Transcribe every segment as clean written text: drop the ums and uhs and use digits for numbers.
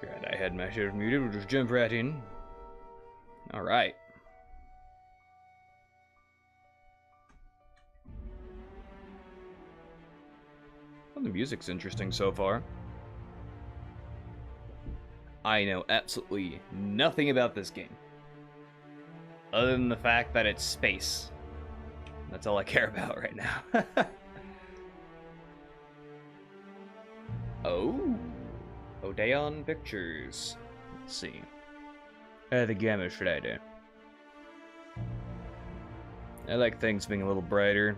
God, I had my share muted. We'll just jump right in. Alright. Well, the music's interesting so far. I know absolutely nothing about this game. Other than the fact that it's space. That's all I care about right now. Oh. Odeon Pictures. Let's see. The gamma should I do? I like things being a little brighter.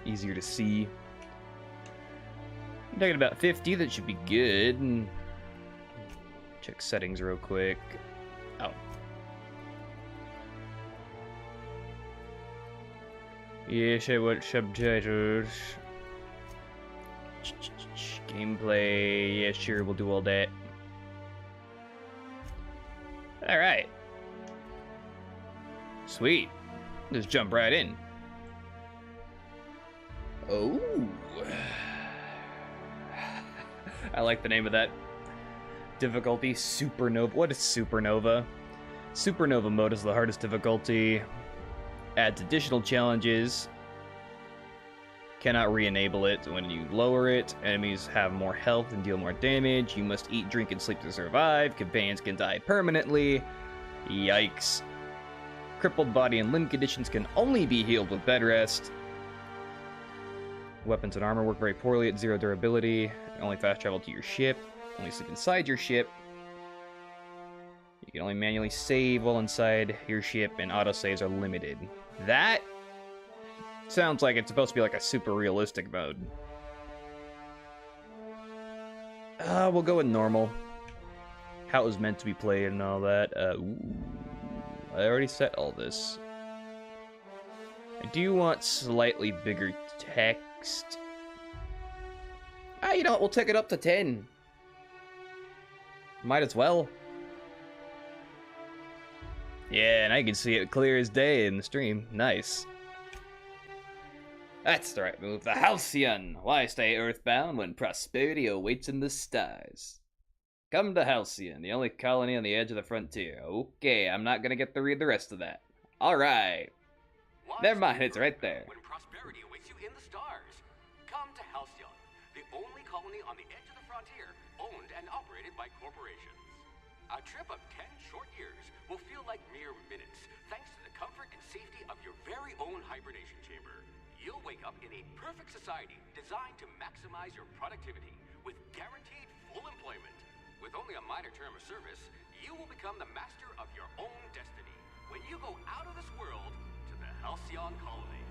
Easier to see. I'm talking about 50, that should be good. And check settings real quick. Oh. Yes, I want subtitles. Gameplay, yeah, sure, we'll do all that. Alright. Sweet. Just jump right in. Oh. I like the name of that difficulty, Supernova. What is Supernova? Supernova mode is the hardest difficulty. Adds additional challenges. Cannot re-enable it. When you lower it, enemies have more health and deal more damage. You must eat, drink, and sleep to survive. Companions can die permanently. Yikes. Crippled body and limb conditions can only be healed with bed rest. Weapons and armor work very poorly at 0 durability. Only fast travel to your ship. Only sleep inside your ship. You can only manually save while inside your ship, and autosaves are limited. That sounds like it's supposed to be like a super realistic mode. We'll go with normal. How it was meant to be played and all that. Ooh, I already set all this. I do want slightly bigger text. You know what? We'll take it up to 10. Might as well. Yeah, and I can see it clear as day in the stream. Nice. That's the right move. The Halcyon. Why stay earthbound when prosperity awaits in the stars? Come to Halcyon, the only colony on the edge of the frontier. Okay, I'm not gonna get to read the rest of that. Alright. Never mind, it's right there. When prosperity awaits you in the stars. Come to Halcyon, the only colony on the edge of the frontier, owned and operated by corporations. A trip of 10 short years will feel like mere minutes, thanks to the comfort and safety of your very own hibernation chamber. You'll wake up in a perfect society designed to maximize your productivity with guaranteed full employment. With only a minor term of service, you will become the master of your own destiny when you go out of this world to the Halcyon colony.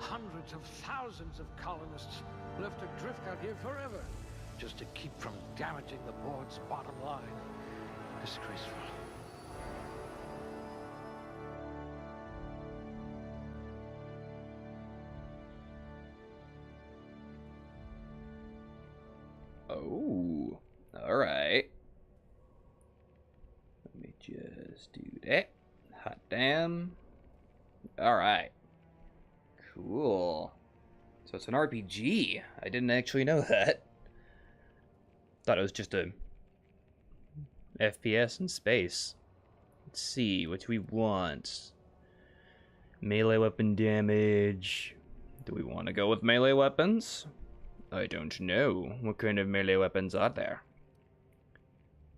Hundreds of thousands of colonists left adrift out here forever, just to keep from damaging the board's bottom line. Disgraceful. Oh, alright. Let me just do that. Hot damn. Alright. Cool. So it's an RPG. I didn't actually know that. Thought it was just a FPS in space. Let's see, what do we want? Melee weapon damage. Do we want to go with melee weapons? I don't know. What kind of melee weapons are there?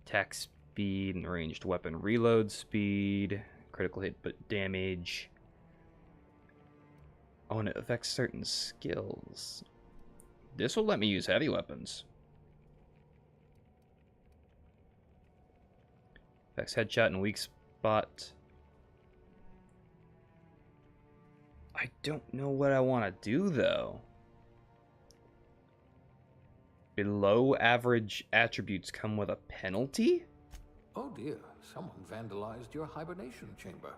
Attack speed and ranged weapon reload speed, critical hit but damage. Oh, and it affects certain skills. This will let me use heavy weapons. Affects headshot and weak spot. I don't know what I want to do, though. Below average attributes come with a penalty? Oh dear, someone vandalized your hibernation chamber.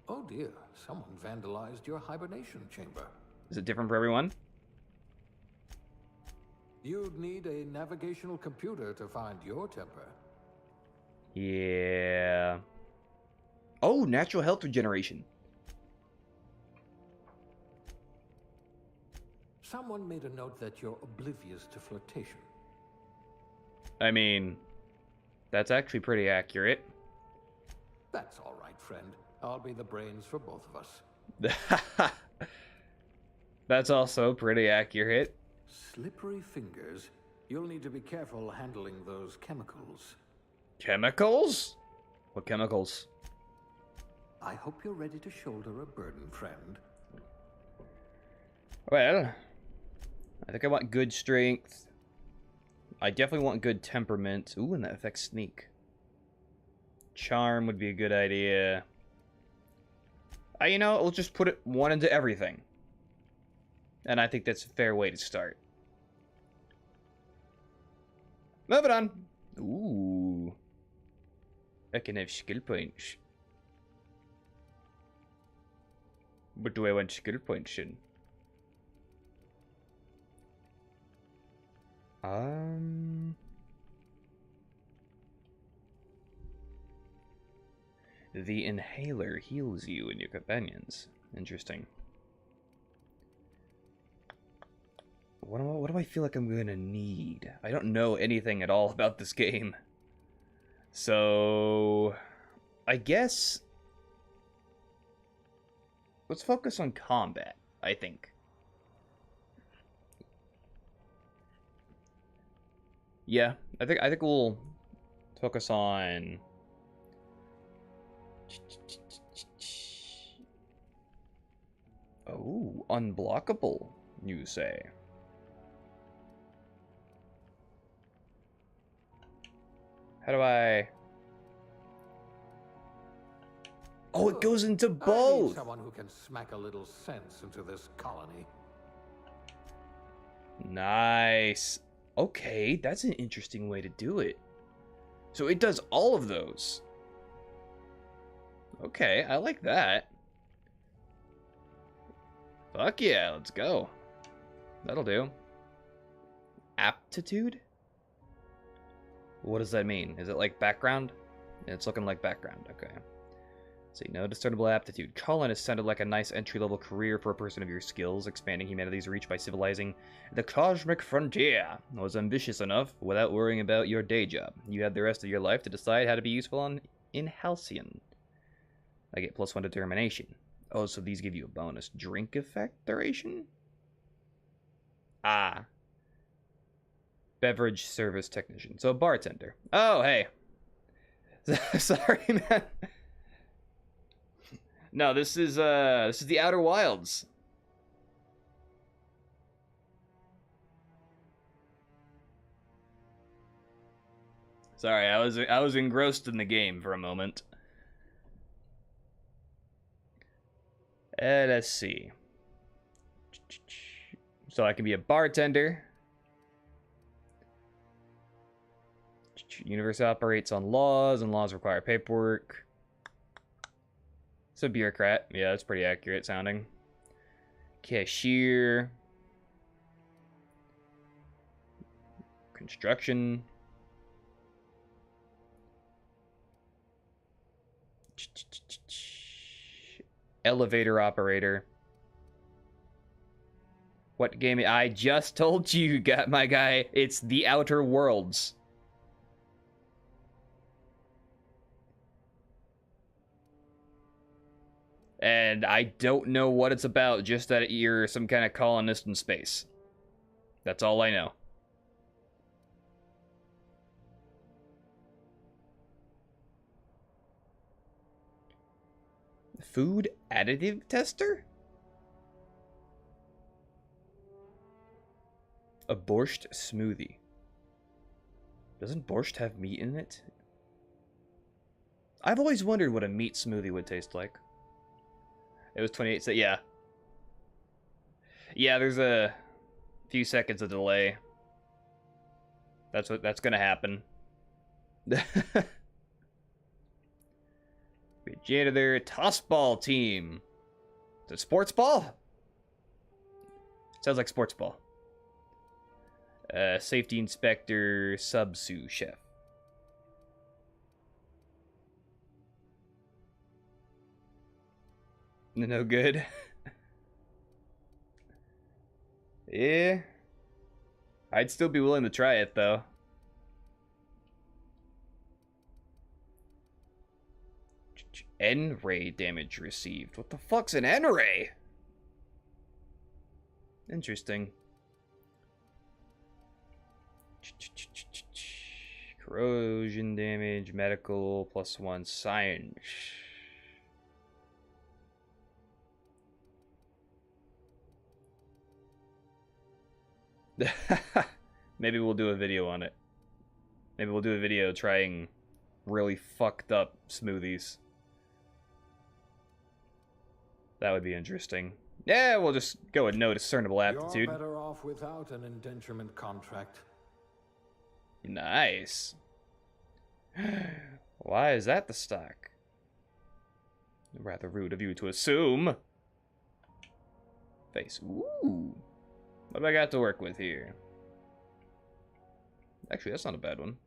Oh dear, someone vandalized your hibernation chamber. Is it different for everyone? You'd need a navigational computer to find your temper. Yeah. Oh, natural health regeneration. Someone made a note that you're oblivious to flirtation. I mean, that's actually pretty accurate. That's all right, friend. I'll be the brains for both of us. That's also pretty accurate. Slippery fingers. You'll need to be careful handling those chemicals. Chemicals? What chemicals? I hope you're ready to shoulder a burden, friend. Well, I think I want good strength. I definitely want good temperament. Ooh, and that affects sneak. Charm would be a good idea. You know, we'll just put it one into everything. And I think that's a fair way to start. Moving on. Ooh. I can have skill points. But do I want skill points in? The inhaler heals you and your companions. Interesting. What do I feel like I'm gonna need? I don't know anything at all about this game. So, I guess let's focus on combat, I think. Yeah, I think we'll focus on oh, unblockable, you say. How do I... Oh, it goes into I need both! someone who can smack a little sense into this colony. Nice. Okay, that's an interesting way to do it. So it does all of those. Okay, I like that. Fuck yeah, let's go. That'll do. Aptitude? What does that mean? Is it like background? It's looking like background, okay. See, no discernible aptitude. Colonist sounded like a nice entry-level career for a person of your skills. Expanding humanity's reach by civilizing the cosmic frontier was ambitious enough without worrying about your day job. You had the rest of your life to decide how to be useful in Halcyon. I get +1 determination. Oh, so these give you a bonus. Drink effect duration? Ah. Beverage service technician. So a bartender. Oh, hey. Sorry, man. No, this is the Outer Wilds. Sorry, I was engrossed in the game for a moment. Let's see. So I can be a bartender. Universe operates on laws, and laws require paperwork. It's a bureaucrat. Yeah, that's pretty accurate sounding. Cashier. Construction. Elevator operator. What game? I just told you, my guy. It's The Outer Worlds. And I don't know what it's about, just that you're some kind of colonist in space. That's all I know. Food additive tester? A borscht smoothie. Doesn't borscht have meat in it? I've always wondered what a meat smoothie would taste like. It was 28 cents. Yeah. Yeah, there's a few seconds of delay. That's gonna happen. Janitor tossball team. Is it sports ball? Sounds like sports ball. Safety inspector, sub sous chef. No good. Yeah. I'd still be willing to try it though. N-ray damage received. What the fuck's an N-ray? Interesting. Corrosion damage, medical, +1 science. Maybe we'll do a video on it. Maybe we'll do a video trying really fucked up smoothies. That would be interesting. Yeah, we'll just go with no discernible aptitude. You're better off without an indenturement contract. Nice. Why is that the stock? Rather rude of you to assume. Face. Ooh. What have I got to work with here? Actually, that's not a bad one.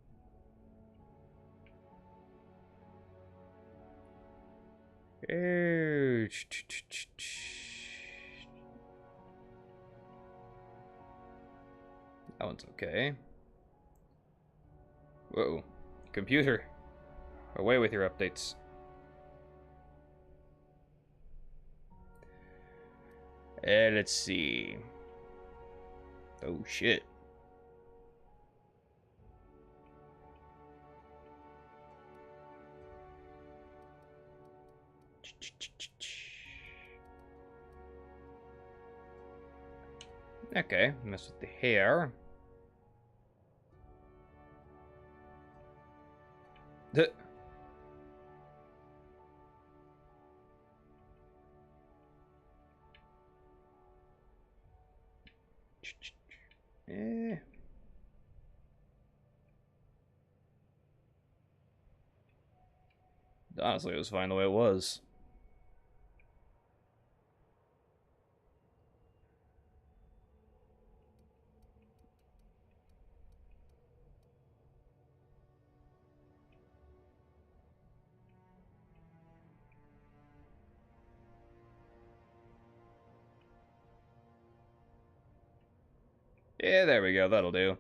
That one's okay. Whoa. Computer. Away with your updates. And let's see. Oh shit. Okay, mess with the hair. Honestly, it was fine the way it was. Yeah, there we go. That'll do.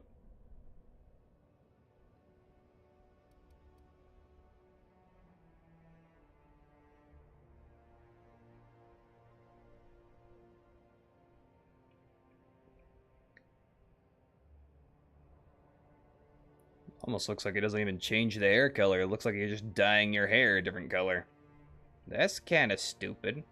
Almost looks like it doesn't even change the hair color. It looks like you're just dyeing your hair a different color. That's kind of stupid.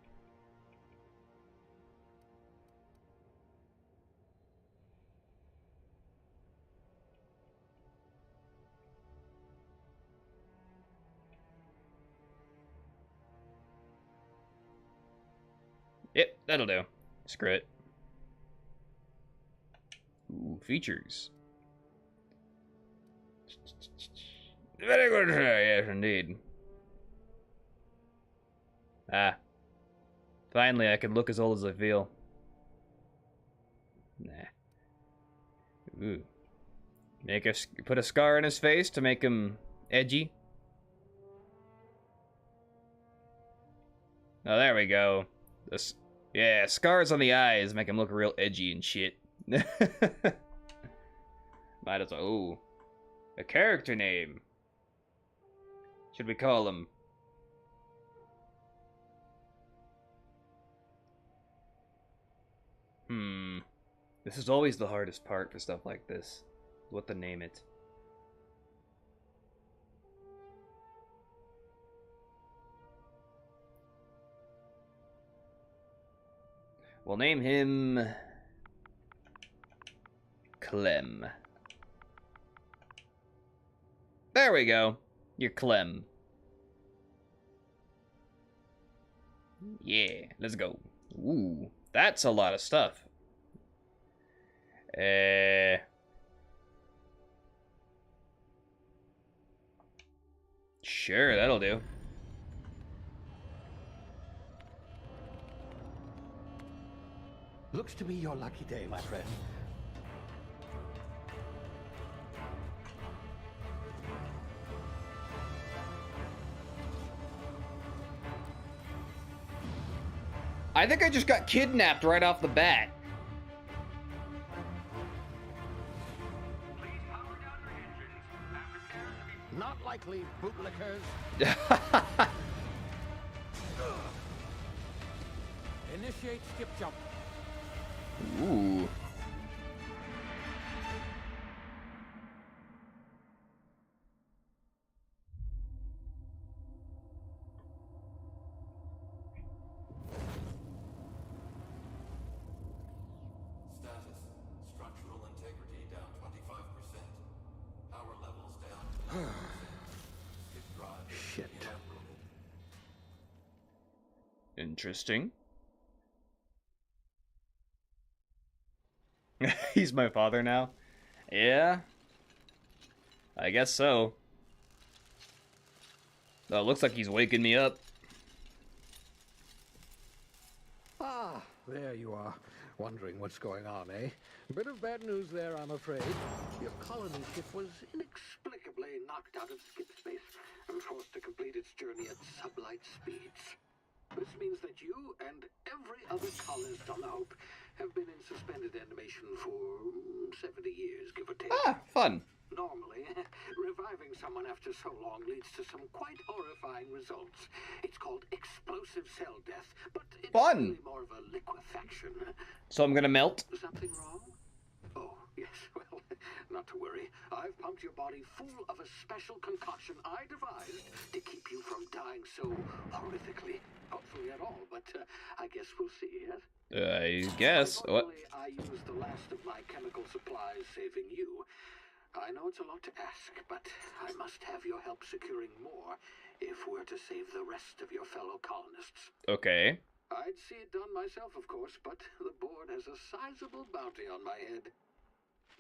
Yep, that'll do. Screw it. Ooh, features. Very good, yes, indeed. Ah. Finally, I can look as old as I feel. Nah. Ooh. Put a scar on his face to make him edgy. Oh, there we go. Yeah, scars on the eyes make him look real edgy and shit. Might as well. Ooh. A character name. Should we call him? This is always the hardest part for stuff like this. What to name it. We'll name him Clem. There we go. You're Clem. Yeah, let's go. Ooh, that's a lot of stuff. Sure, that'll do. Looks to be your lucky day, my friend. I think I just got kidnapped right off the bat. Please power down your engines. Have repairs to be Not likely, bootlickers. Initiate skip jump. Ooh. Status. Structural integrity down 25%. Power levels down. Skip drive. Shit. Interesting. He's my father now? Yeah? I guess so. Oh, it looks like he's waking me up. Ah, there you are. Wondering what's going on, eh? Bit of bad news there, I'm afraid. Your colony ship was inexplicably knocked out of skip space and forced to complete its journey at sublight speeds. This means that you and every other colonist on the Hope have been in suspended animation for 70 years, give or take. Ah, fun. Normally, reviving someone after so long leads to some quite horrifying results. It's called explosive cell death, but it's Fun. really more of a liquefaction. So I'm gonna melt? Something wrong? Oh, yes, well, not to worry. I've pumped your body full of a special concoction I devised to keep you from dying so horrifically. Hopefully at all, but I guess we'll see, yes? I guess. What? Unfortunately, I used the last of my chemical supplies saving you. I know it's a lot to ask, but I must have your help securing more if we're to save the rest of your fellow colonists. Okay. I'd see it done myself, of course, but the board has a sizable bounty on my head.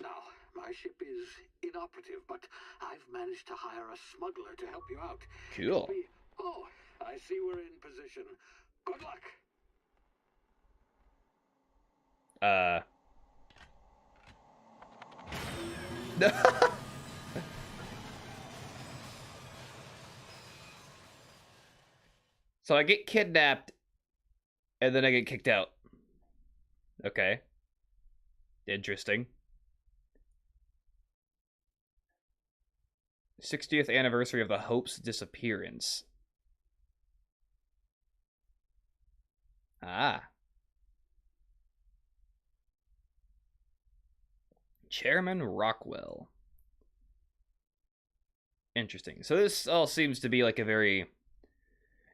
Now, my ship is inoperative, but I've managed to hire a smuggler to help you out. Cool. Oh, I see we're in position. Good luck. So I get kidnapped, and then I get kicked out. Okay. Interesting. 60th anniversary of the Hope's disappearance. Ah. Chairman Rockwell. Interesting. So this all seems to be like a very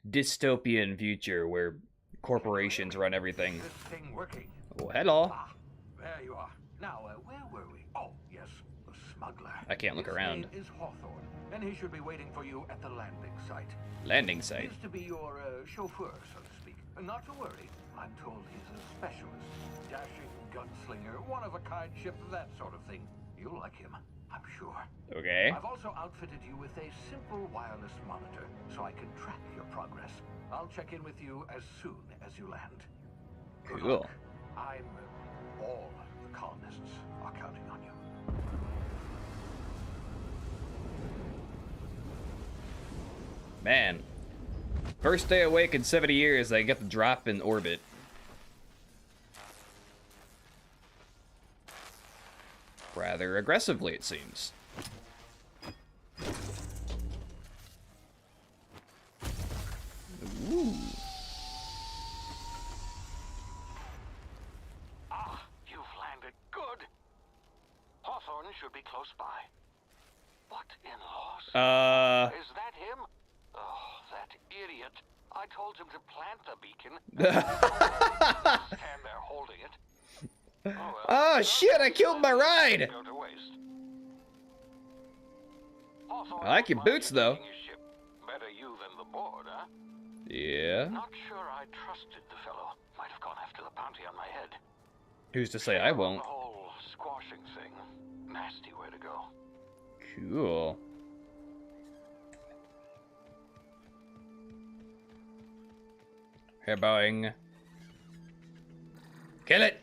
dystopian future where corporations run everything. This thing working. Oh, hello. Ah, there you are. Now, where were we? Oh, yes, the smuggler. I can't look His around. name is Hawthorne, and he should be waiting for you at the landing site. Landing He site. is to be your chauffeur, so to speak. Not to worry. I'm told he's a specialist. Dashing gunslinger, one-of-a-kind ship, that sort of thing. You'll like him, I'm sure. Okay. I've also outfitted you with a simple wireless monitor, so I can track your progress. I'll check in with you as soon as you land. Good Cool. luck. All the colonists are counting on you. Man. First day awake in 70 years, I get the drop in orbit. Rather aggressively, it seems. Ooh. Ah, you've landed. Good. Hawthorne should be close by. What in laws? Is that him? Oh, that idiot. I told him to plant the beacon. Stand there holding it. Oh, well. Oh shit, I killed my ride! Go to waste. Also, I like your boots, though. taking your ship. Better you than the board, huh? Yeah. Not sure I trusted the fellow. Might have gone after the bounty on my head. Who's to say I won't? The whole squashing thing. Nasty way to go. Cool. Hey, boing. Kill it!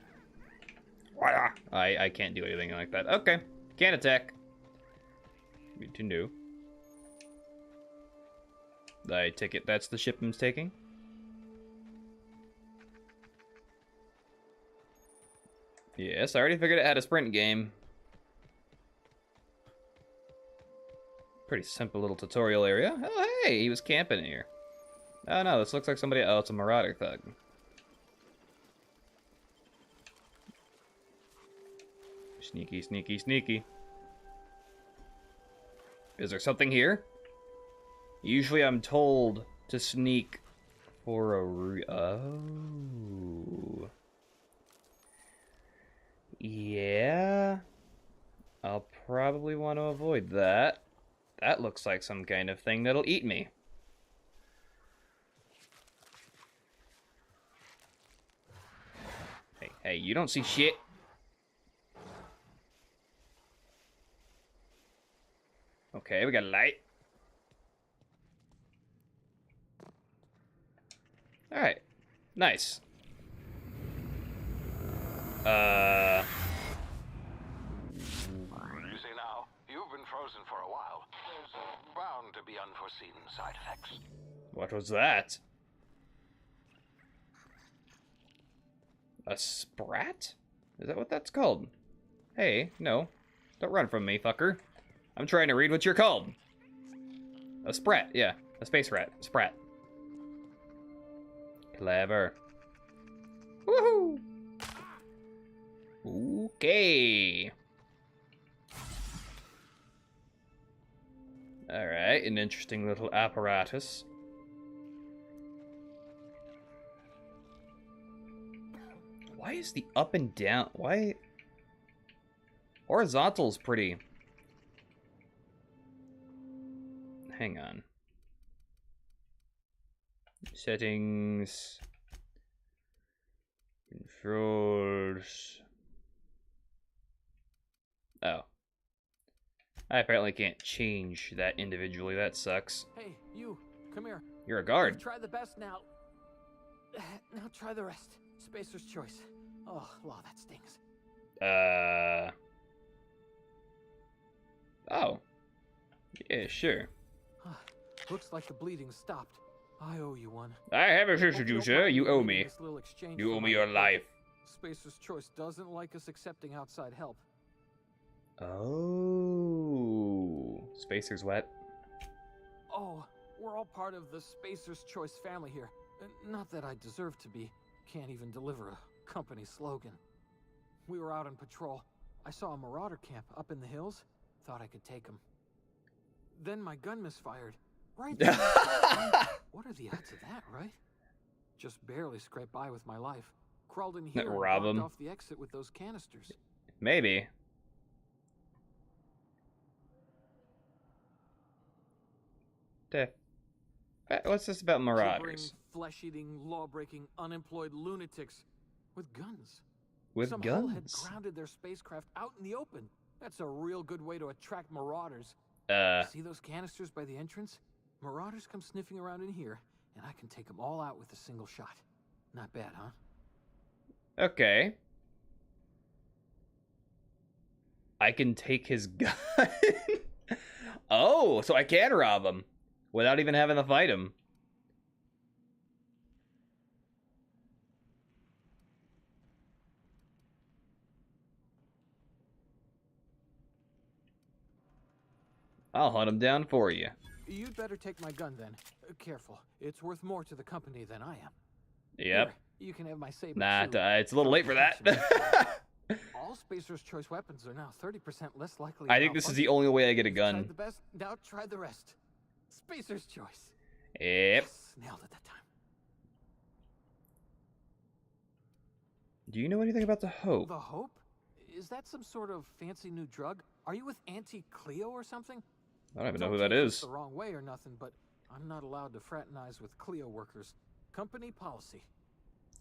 I can't do anything like that. Okay. Can't attack. Good to know. I take it that's the ship I'm taking? Yes, I already figured it had a sprint game. Pretty simple little tutorial area. Oh, hey, he was camping here. Oh, no, this looks like somebody... Oh, it's a Marauder thug. Sneaky, sneaky, sneaky. Is there something here? Usually I'm told to sneak for a... Oh... Yeah... I'll probably want to avoid that. That looks like some kind of thing that'll eat me. Hey, you don't see shit. Okay, we got a light. Alright. Nice. You see now, you've been frozen for a while. There's bound to be unforeseen side effects. What was that? A sprat? Is that what that's called? Hey, no. Don't run from me, fucker. I'm trying to read what you're called. A sprat, yeah. A space rat. Sprat. Clever. Woohoo! Okay. Alright, an interesting little apparatus. Why is the up and down? Why? Horizontal's pretty. Hang on. Settings. Controls. Oh. I apparently can't change that individually. That sucks. Hey, you, come here. You're a guard. Try the best now. Now try the rest. Spacer's choice. Oh, law, that stings. Oh. Yeah, sure. Looks like the bleeding stopped. I owe you one. I have assisted Hope you, don't sir. mind You me owe leaving me. this little exchange You for owe my me your report. life. Spacer's choice doesn't like us accepting outside help. Oh. Spacer's wet. Oh, we're all part of the Spacer's Choice family here. Not that I deserve to be. Can't even deliver a company slogan. We were out on patrol. I saw a marauder camp up in the hills. Thought I could take him. Then my gun misfired. Right there. What are the odds of that, right? Just barely scraped by with my life. Crawled in here and Rob blocked him. off the exit with those canisters. Maybe. What's this about marauders? Gibbering, flesh-eating, law-breaking, unemployed lunatics with guns. With Some hole had guns? grounded their spacecraft out in the open. That's a real good way to attract marauders. See those canisters by the entrance? Marauders come sniffing around in here, and I can take them all out with a single shot. Not bad, huh? Okay. I can take his gun. Oh, so I can rob him without even having to fight him. I'll hunt him down for you. You'd better take my gun then. Careful, it's worth more to the company than I am. Yep. Here, you can have my saber Nah, too. it's a little late for that. All Spacer's Choice weapons are now 30% less likely. I to think this is malfunction. the only way I get a Tried gun. the best, now try the rest. Spacer's Choice. Yep. Yes, nailed it that time. Do you know anything about the Hope? The Hope? Is that some sort of fancy new drug? Are you with Auntie Cleo or something? I don't even know Don't who that take this is. the wrong way or nothing, but I'm not allowed to fraternize with Cleo workers. Company policy.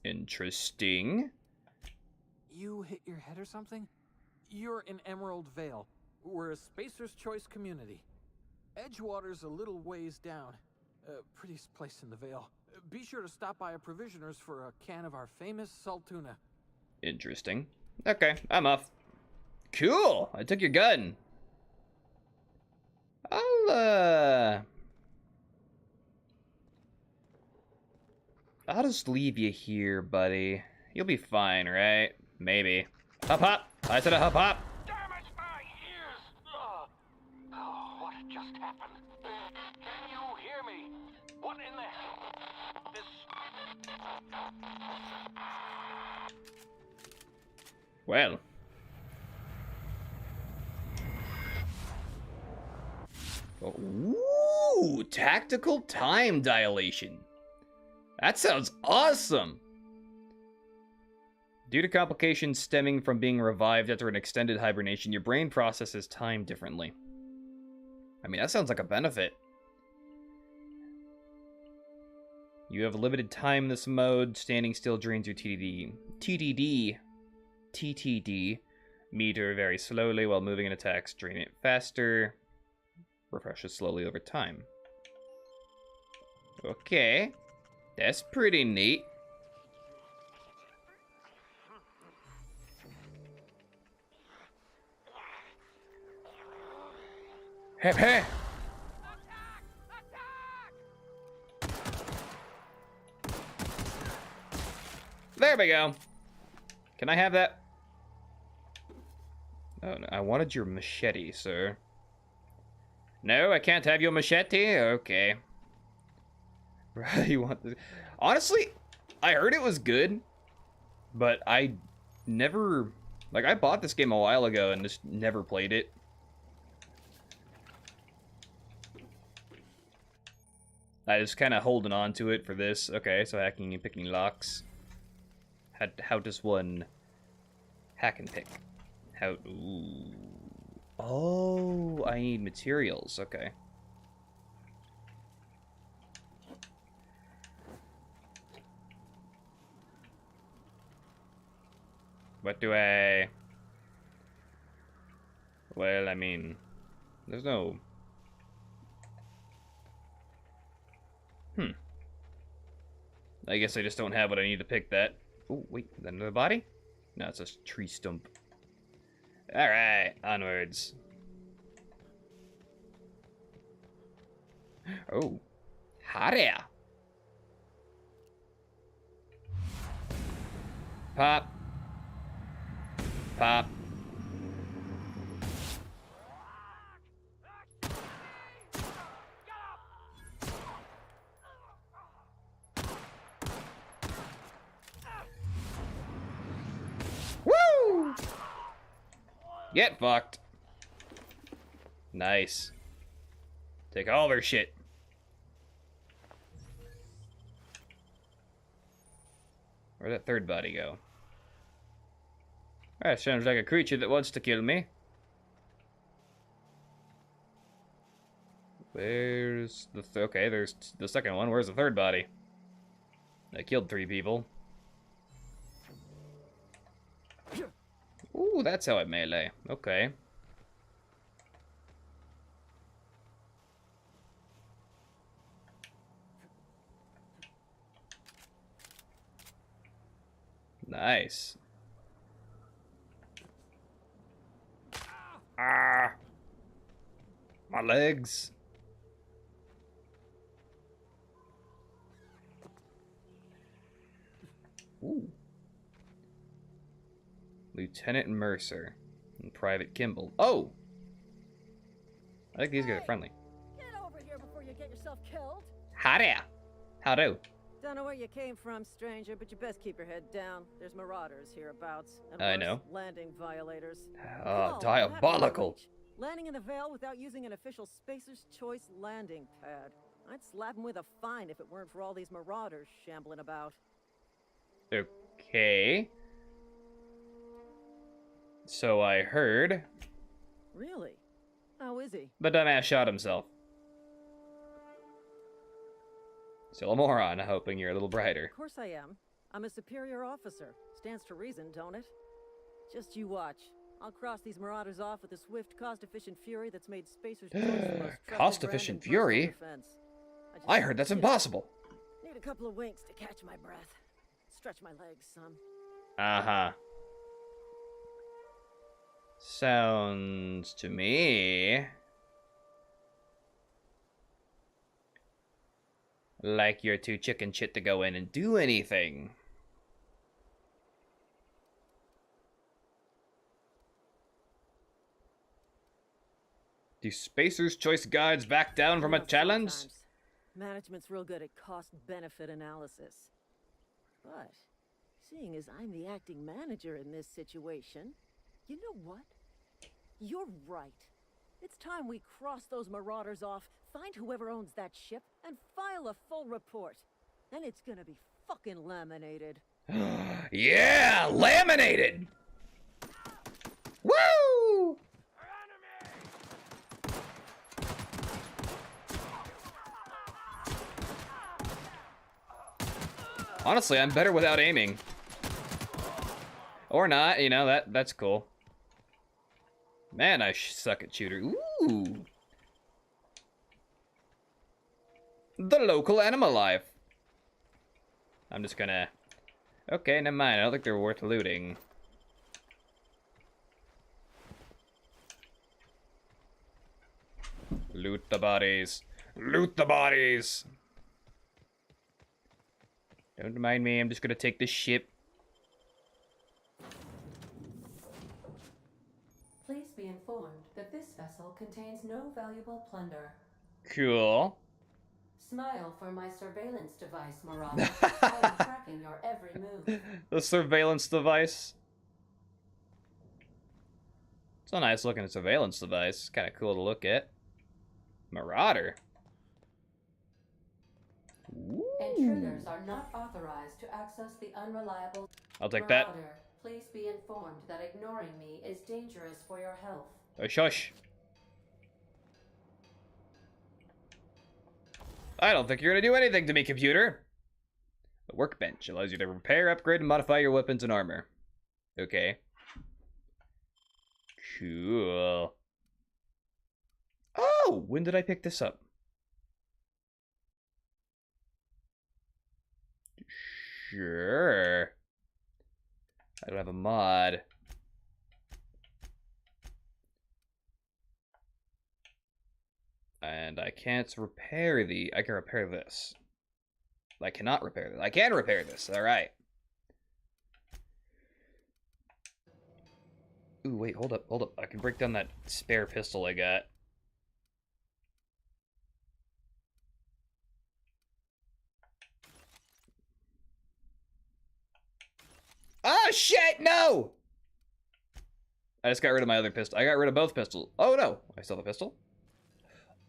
Interesting. You hit your head or something? You're in Emerald Vale. We're a Spacer's Choice community. Edgewater's a little ways down. Prettiest place in the Vale. Be sure to stop by a provisioner's for a can of our famous salt tuna. Interesting. Okay, I'm off. Cool! I took your gun. I'll just leave you here, buddy. You'll be fine, right? Maybe. Hop hop! I said a hop hop! Damn it, my ears! Oh, what just happened? Can you hear me? What in the hell? Well. Ooh, tactical time dilation. That sounds awesome. Due to complications stemming from being revived after an extended hibernation, your brain processes time differently. I mean, that sounds like a benefit. You have limited time in this mode. Standing still drains your TTD meter very slowly, while moving and attacks drain it faster. Refreshes slowly over time. Okay. That's pretty neat. Hey, hey! There we go. Can I have that? Oh, no, I wanted your machete, sir. No, I can't have your machete? Okay. You want this? Honestly, I heard it was good, but I never... Like, I bought this game a while ago and just never played it. I was kind of holding on to it for this. Okay, so hacking and picking locks. How does one hack and pick? How... Ooh. Oh, I need materials. Okay. What do I... Well, I mean... There's no... I guess I just don't have what I need to pick that. Oh, wait, is that another body? No, it's a tree stump. Alright, onwards. Oh. Harria! Pop. Pop. Woo! Get fucked. Nice. Take all their shit. Where'd that third body go? That sounds like a creature that wants to kill me. Where's the... okay, there's the second one. Where's the third body? I killed 3 people. Ooh, that's how I melee. Okay. Nice. Ah! My legs. Ooh. Lieutenant Mercer and Private Kimball. Oh! I think these guys are friendly. Get over here before you get yourself killed. Hi there. How do? Don't know where you came from, stranger, but you best keep your head down. There's marauders hereabouts. And I worse, know. landing violators. Oh, Oh, what diabolical. happened to Reach? Landing in the Vale without using an official Spacer's Choice landing pad. I'd slap him with a fine if it weren't for all these marauders shambling about. Okay. So I heard. Really? How is he? The dumbass shot himself. Still a moron, hoping you're a little brighter. Of course I am. I'm a superior officer. Stands to reason, don't it? Just you watch. I'll cross these marauders off with a swift, cost-efficient fury that's made Spacer's Choice the most trusted Cost-efficient brand in personal fury? defense. I heard that's impossible. Need a couple of winks to catch my breath. Stretch my legs some. Uh-huh. Sounds to me like you're too chicken shit to go in and do anything. Do Spacer's Choice guides back down from a challenge? Sometimes. Management's real good at cost-benefit analysis. But, seeing as I'm the acting manager in this situation, you know what? You're right. It's time we cross those marauders off, find whoever owns that ship, and file a full report. Then it's gonna be fucking laminated. Yeah, laminated! Woo! Honestly, I'm better without aiming. Or not, you know, that's cool. Man, I suck at shooter. Ooh. The local animal life. I'm just gonna... Okay, never mind. I don't think they're worth looting. Loot the bodies. Loot the bodies! Don't mind me, I'm just gonna take this ship. Please be informed that this vessel contains no valuable plunder. Cool. Smile for my surveillance device, Marauder. I am tracking your every move. The surveillance device. It's a nice looking surveillance device. Kind of cool to look at. Marauder. Ooh. Intruders are not authorized to access the unreliable... I'll take that. Marauder, please be informed that ignoring me is dangerous for your health. Oh, shush. I don't think you're gonna do anything to me, computer. The workbench allows you to repair, upgrade, and modify your weapons and armor. Okay. Cool. Oh, when did I pick this up? Sure. I don't have a mod. And I can't repair the... I can repair this. I cannot repair this. I can repair this. Alright. Ooh, wait, hold up, hold up. I can break down that spare pistol I got. Oh, shit, no! I just got rid of my other pistol. I got rid of both pistols. Oh, no. I still have a pistol?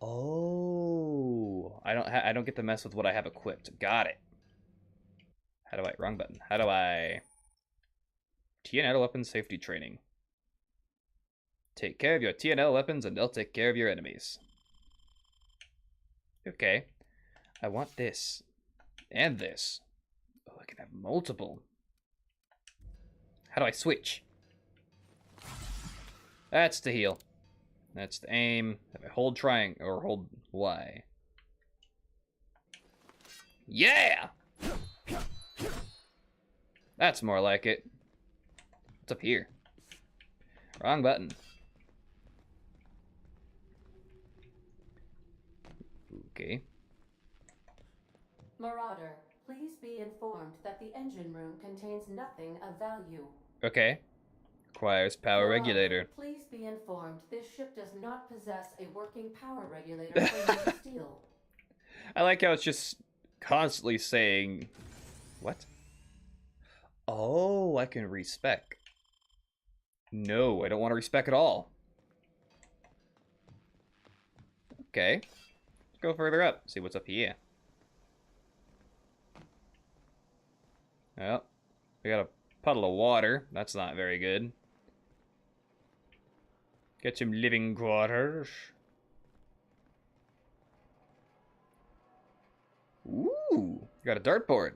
Oh, I don't get to mess with what I have equipped. Got it. How do I... Wrong button. How do I... TNL weapon safety training. Take care of your TNL weapons and they'll take care of your enemies. Okay. I want this. And this. Oh, I can have multiple. How do I switch? That's to heal. That's to aim. Hold triangle or hold Y. Yeah! That's more like it. What's up here? Wrong button. Okay. Marauder, please be informed that the engine room contains nothing of value. Okay. Requires power Marauder, regulator. Please be informed this ship does not possess a working power regulator for you to steal. I like how it's just constantly saying... What? Oh, I can respec. No, I don't want to respec at all. Okay. Go further up. See what's up here. Well, we got a puddle of water. That's not very good. Get some living quarters. Ooh, got a dartboard.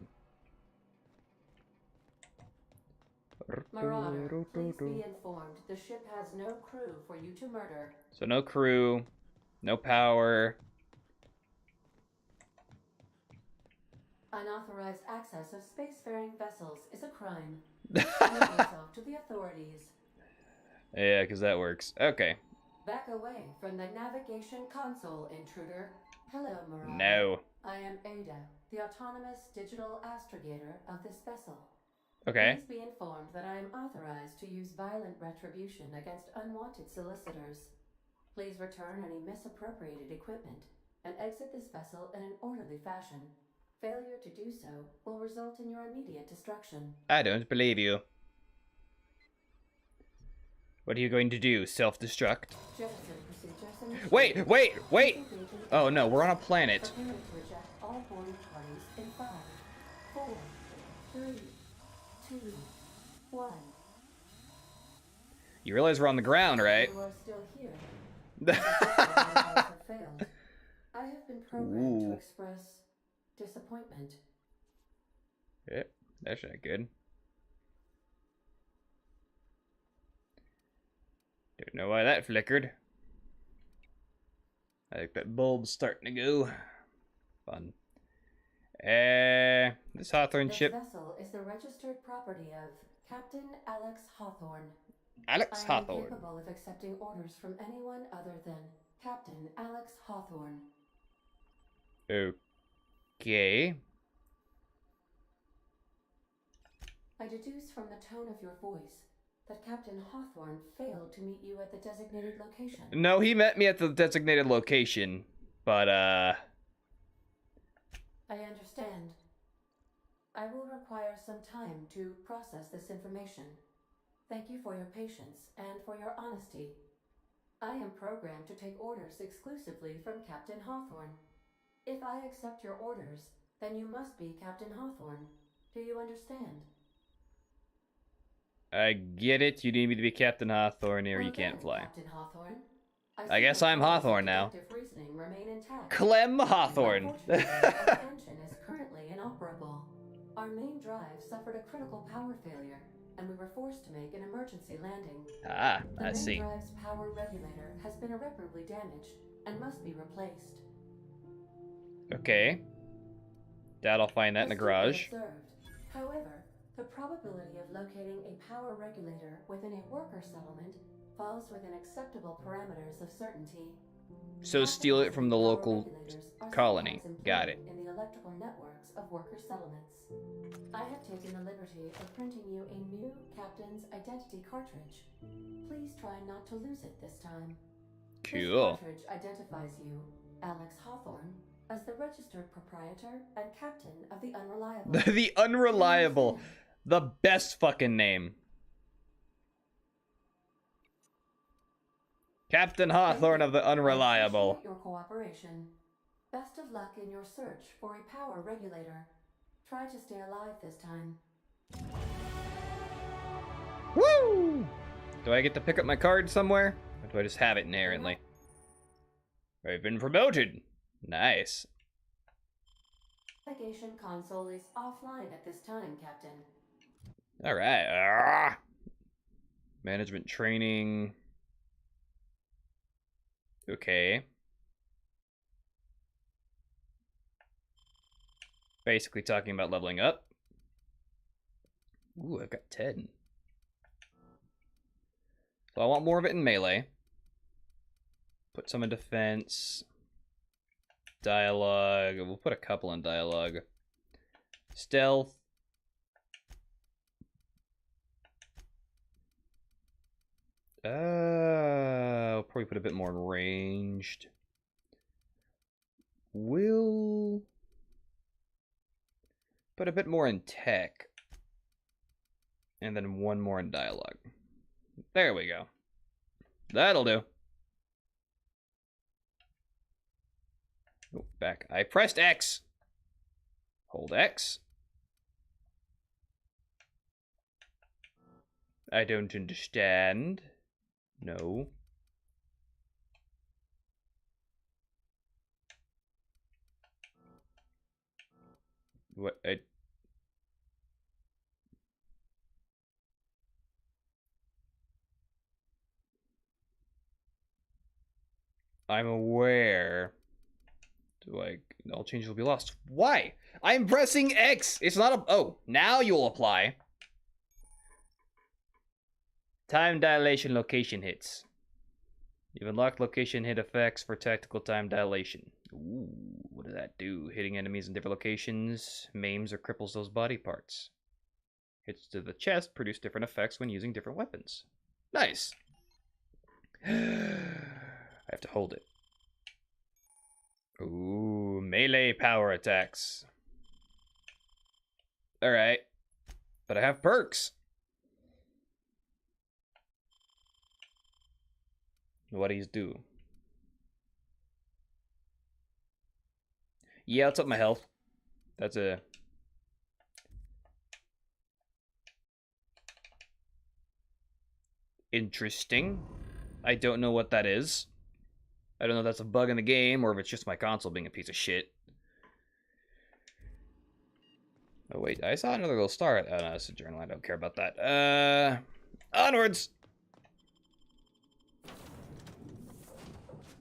Marauder, please be informed the ship has no crew for you to murder. So no crew, no power. Unauthorized access of spacefaring vessels is a crime. Report yourself to the authorities. Yeah, because that works. Okay. Back away from the navigation console, intruder. Hello, Marauder. No. I am Ada, the autonomous digital astrogator of this vessel. Okay. Please be informed that I am authorized to use violent retribution against unwanted solicitors. Please return any misappropriated equipment and exit this vessel in an orderly fashion. Failure to do so will result in your immediate destruction. I don't believe you. What are you going to do? Self-destruct? Jettison procedures initiated. Wait! Oh no, we're on a planet. Preparing to reject all boarding parties in 5, 4, 3, 2, 1. You realize we're on the ground, right? You are still here. The have failed. I have been programmed to express disappointment. Yep, that's not good. Don't know why that flickered. I think that bulb's starting to go. Fun. This Hawthorne This ship. vessel is the registered property of Captain Alex Hawthorne. Alex I am Hawthorne. incapable of accepting orders from anyone other than Captain Alex Hawthorne. Okay. I deduce from the tone of your voice that Captain Hawthorne failed to meet you at the designated location. No, he met me at the designated location, but I understand. I will require some time to process this information. Thank you for your patience and for your honesty. I am programmed to take orders exclusively from Captain Hawthorne. If I accept your orders, then you must be Captain Hawthorne. Do you understand? I get it. You need me to be Captain Hawthorne or Well you can't then, fly. Captain Hawthorne. I see guess that I'm your Hawthorne now. deductive reasoning remain intact. Clem Hawthorne. Unfortunately, our engine is currently inoperable. Our main drive suffered a critical power failure, and we were forced to make an emergency landing. Ah, The I main see. drive's power regulator has been irreparably damaged and must be replaced. Okay. Dad, I'll find that in the Astutely garage. observed. However, the probability of locating a power regulator within a worker settlement falls within acceptable parameters of certainty. So steal it from the Power local regulators are colony. sometimes Got employed it. in the electrical networks of worker settlements. I have taken the liberty of printing you a new captain's identity cartridge. Please try not to lose it this time. This Cool. cartridge identifies you, Alex Hawthorne, as the registered proprietor and captain of the Unreliable. The Unreliable. The best fucking name. Captain Hawthorne of the I Unreliable. appreciate your cooperation. Best of luck in your search for a power regulator. Try to stay alive this time. Woo! Do I get to pick up my card somewhere? Or do I just have it inherently? I've been promoted. Nice. Navigation console is offline at this time, Captain. Alright. Ah. Management training. Okay. Basically talking about leveling up. Ooh, I've got 10. So I want more of it in melee. Put some in defense. Dialogue. We'll put a couple in dialogue. Stealth. I'll probably put a bit more in ranged. We'll put a bit more in tech. And then one more in dialogue. There we go. That'll do. Nope, back. I pressed X. Hold X. I don't understand. No. What? I'm aware. All changes will be lost. Why? I'm pressing X. It's not a. Oh, now you'll apply. Time dilation location hits. You've unlocked location hit effects for tactical time dilation. Ooh, what does that do? Hitting enemies in different locations maims or cripples those body parts. Hits to the chest produce different effects when using different weapons. Nice. I have to hold it. Ooh, melee power attacks. Alright. But I have perks. What do these do? Yeah, it's up my health. That's a... Interesting. I don't know what that is. I don't know if that's a bug in the game or if it's just my console being a piece of shit. Oh wait, I saw another little star. Oh no, it's a journal. I don't care about that. Onwards!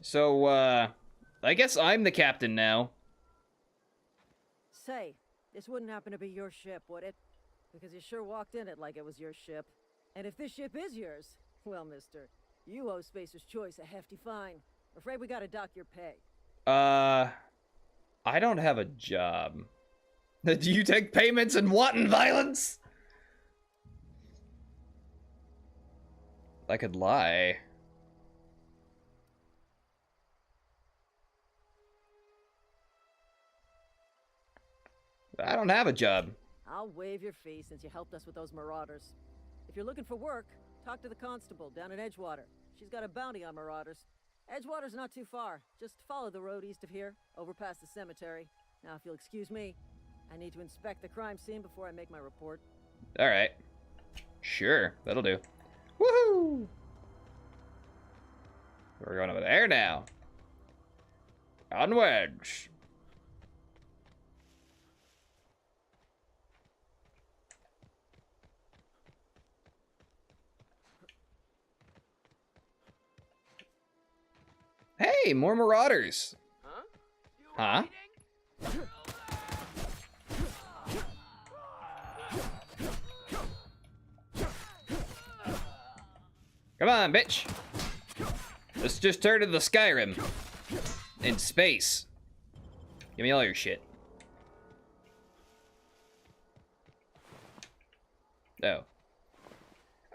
So, I guess I'm the captain now. Say, this wouldn't happen to be your ship, would it? Because you sure walked in it like it was your ship. And if this ship is yours, well, mister, you owe Spacer's Choice a hefty fine. Afraid we gotta dock your pay. I don't have a job. Do you take payments in wanton violence? I could lie. I don't have a job. I'll waive your fee since you helped us with those marauders. If you're looking for work, talk to the constable down in Edgewater. She's got a bounty on marauders. Edgewater's not too far. Just follow the road east of here, over past the cemetery. Now, if you'll excuse me, I need to inspect the crime scene before I make my report. Alright. Sure, that'll do. Woohoo! We're going over there now. Onwards. Hey, more marauders. Huh? Come on, bitch. Let's just turn to the Skyrim. In space. Give me all your shit. Oh.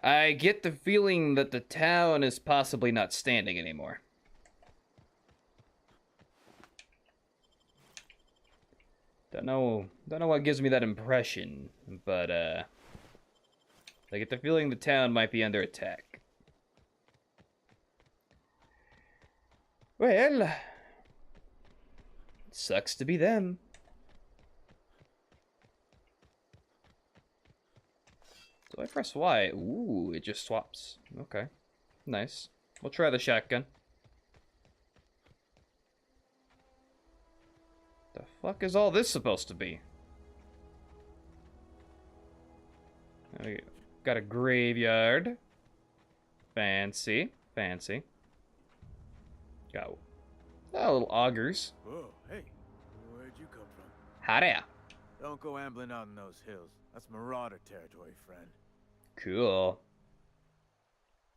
I get the feeling that the town is possibly not standing anymore. Don't know what gives me that impression, but I get the feeling the town might be under attack. Well, it sucks to be them. So I press Y. Ooh, it just swaps. Okay, nice. We'll try the shotgun. The fuck is all this supposed to be? We got a graveyard. Fancy, fancy. Got little augers. Whoa, hey, where'd you come from? Hi there. Don't go ambling out in those hills. That's marauder territory, friend. Cool.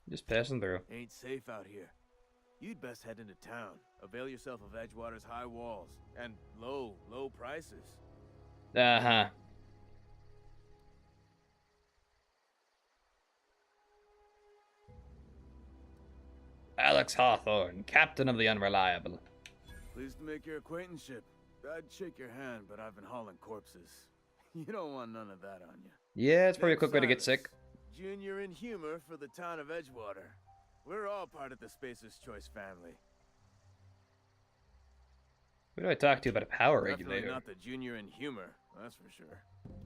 Just passing through. Ain't safe out here. You'd best head into town. Avail yourself of Edgewater's high walls and low prices. Uh-huh. Alex Hawthorne, captain of the Unreliable. Pleased to make your acquaintanceship. I'd shake your hand, but I've been hauling corpses. You don't want none of that on you. Yeah, it's probably a quick way to get sick. Junior in humor for the town of Edgewater. We're all part of the Spacer's Choice family. Who do I talk to about a power Definitely regulator? not the junior in humor, that's for sure.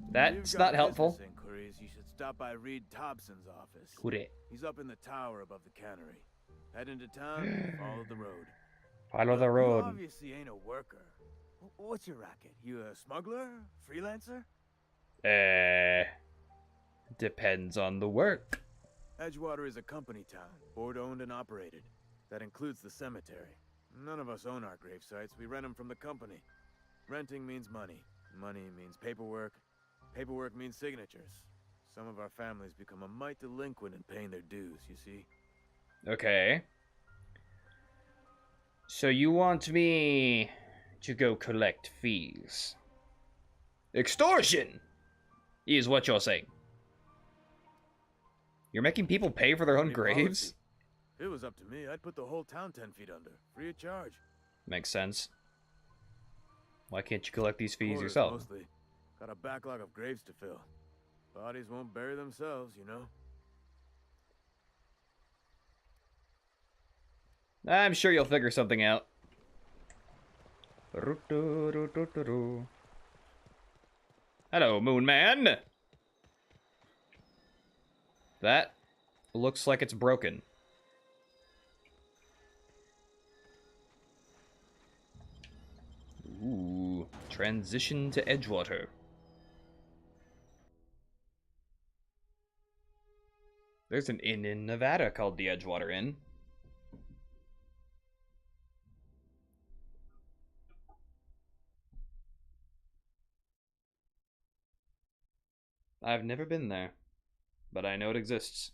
That's If you've not got helpful. business inquiries, you should stop by Reed Thompson's office. Who dat? He's up in the tower above the cannery. Head into town, follow the road. Follow the You road. obviously ain't a worker. What's your racket? You a smuggler? Freelancer? Depends on the work. Edgewater is a company town, board-owned and operated. That includes the cemetery. None of us own our grave sites. We rent them from the company. Renting means money. Money means paperwork. Paperwork means signatures. Some of our families become a mite delinquent in paying their dues, you see? Okay. So you want me to go collect fees? Extortion is what you're saying. You're making people pay for their own Company graves? policy. If it was up to me, I'd put the whole town 10 feet under, free of charge. Makes sense. Why can't you collect these fees Quarters, yourself? Mostly. Got a backlog of graves to fill. Bodies won't bury themselves, you know? I'm sure you'll figure something out. Hello, Moon Man. That looks like it's broken. Ooh, transition to Edgewater. There's an inn in Nevada called the Edgewater Inn. I've never been there, but I know it exists.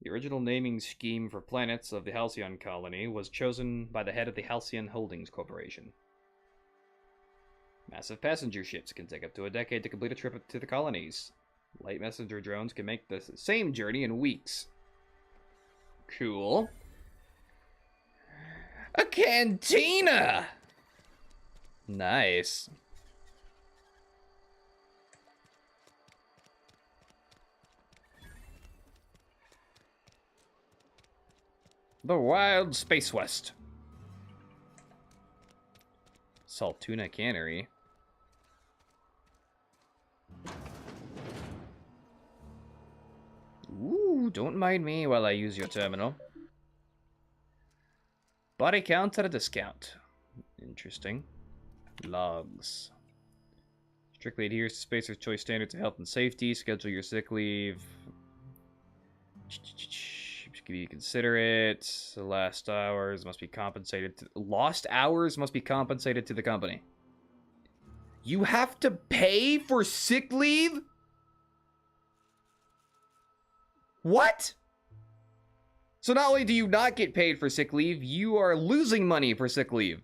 The original naming scheme for planets of the Halcyon colony was chosen by the head of the Halcyon Holdings Corporation. Massive passenger ships can take up to a decade to complete a trip to the colonies. Light messenger drones can make the same journey in weeks. Cool. A cantina! Nice. The Wild Space West. Saltuna Cannery. Ooh, don't mind me while I use your terminal. Body count at a discount. Interesting. Logs. Strictly adheres to Spacer's Choice standards of health and safety. Schedule your sick leave. Be considerate. The lost hours must be compensated to the company. You have to pay for sick leave? What? So not only do you not get paid for sick leave, you are losing money for sick leave.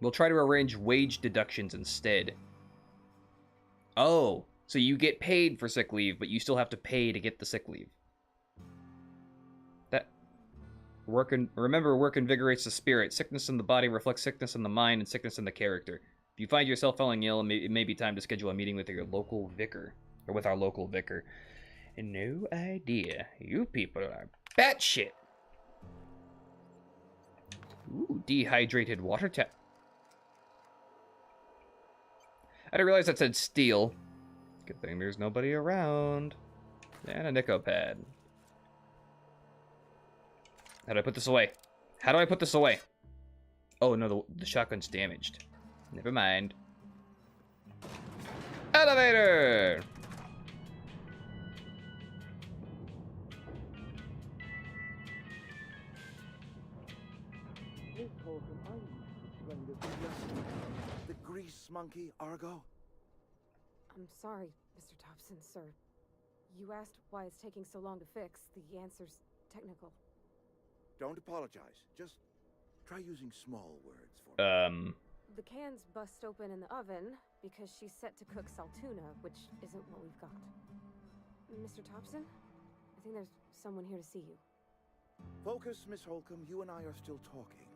We'll try to arrange wage deductions instead. Oh, so you get paid for sick leave, but you still have to pay to get the sick leave. Remember, work invigorates the spirit. Sickness in the body reflects sickness in the mind and sickness in the character. If you find yourself falling ill, it may be time to schedule a meeting with your local vicar. Or with our local vicar. And no idea. You people are batshit. Ooh, dehydrated water tap. I didn't realize that said steel. Good thing there's nobody around. And a Nico pad. How do I put this away? How do I put this away? Oh no, the shotgun's damaged. Never mind. Elevator! The grease monkey, Argo? I'm sorry, Mr. Thompson, sir. You asked why it's taking so long to fix. The answer's technical. Don't apologize. Just try using small words for me. The cans bust open in the oven because she's set to cook saltuna, which isn't what we've got. Mr. Thompson? I think there's someone here to see you. Focus, Miss Holcomb. You and I are still talking.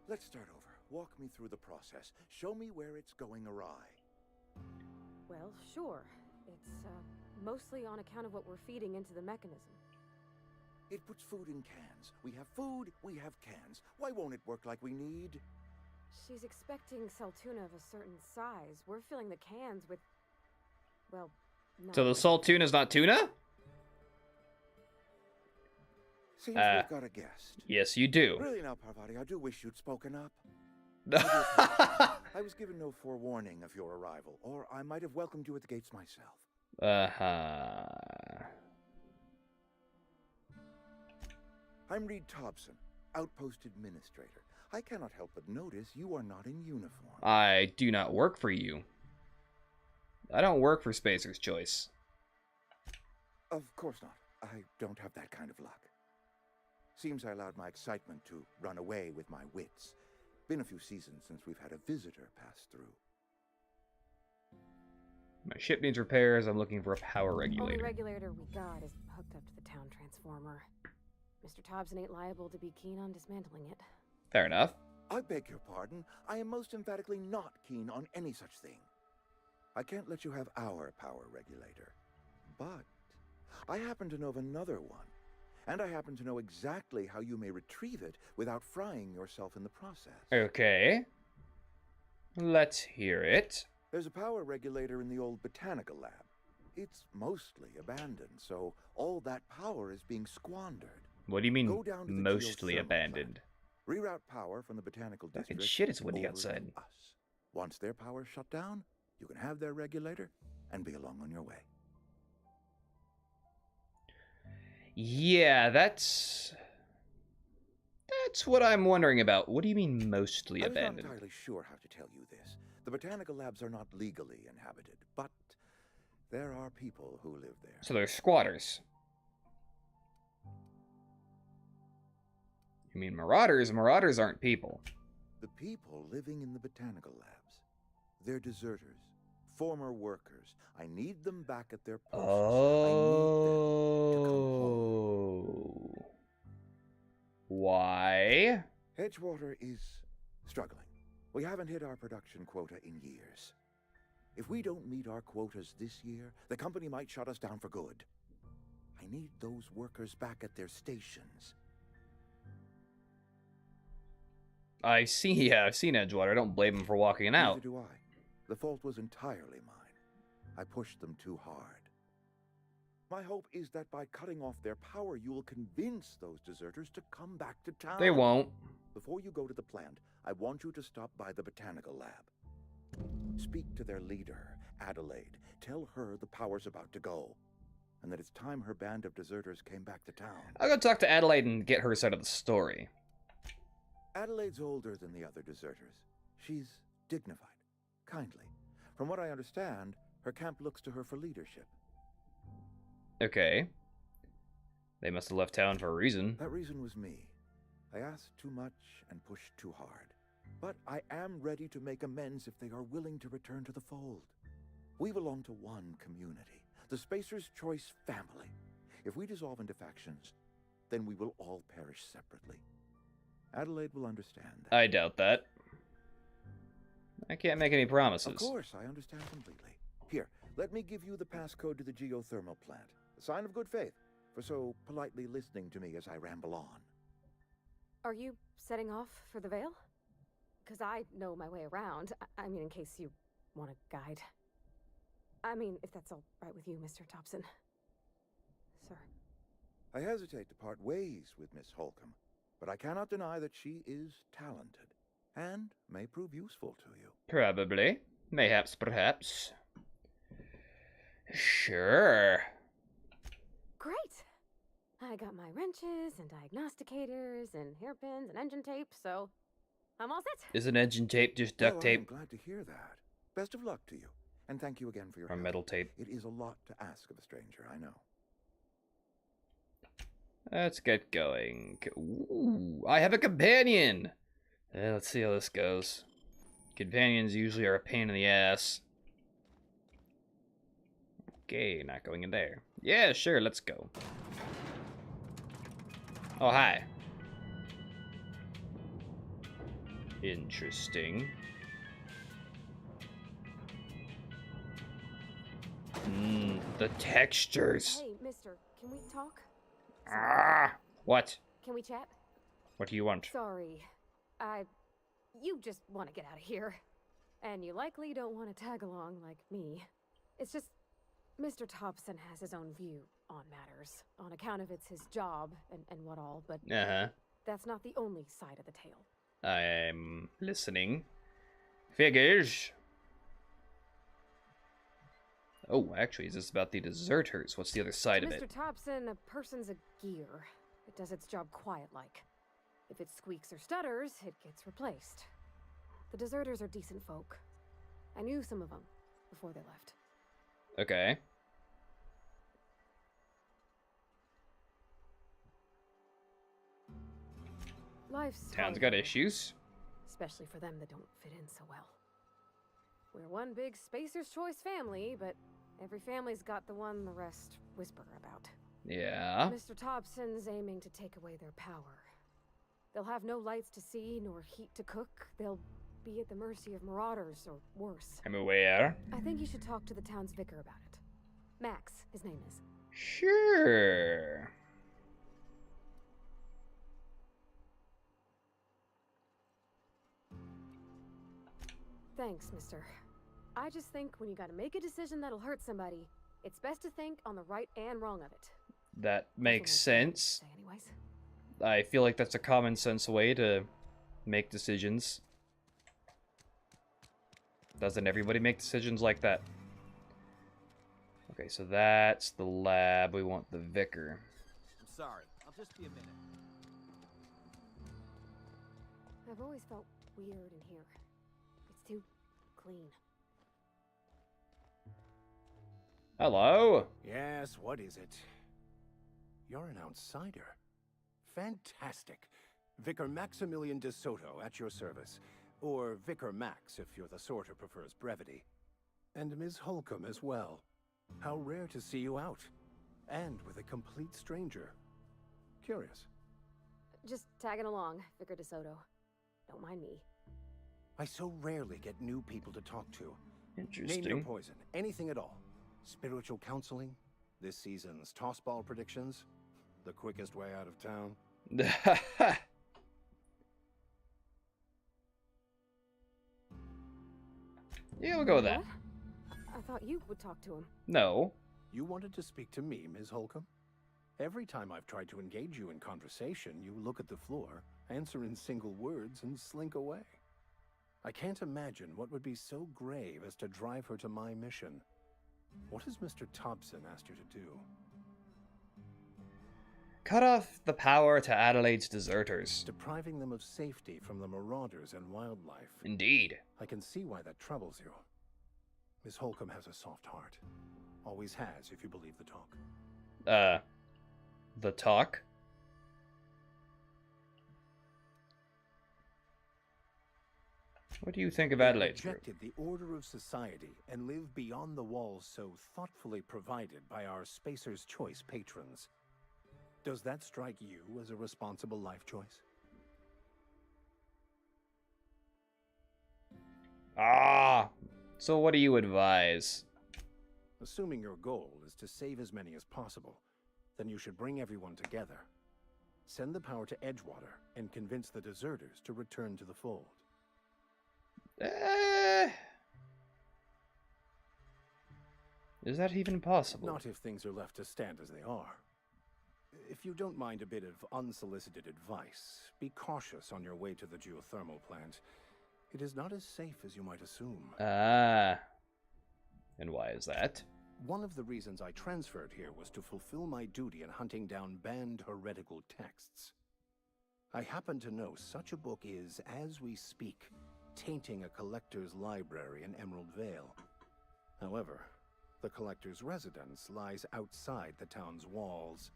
Let's start over. Walk me through the process. Show me where it's going awry. Well, sure. It's, mostly on account of what we're feeding into the mechanism. It puts food in cans. We have food, we have cans. Why won't it work like we need? She's expecting Saltuna of a certain size. We're filling the cans with, well, not So the salt tuna is not tuna? Seems we've got a guest. Yes, you do. Really now, Parvati, I do wish you'd spoken up. I was given no forewarning of your arrival, or I might have welcomed you at the gates myself. I'm Reed Thompson, Outpost Administrator. I cannot help but notice you are not in uniform. I do not work for you. I don't work for Spacer's Choice. Of course not. I don't have that kind of luck. Seems I allowed my excitement to run away with my wits. Been a few seasons since we've had a visitor pass through. My ship needs repairs. I'm looking for a power Only regulator. regulator we got is hooked up to the town transformer. Mr. Thompson ain't liable to be keen on dismantling it. Fair enough. I beg your pardon. I am most emphatically not keen on any such thing. I can't let you have our power regulator. But I happen to know of another one. And I happen to know exactly how you may retrieve it without frying yourself in the process. Okay. Let's hear it. There's a power regulator in the old botanical lab. It's mostly abandoned, so all that power is being squandered. What do you mean, Go down to the mostly geothermal abandoned? plant. Reroute power from the botanical Fucking district. shit, it's windy over outside. to us. Once their power's shut down, you can have their regulator and be along on your way. Yeah, that's what I'm wondering about. What do you mean mostly I'm not abandoned? entirely sure how to tell you this. The botanical labs are not legally inhabited, but there are people who live there. So they're squatters. You mean marauders? Marauders aren't people. The people living in the botanical labs. They're deserters, former workers. I need them back at their posts. Oh. Why? Edgewater is struggling. We haven't hit our production quota in years. If we don't meet our quotas this year, the company might shut us down for good. I need those workers back at their stations. I've seen Edgewater. I don't blame him for walking out. Neither do I. The fault was entirely mine. I pushed them too hard. My hope is that by cutting off their power, you will convince those deserters to come back to town. They won't. Before you go to the plant, I want you to stop by the botanical lab. Speak to their leader, Adelaide. Tell her the power's about to go, and that it's time her band of deserters came back to town. I'll go talk to Adelaide and get her side of the story. Adelaide's older than the other deserters. She's dignified, kindly. From what I understand, her camp looks to her for leadership. Okay. They must have left town for a reason. That reason was me. I asked too much and pushed too hard. But I am ready to make amends if they are willing to return to the fold. We belong to one community, the Spacer's Choice family. If we dissolve into factions, then we will all perish separately. Adelaide will understand that. I doubt that. I can't make any promises. Of course, I understand completely. Here, let me give you the passcode to the geothermal plant. A sign of good faith for so politely listening to me as I ramble on. Are you setting off for the Vale? Because I know my way around. I mean, in case you want a guide. I mean, if that's all right with you, Mr. Thompson. Sir. I hesitate to part ways with Miss Holcomb, but I cannot deny that she is talented and may prove useful to you. Probably. Mayhaps, perhaps. Sure. Great! I got my wrenches and diagnosticators and hairpins and engine tape, so I'm all set. Isn't engine tape just duct Well, tape? I'm glad to hear that. Best of luck to you, and thank you again for your Or help. metal tape. It is a lot to ask of a stranger, I know. Let's get going. Ooh, I have a companion! Let's see how this goes. Companions usually are a pain in the ass. Okay, not going in there. Yeah, sure, let's go. Oh, hi. Interesting. The textures. Hey, mister, can we talk? What? Can we chat? What do you want? Sorry. You just want to get out of here. And you likely don't want to tag along like me. It's just, Mr. Thompson has his own view on matters, on account of it's his job and what all, but that's not the only side of the tale. I'm listening. Figures. Oh, actually, is this about the deserters? What's the other side of it? Mr. Thompson, a person's a gear. It does its job quiet-like. If it squeaks or stutters, it gets replaced. The deserters are decent folk. I knew some of them before they left. Okay. Life's Town's hard, got issues. especially for them that don't fit in so well. We're one big Spacer's Choice family, but every family's got the one the rest whisper about. Yeah. Mr. Thompson's aiming to take away their power. They'll have no lights to see, nor heat to cook. They'll be at the mercy of marauders, or worse. I'm aware. I think you should talk to the town's vicar about it. Max, his name is. Sure. Thanks, mister. I just think when you gotta make a decision that'll hurt somebody, it's best to think on the right and wrong of it. That makes sense. Anyways. I feel like that's a common sense way to make decisions. Doesn't everybody make decisions like that? Okay, so that's the lab. We want the vicar. I'm sorry. I'll just be a minute. I've always felt weird in here. It's too clean. Hello? Yes, what is it? You're an outsider. Fantastic. Vicar Maximilian de Soto at your service. Or Vicar Max, if you're the sort who prefers brevity. And Ms. Holcomb as well. How rare to see you out. And with a complete stranger. Curious. Just tagging along, Vicar de Soto. Don't mind me. I so rarely get new people to talk to. Interesting. Name your poison. Anything at all. Spiritual counseling? This season's tossball predictions? The quickest way out of town? Yeah, we'll go with that. What? I thought you would talk to him. No. You wanted to speak to me, Ms. Holcomb? Every time I've tried to engage you in conversation, you look at the floor, answer in single words, and slink away. I can't imagine what would be so grave as to drive her to my mission. What has Mr. Thompson asked you to do? Cut off the power to Adelaide's deserters. Depriving them of safety from the marauders and wildlife. Indeed. I can see why that troubles you. Miss Holcomb has a soft heart. Always has, if you believe the talk. The talk? What do you think of Adelaide's group? Rejected the order of society and live beyond the walls so thoughtfully provided by our Spacer's Choice patrons. Does that strike you as a responsible life choice? Ah! So what do you advise? Assuming your goal is to save as many as possible, then you should bring everyone together. Send the power to Edgewater and convince the deserters to return to the fold. Is that even possible? Not if things are left to stand as they are. If you don't mind a bit of unsolicited advice, be cautious on your way to the geothermal plant. It is not as safe as you might assume. Ah. And why is that? One of the reasons I transferred here was to fulfill my duty in hunting down banned heretical texts. I happen to know such a book is, as we speak, tainting a collector's library in Emerald Vale. However, the collector's residence lies outside the town's walls.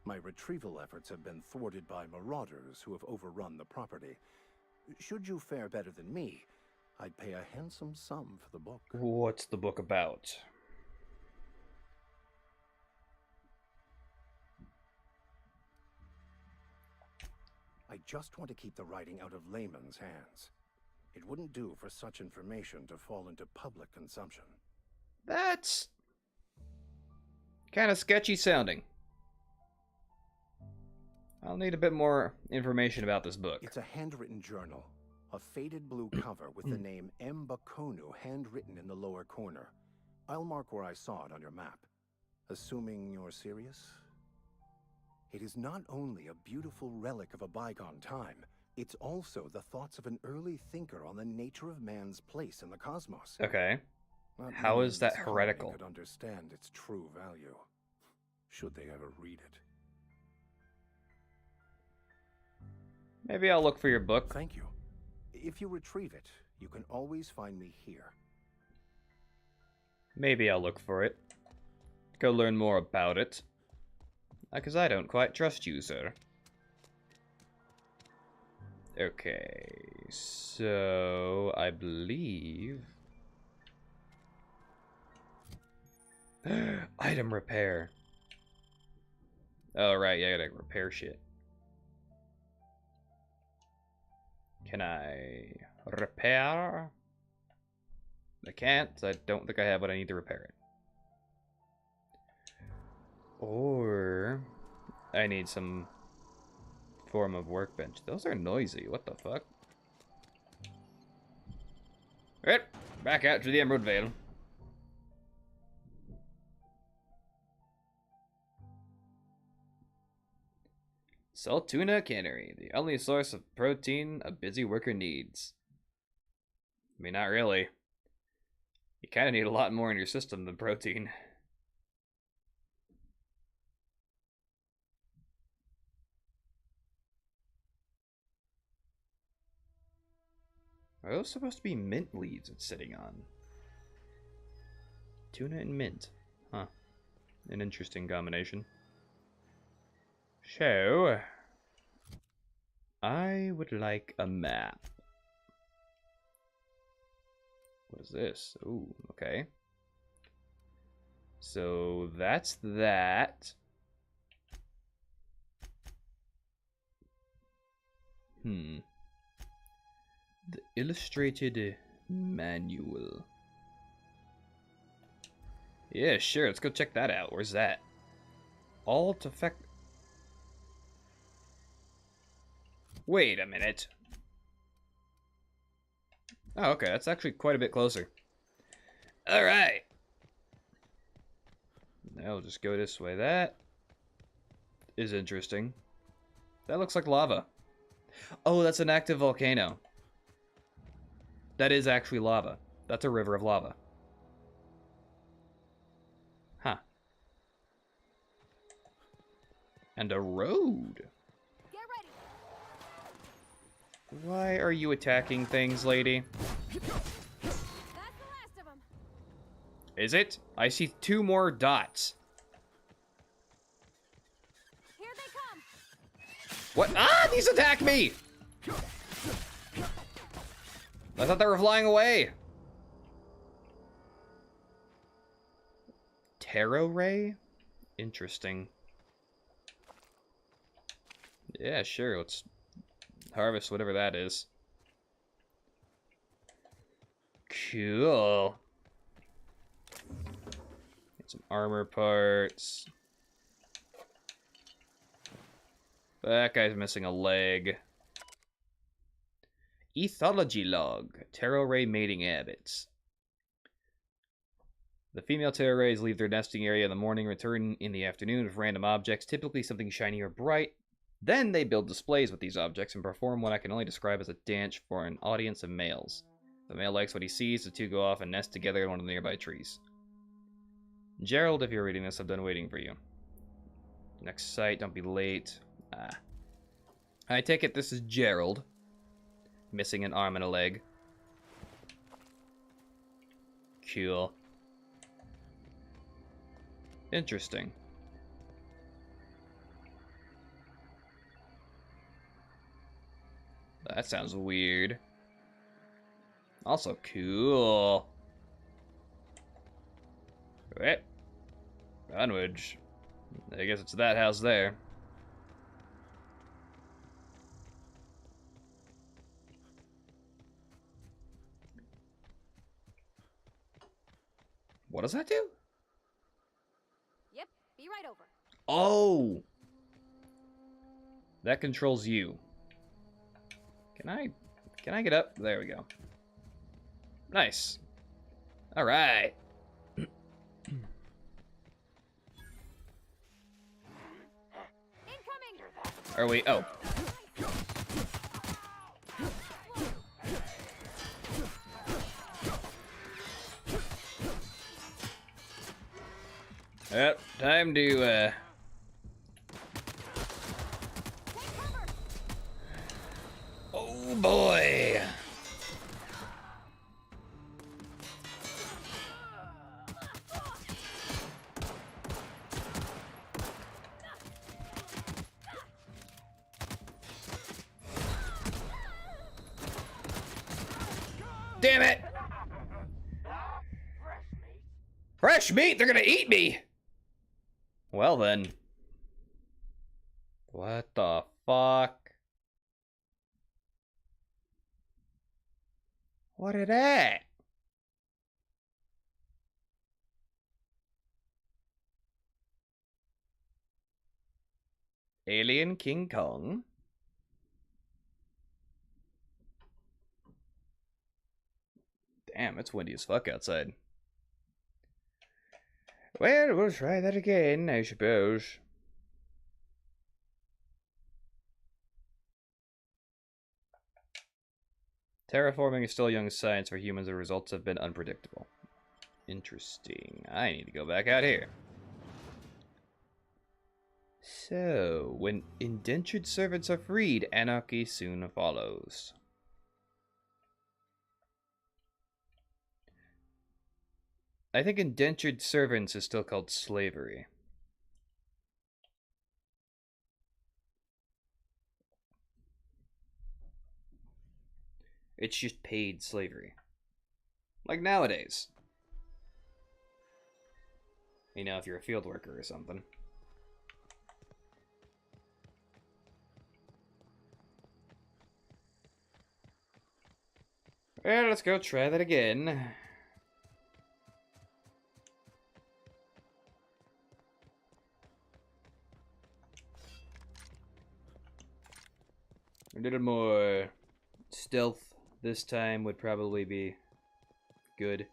My retrieval efforts have been thwarted by marauders who have overrun the property. Should you fare better than me, I'd pay a handsome sum for the book. What's the book about? I just want to keep the writing out of layman's hands. It wouldn't do for such information to fall into public consumption. That's kind of sketchy sounding. I'll need a bit more information about this book. It's a handwritten journal. A faded blue cover with the name M. Bakonu handwritten in the lower corner. I'll mark where I saw it on your map. Assuming you're serious? It is not only a beautiful relic of a bygone time, it's also the thoughts of an early thinker on the nature of man's place in the cosmos. Okay. Not How many is in that this colony heretical? could understand its true value, should they ever read it. Maybe I'll look for your book. Thank you. If you retrieve it, you can always find me here. Maybe I'll look for it. Go learn more about it. Because I don't quite trust you, sir. Okay, so I believe... Item repair. Oh, right, yeah, I gotta repair shit. Can I repair? I can't. I don't think I have what I need to repair it. Or I need some form of workbench. Those are noisy. What the fuck? Alright, back out to the Emerald Vale. Saltuna Cannery, the only source of protein a busy worker needs. I mean, not really. You kind of need a lot more in your system than protein. Are those supposed to be mint leaves it's sitting on? Tuna and mint. Huh. An interesting combination. So, I would like a map. What is this? Ooh, okay. So that's that. The illustrated manual. Yeah, sure, let's go check that out. Where's that? Alt effect. Wait a minute. Oh, okay, that's actually quite a bit closer. Alright. Now we'll just go this way. That is interesting. That looks like lava. Oh, that's an active volcano. That is actually lava. That's a river of lava. Huh. And a road. Get ready. Why are you attacking things, lady? That's the last of them. Is it? I see 2 more dots. Here they come. What? Ah, these attack me! I thought they were flying away. Tarot ray? Interesting. Yeah, sure, let's harvest whatever that is. Cool. Get some armor parts. That guy's missing a leg. Ethology log. Tarot ray mating habits. The female tarot rays leave their nesting area in the morning, return in the afternoon with random objects, typically something shiny or bright. Then they build displays with these objects and perform what I can only describe as a dance for an audience of males. If the male likes what he sees, the two go off and nest together in one of the nearby trees. Gerald, if you're reading this, I'm done waiting for you. Next site, don't be late. I take it this is Gerald. Missing an arm and a leg. Cool. Interesting. That sounds weird. Also cool. Right. Onwards. I guess it's that house there. What does that do? Yep, be right over. Oh! That controls you. Can I get up? There we go. Nice. All right. Are we? Oh. Yep, time to, Oh, boy! Damn it! Fresh meat? They're gonna eat me! Well then. What the fuck? What is that? Alien King Kong? Damn, it's windy as fuck outside. Well, we'll try that again, I suppose. Terraforming is still young science for humans. The results have been unpredictable. Interesting. I need to go back out here. So, when indentured servants are freed, anarchy soon follows. I think indentured servants is still called slavery. It's just paid slavery. Like nowadays. You know, if you're a field worker or something. Well, let's go try that again. A little more stealth this time would probably be good.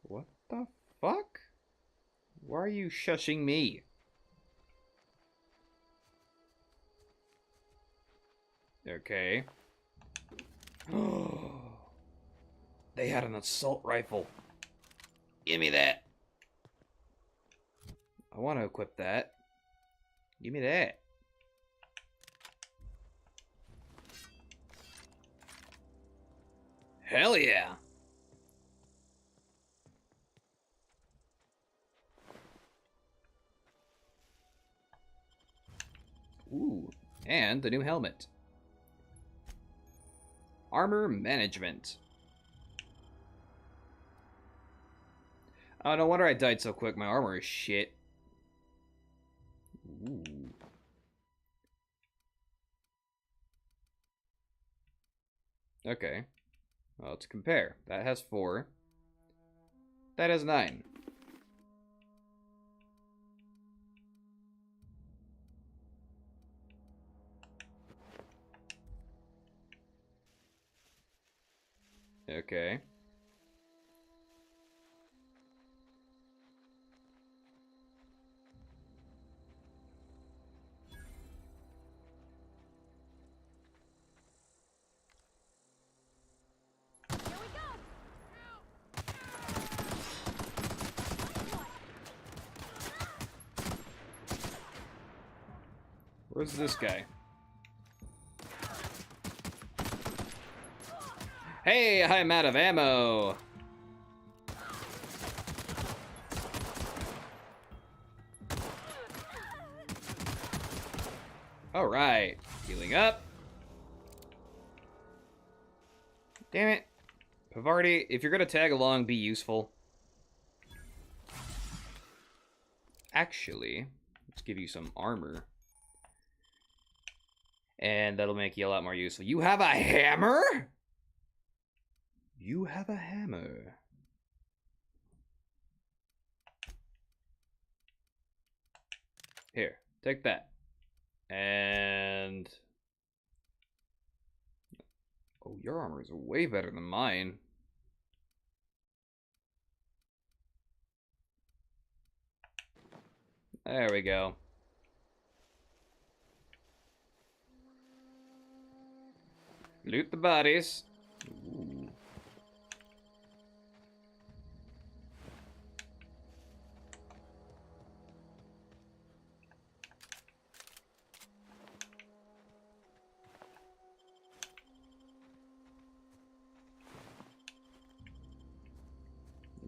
What the fuck? Why are you shushing me? Okay. They had an assault rifle. Give me that. I want to equip that. Give me that. Hell yeah. Ooh, and the new helmet. Armor management. Oh, no wonder I died so quick. My armor is shit. Ooh. Okay. Well, let's compare. That has 4. That has 9. Okay. Where's this guy? Hey, I'm out of ammo. All right, healing up. Damn it. Pavardi, if you're gonna tag along, be useful. Actually, let's give you some armor. And that'll make you a lot more useful. You have a hammer? You have a hammer. Here, take that. And... oh, your armor is way better than mine. There we go. Loot the bodies. Ooh.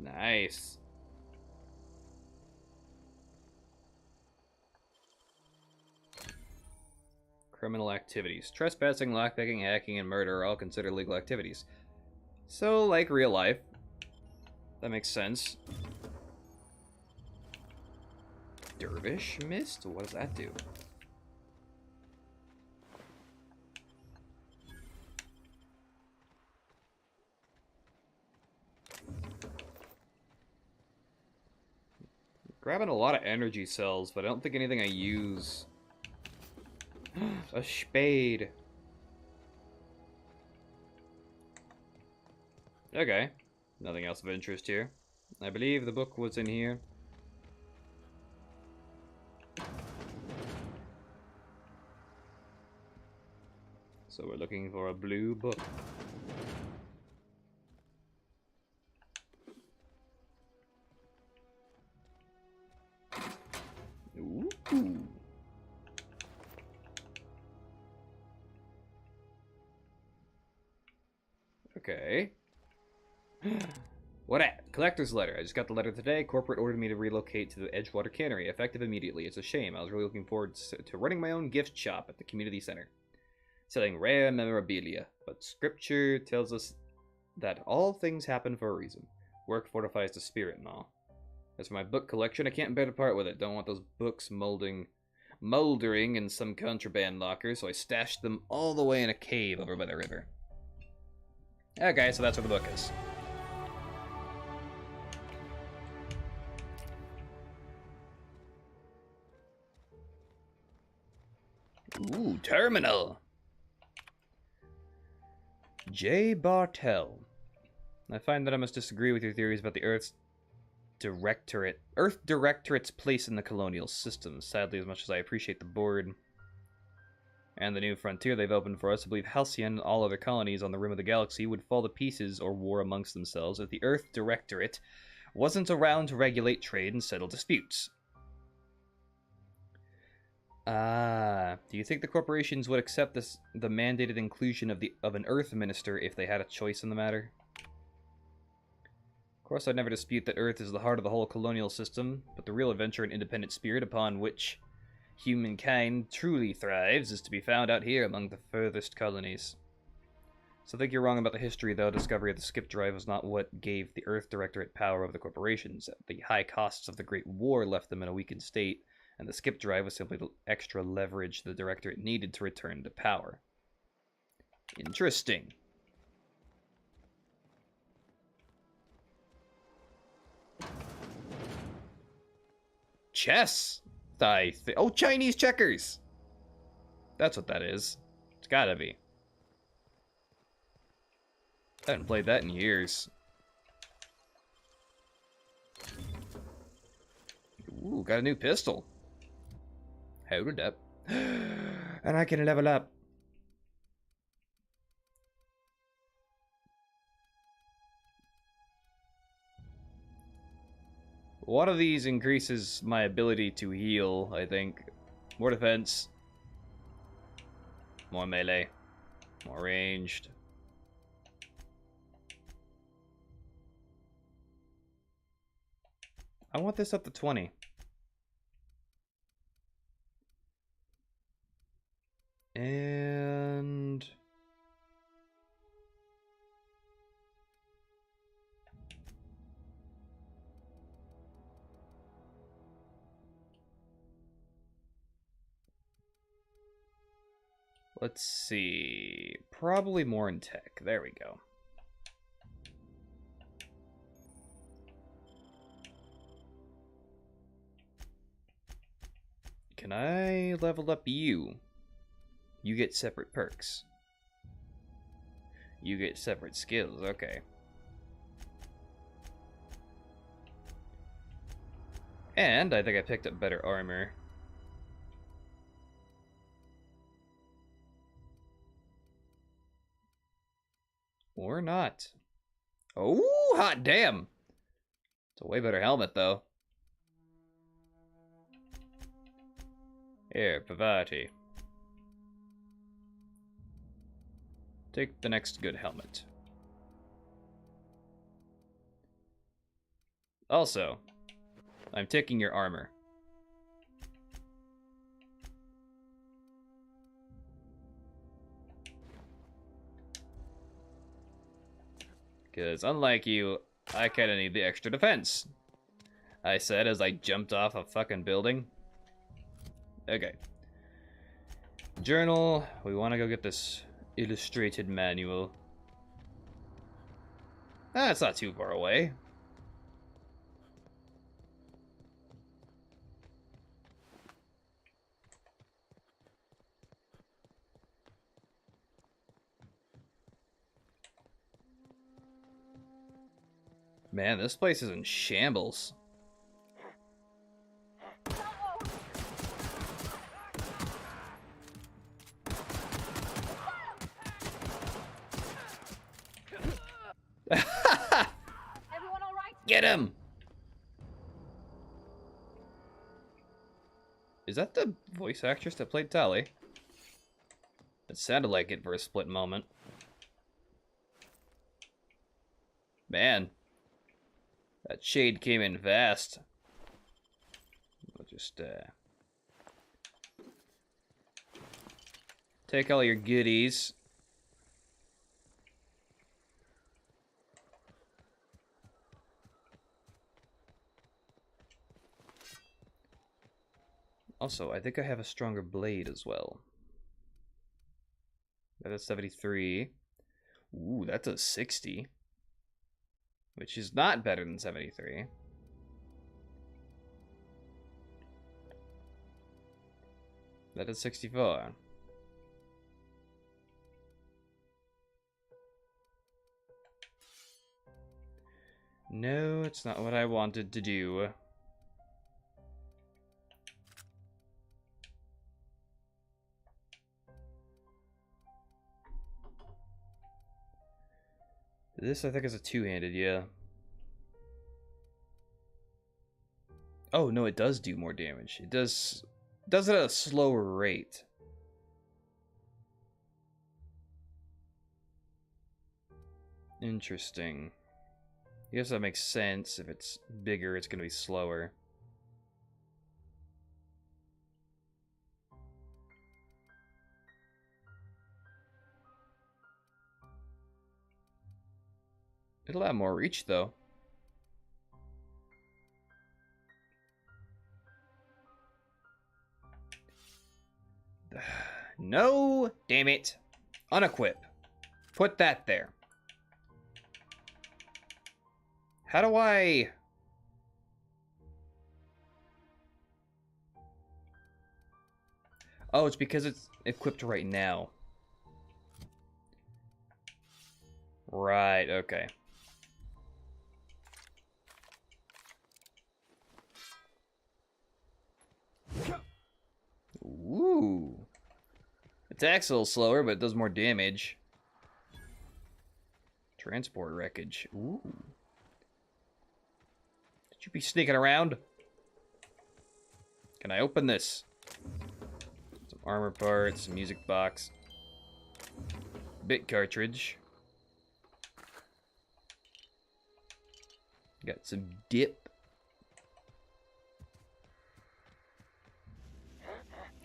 Nice. Criminal activities. Trespassing, lockpicking, hacking, and murder are all considered legal activities. So, like real life. That makes sense. Dervish Mist? What does that do? Grabbing a lot of energy cells, but I don't think anything I use. A spade. Okay. Nothing else of interest here. I believe the book was in here. So we're looking for a blue book. Ooh. Okay. What at? Collector's letter. I just got the letter today. Corporate ordered me to relocate to the Edgewater Cannery, effective immediately. It's a shame. I was really looking forward to running my own gift shop at the community center, selling rare memorabilia. But scripture tells us that all things happen for a reason. Work fortifies the spirit and all. As for my book collection, I can't bear to part with it. Don't want those books moldering in some contraband locker, so I stashed them all the way in a cave over by the river. Okay, so that's where the book is. Ooh, terminal. J. Bartell. I find that I must disagree with your theories about the Earth Directorate's place in the colonial system. Sadly, as much as I appreciate the board and the new frontier they've opened for us, I believe Halcyon and all other colonies on the rim of the galaxy would fall to pieces or war amongst themselves if the Earth Directorate wasn't around to regulate trade and settle disputes. Do you think the corporations would accept the mandated inclusion of an Earth Minister if they had a choice in the matter? Of course, I'd never dispute that Earth is the heart of the whole colonial system, but the real adventure and independent spirit upon which humankind truly thrives is to be found out here among the furthest colonies. So I think you're wrong about the history, though. Discovery of the skip drive was not what gave the Earth Directorate power over the corporations. The high costs of the Great War left them in a weakened state, and the skip drive was simply the extra leverage the Directorate needed to return to power. Interesting. Chess! Oh, Chinese checkers! That's what that is. It's gotta be. I haven't played that in years. Ooh, got a new pistol. Hold up. And I can level up. One of these increases my ability to heal, I think. More defense. More melee. More ranged. I want this up to 20. And... Let's see. Probably more in tech. There we go. Can I level up you? You get separate perks. You get separate skills. Okay. And I think I picked up better armor. Or not. Oh, hot damn. It's a way better helmet, though. Here, Pavati. Take the next good helmet. Also, I'm taking your armor. Because unlike you, I kinda need the extra defense. I said as I jumped off a fucking building. Okay. Journal. We want to go get this illustrated manual. Ah, it's not too far away. Man, this place is in shambles. Everyone all right? Get him! Is that the voice actress that played Tali? It sounded like it for a split moment. Man. That shade came in fast. We'll just, take all your goodies. Also, I think I have a stronger blade as well. That is 73. Ooh, that's a 60. Which is not better than 73. That is 64. No, it's not what I wanted to do. This, I think, is a two-handed, yeah. Oh, no, it does do more damage. It does it at a slower rate. Interesting. I guess that makes sense. If it's bigger, it's going to be slower. It'll have more reach, though. No! Damn it. Unequip. Put that there. How do I... Oh, it's because it's equipped right now. Right, okay. Ooh. Attack's a little slower, but it does more damage. Transport wreckage. Ooh. Did you be sneaking around? Can I open this? Some armor parts, music box. Bit cartridge. Got some dip.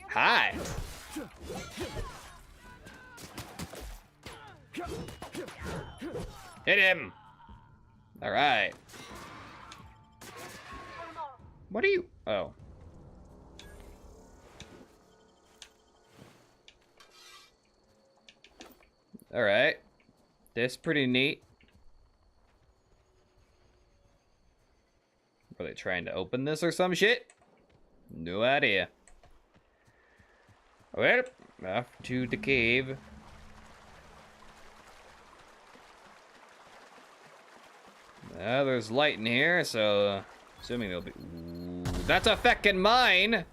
Hi. Hit him. All right. What are you? Oh. Alright. That's pretty neat. Were they trying to open this or some shit? No idea. Well, off to the cave. There's light in here, so assuming there'll be. Ooh, that's a feckin' mine!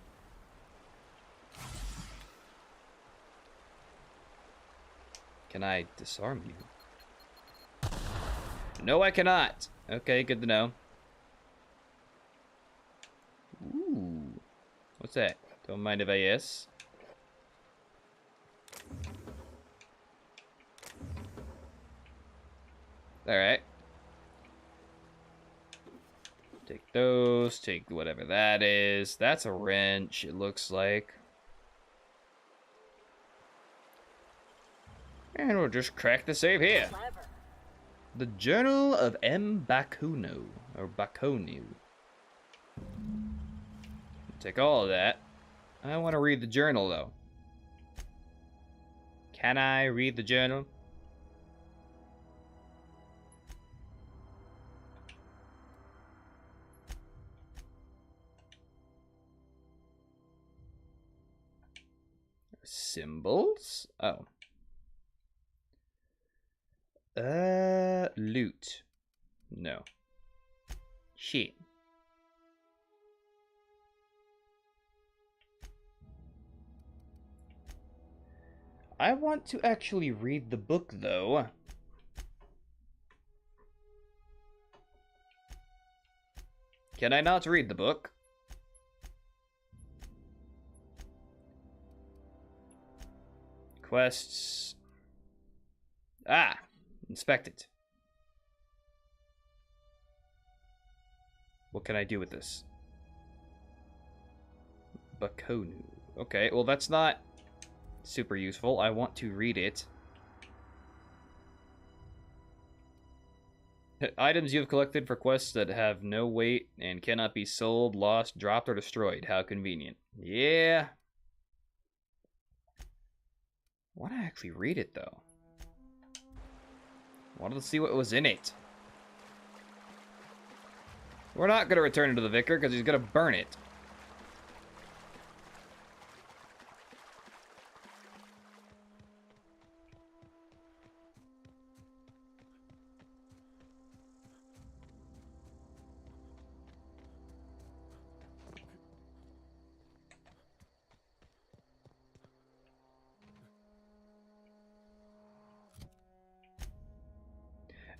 Can I disarm you? No, I cannot. Okay, good to know. Ooh. What's that? Don't mind if I yes. Alright. Take those, take whatever that is. That's a wrench, it looks like. And we'll just crack the save here. The Journal of M. Bakuno, or Bakonu. Take all of that. I want to read the journal, though. Can I read the journal? Symbols? Oh. Loot. No. Shit. I want to actually read the book, though. Can I not read the book? Quests. Ah! Inspect it. What can I do with this? Bakonu. Okay, well that's not super useful. I want to read it. Items you have collected for quests that have no weight and cannot be sold, lost, dropped, or destroyed. How convenient. Yeah. I want to actually read it, though. I wanted to see what was in it. We're not going to return it to the vicar because he's going to burn it.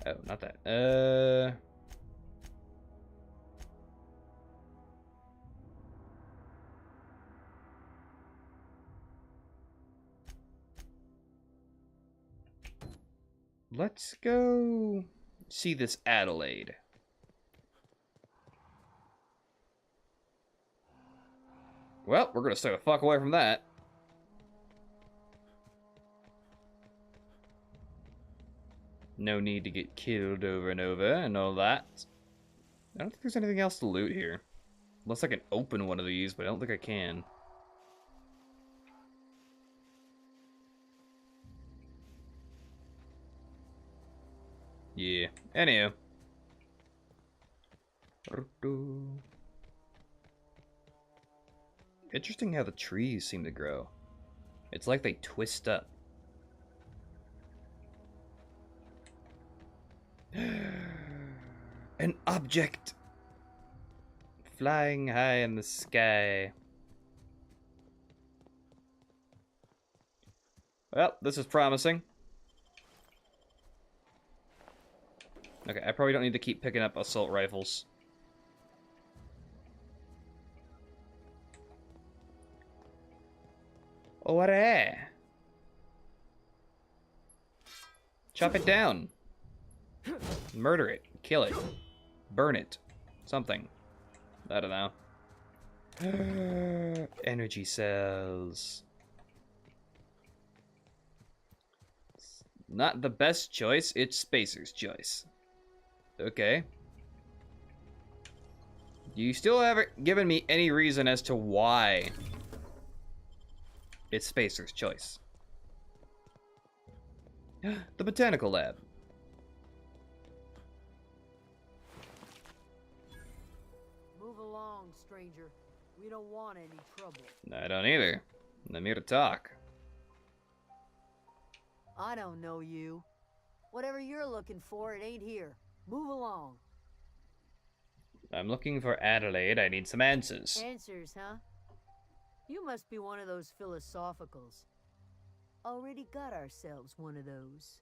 Oh, not that. Let's go see this Adelaide. Well, we're gonna stay the fuck away from that. No need to get killed over and over and all that. I don't think there's anything else to loot here. Unless I can open one of these, but I don't think I can. Yeah. Anyhow. Interesting how the trees seem to grow. It's like they twist up. An object flying high in the sky. Well, this is promising. Okay, I probably don't need to keep picking up assault rifles. Oh, what Chop it down. Murder it. Kill it. Burn it. Something. I don't know. Energy cells. Not the best choice, it's Spacer's choice. Okay. You still haven't given me any reason as to why it's Spacer's choice. The botanical lab. Move along, stranger. We don't want any trouble. I don't either. I'm here to talk. I don't know you. Whatever you're looking for, it ain't here. Move along. I'm looking for Adelaide. I need some answers. Answers, huh? You must be one of those philosophicals. Already got ourselves one of those.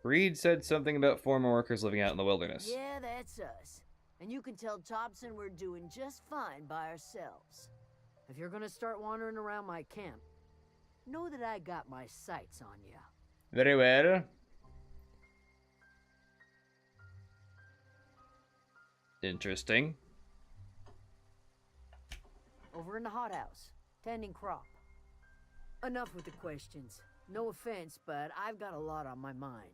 Reed said something about former workers living out in the wilderness. Yeah, that's us. And you can tell Thompson we're doing just fine by ourselves. If you're gonna start wandering around my camp, know that I got my sights on you. Very well. Interesting. Over in the hothouse, tending crop. Enough with the questions. No offense, but I've got a lot on my mind.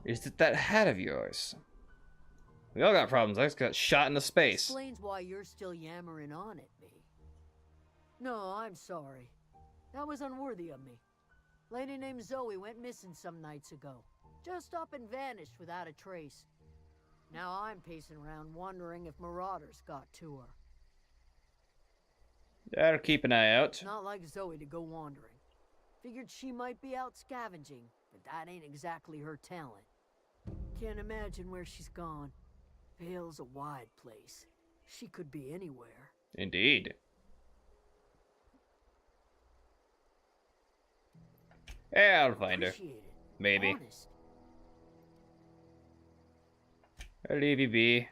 Is it that hat of yours? We all got problems. I just got shot into space. Explains why you're still yammering on at me. No, I'm sorry. That was unworthy of me. Lady named Zoe went missing some nights ago. Just up and vanished without a trace. Now I'm pacing around wondering if marauders got to her. I'll keep an eye out. Not like Zoe to go wandering. Figured she might be out scavenging, but that ain't exactly her talent. Can't imagine where she's gone. Vale's a wide place. She could be anywhere. Indeed. Yeah, I'll find her. Maybe. Honest. I'll leave you be.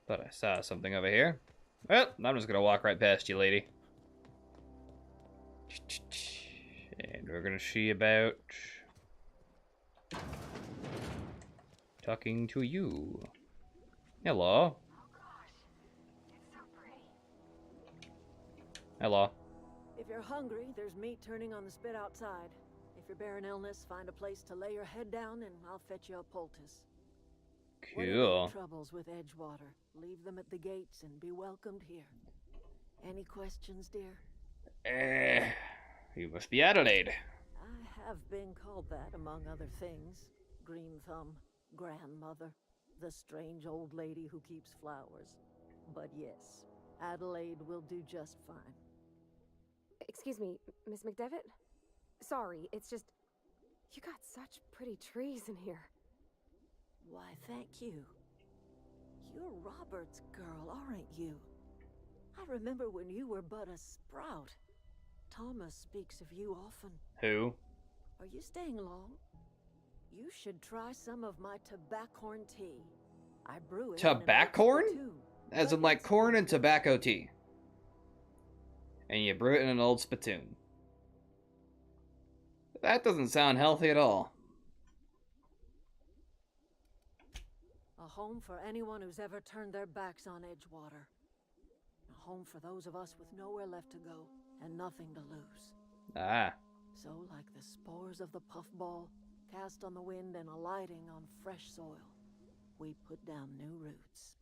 Thought I saw something over here. Well, I'm just gonna walk right past you, lady. And we're gonna see about talking to you. Hello. Hello. If you're hungry, there's meat turning on the spit outside. If you're bearing illness, find a place to lay your head down and I'll fetch you a poultice. Whatever your Cool. troubles with Edgewater, leave them at the gates and be welcomed here. Any questions, dear? You must be Adelaide. I have been called that, among other things. Green Thumb, grandmother, the strange old lady who keeps flowers. But yes, Adelaide will do just fine. Excuse me, Miss McDevitt? Sorry, it's just... You got such pretty trees in here. Why, thank you. You're Robert's girl, aren't you? I remember when you were but a sprout. Thomas speaks of you often. Who? Are you staying long? You should try some of my tobaccorn tea. I brew it. Tobaccorn? As in like corn and tobacco tea. And you brew it in an old spittoon. That doesn't sound healthy at all. A home for anyone who's ever turned their backs on Edgewater. A home for those of us with nowhere left to go and nothing to lose. Ah. So, like the spores of the puffball, cast on the wind and alighting on fresh soil, we put down new roots.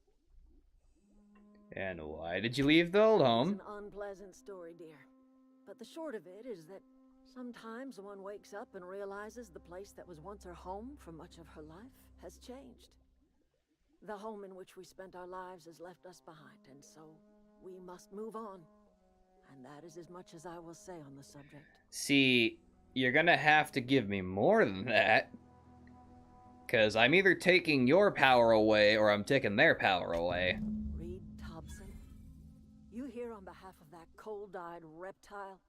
And why did you leave the old home? It's an unpleasant story, dear. But the short of it is that sometimes one wakes up and realizes the place that was once her home for much of her life has changed. The home in which we spent our lives has left us behind, and so we must move on. And that is as much as I will say on the subject. See, you're gonna have to give me more than that. Because I'm either taking your power away or I'm taking their power away. Reed Thompson, you here on behalf of that cold-eyed reptile?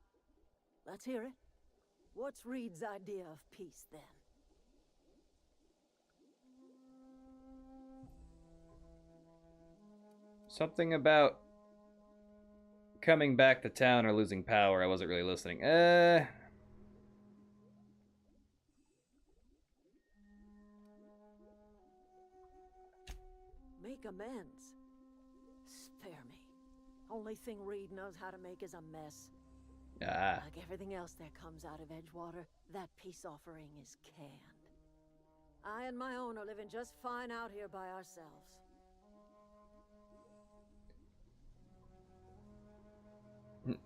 Let's hear it. What's Reed's idea of peace, then? Something about coming back to town or losing power. I wasn't really listening. Make amends. Spare me. Only thing Reed knows how to make is a mess. Ah. Like everything else that comes out of Edgewater, that peace offering is canned. I and my own are living just fine out here by ourselves.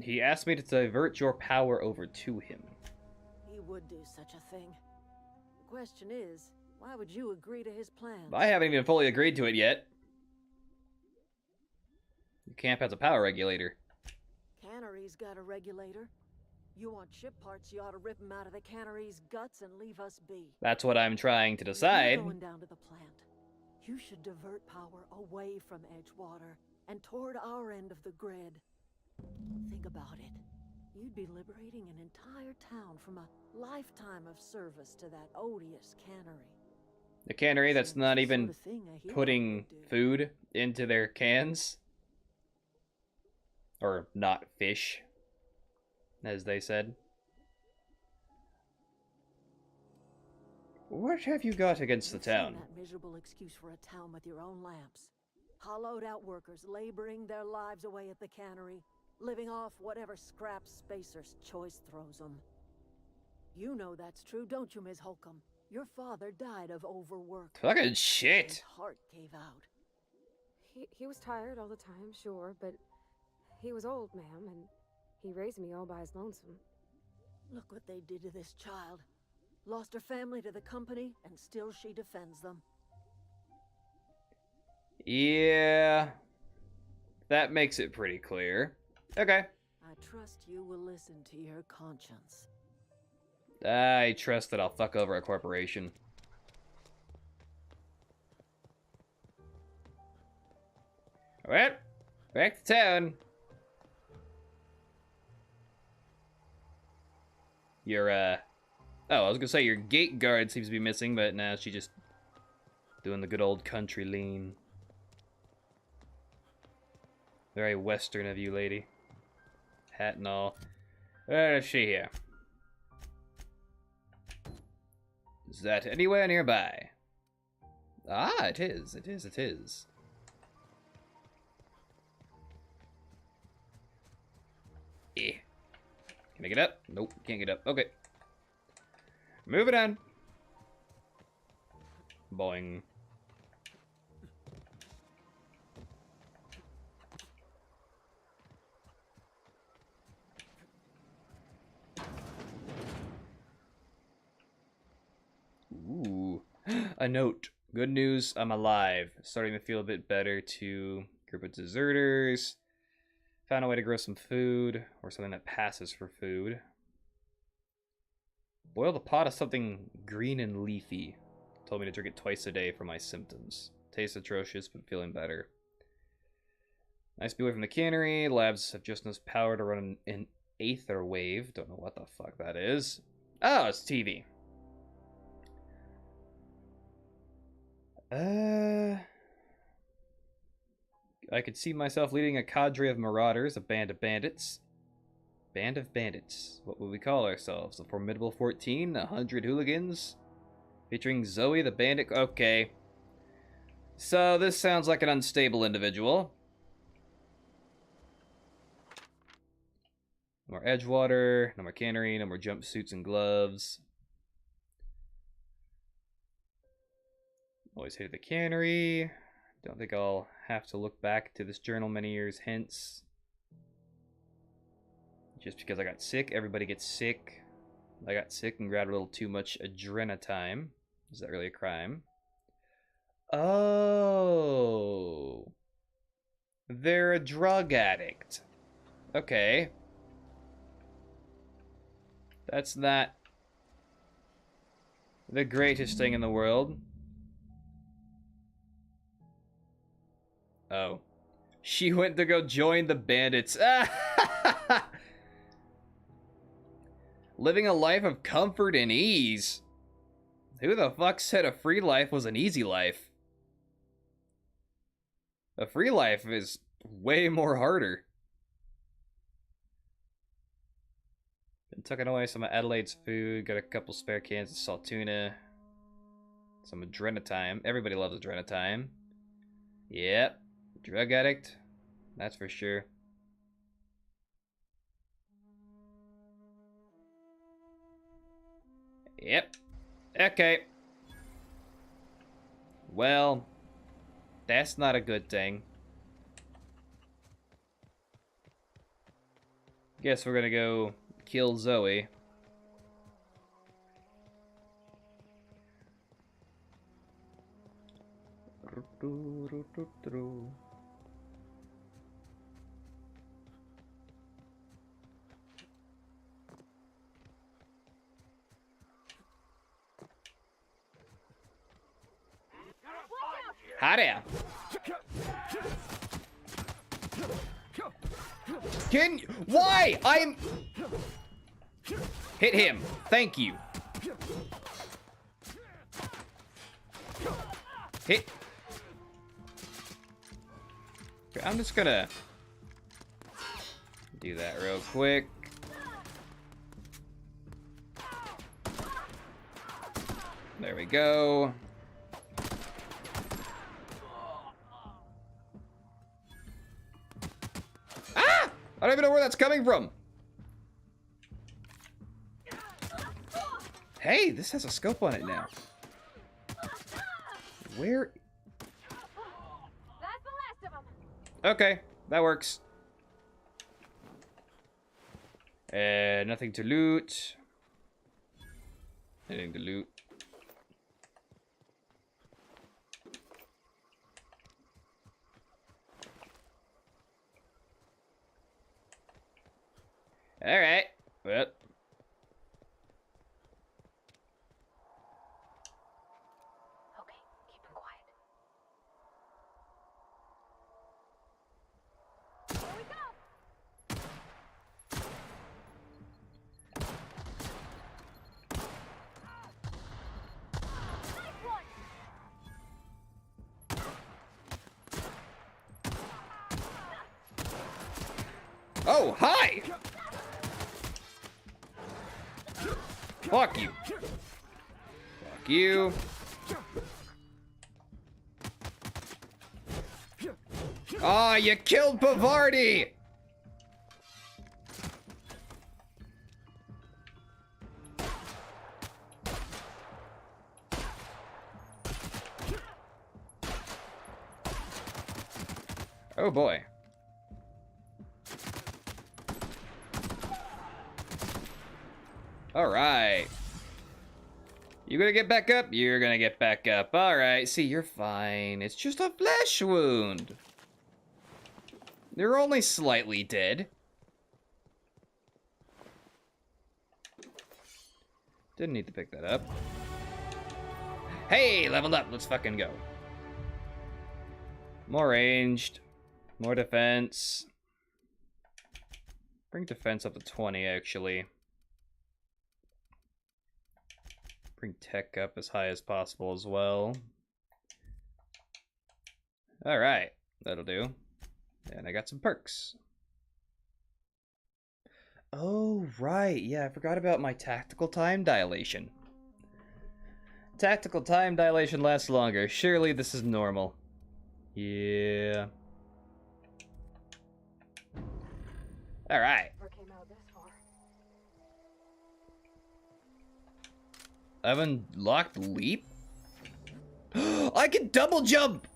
He asked me to divert your power over to him. He would do such a thing. The question is, why would you agree to his plans? I haven't even fully agreed to it yet. The camp has a power regulator. Cannery's got a regulator. You want chip parts, you ought to rip them out of the cannery's guts and leave us be. That's what I'm trying to decide. You're going down to the plant. You should divert power away from Edgewater and toward our end of the grid. Think about it. You'd be liberating an entire town from a lifetime of service to that odious cannery. The cannery that's not even putting food into their cans. Or not fish, as they said. What have you got against the town? That miserable excuse for a town with your own lamps. Hollowed out workers laboring their lives away at the cannery, living off whatever scraps Spacer's Choice throws them. You know that's true, don't you, Ms. Holcomb? Your father died of overwork. Fucking shit. His heart gave out. He was tired all the time, sure, but he was old, ma'am, and he raised me all by his lonesome. Look what they did to this child. Lost her family to the company, and still she defends them. Yeah, that makes it pretty clear. Okay. I trust you will listen to your conscience. I trust that I'll fuck over a corporation. Alright, back to town. Your, oh, I was gonna say your gate guard seems to be missing, but now she's just doing the good old country lean. Very Western of you, lady. Hat and all. Where is she here? Is that anywhere nearby? Ah, it is. It is. It is. Eh. Can I get up? Nope, can't get up. Okay. Moving on. Boing. Ooh. A note. Good news, I'm alive. Starting to feel a bit better to group of deserters. Found a way to grow some food, or something that passes for food. Boil the pot of something green and leafy. Told me to drink it twice a day for my symptoms. Tastes atrocious, but feeling better. Nice to be away from the cannery. Labs have just enough power to run an aether wave. Don't know what the fuck that is. Oh, it's TV. I could see myself leading a cadre of marauders, a band of bandits. Band of bandits. What would we call ourselves? The Formidable 14? 100 hooligans? Featuring Zoe the bandit? Okay. So this sounds like an unstable individual. No more Edgewater, no more cannery, no more jumpsuits and gloves. Always hated the cannery. Don't think I'll have to look back to this journal many years hence. Just because I got sick, everybody gets sick. I got sick and grabbed a little too much adrenatime. Is that really a crime? Oh. They're a drug addict. Okay. That's not the greatest thing in the world. Oh. She went to go join the bandits. Living a life of comfort and ease. Who the fuck said a free life was an easy life? A free life is way more harder. Been tucking away some of Adelaide's food. Got a couple spare cans of salt tuna. Some adrenatime. Everybody loves adrenatime. Yep. Drug addict. That's for sure. Yep. Okay. Well, that's not a good thing. Guess we're gonna go kill Zoe. Hi there. Why? I'm... Hit him. Thank you. Hit. Okay, I'm just gonna do that real quick. There we go. Ah! I don't even know where that's coming from. Hey, this has a scope on it now. Where? That's the last of them. Okay, that works. Nothing to loot. Anything to loot. All right. Well. Okay, keep him quiet. Here we go. Nice one. Oh, hi! Fuck you. Fuck you. Ah, you killed Bavardi! Oh boy. Alright. You gonna get back up? You're gonna get back up. Alright, see, you're fine. It's just a flesh wound. You're only slightly dead. Didn't need to pick that up. Hey, leveled up. Let's fucking go. More ranged. More defense. Bring defense up to 20, actually. Bring tech up as high as possible as well. Alright, that'll do. And I got some perks. Oh, right. Yeah, I forgot about my tactical time dilation. Tactical time dilation lasts longer. Surely this is normal. Yeah. Alright. I've unlocked leap? I can double jump!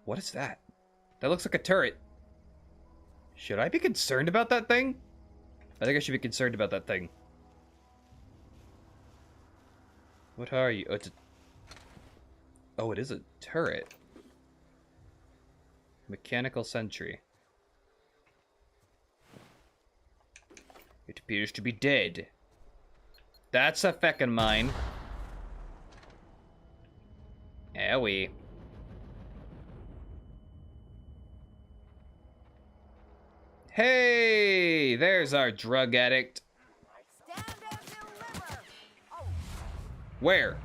What is that? That looks like a turret. Should I be concerned about that thing? I think I should be concerned about that thing. What are you? Oh, it's a... Oh, it is a turret. Mechanical sentry. It appears to be dead. That's a feckin' mine. Owie. Hey, there's our drug addict. Where?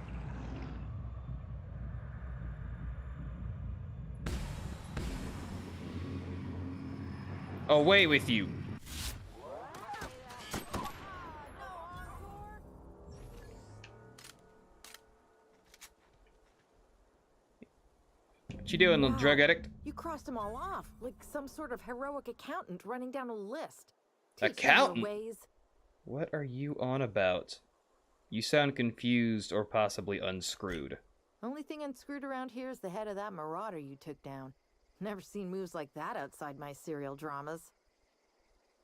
Away with you. What you doing, little drug addict? You crossed them all off, like some sort of heroic accountant running down a list. Accountant? Ways. What are you on about? You sound confused or possibly unscrewed. Only thing unscrewed around here is the head of that marauder you took down. Never seen moves like that outside my serial dramas.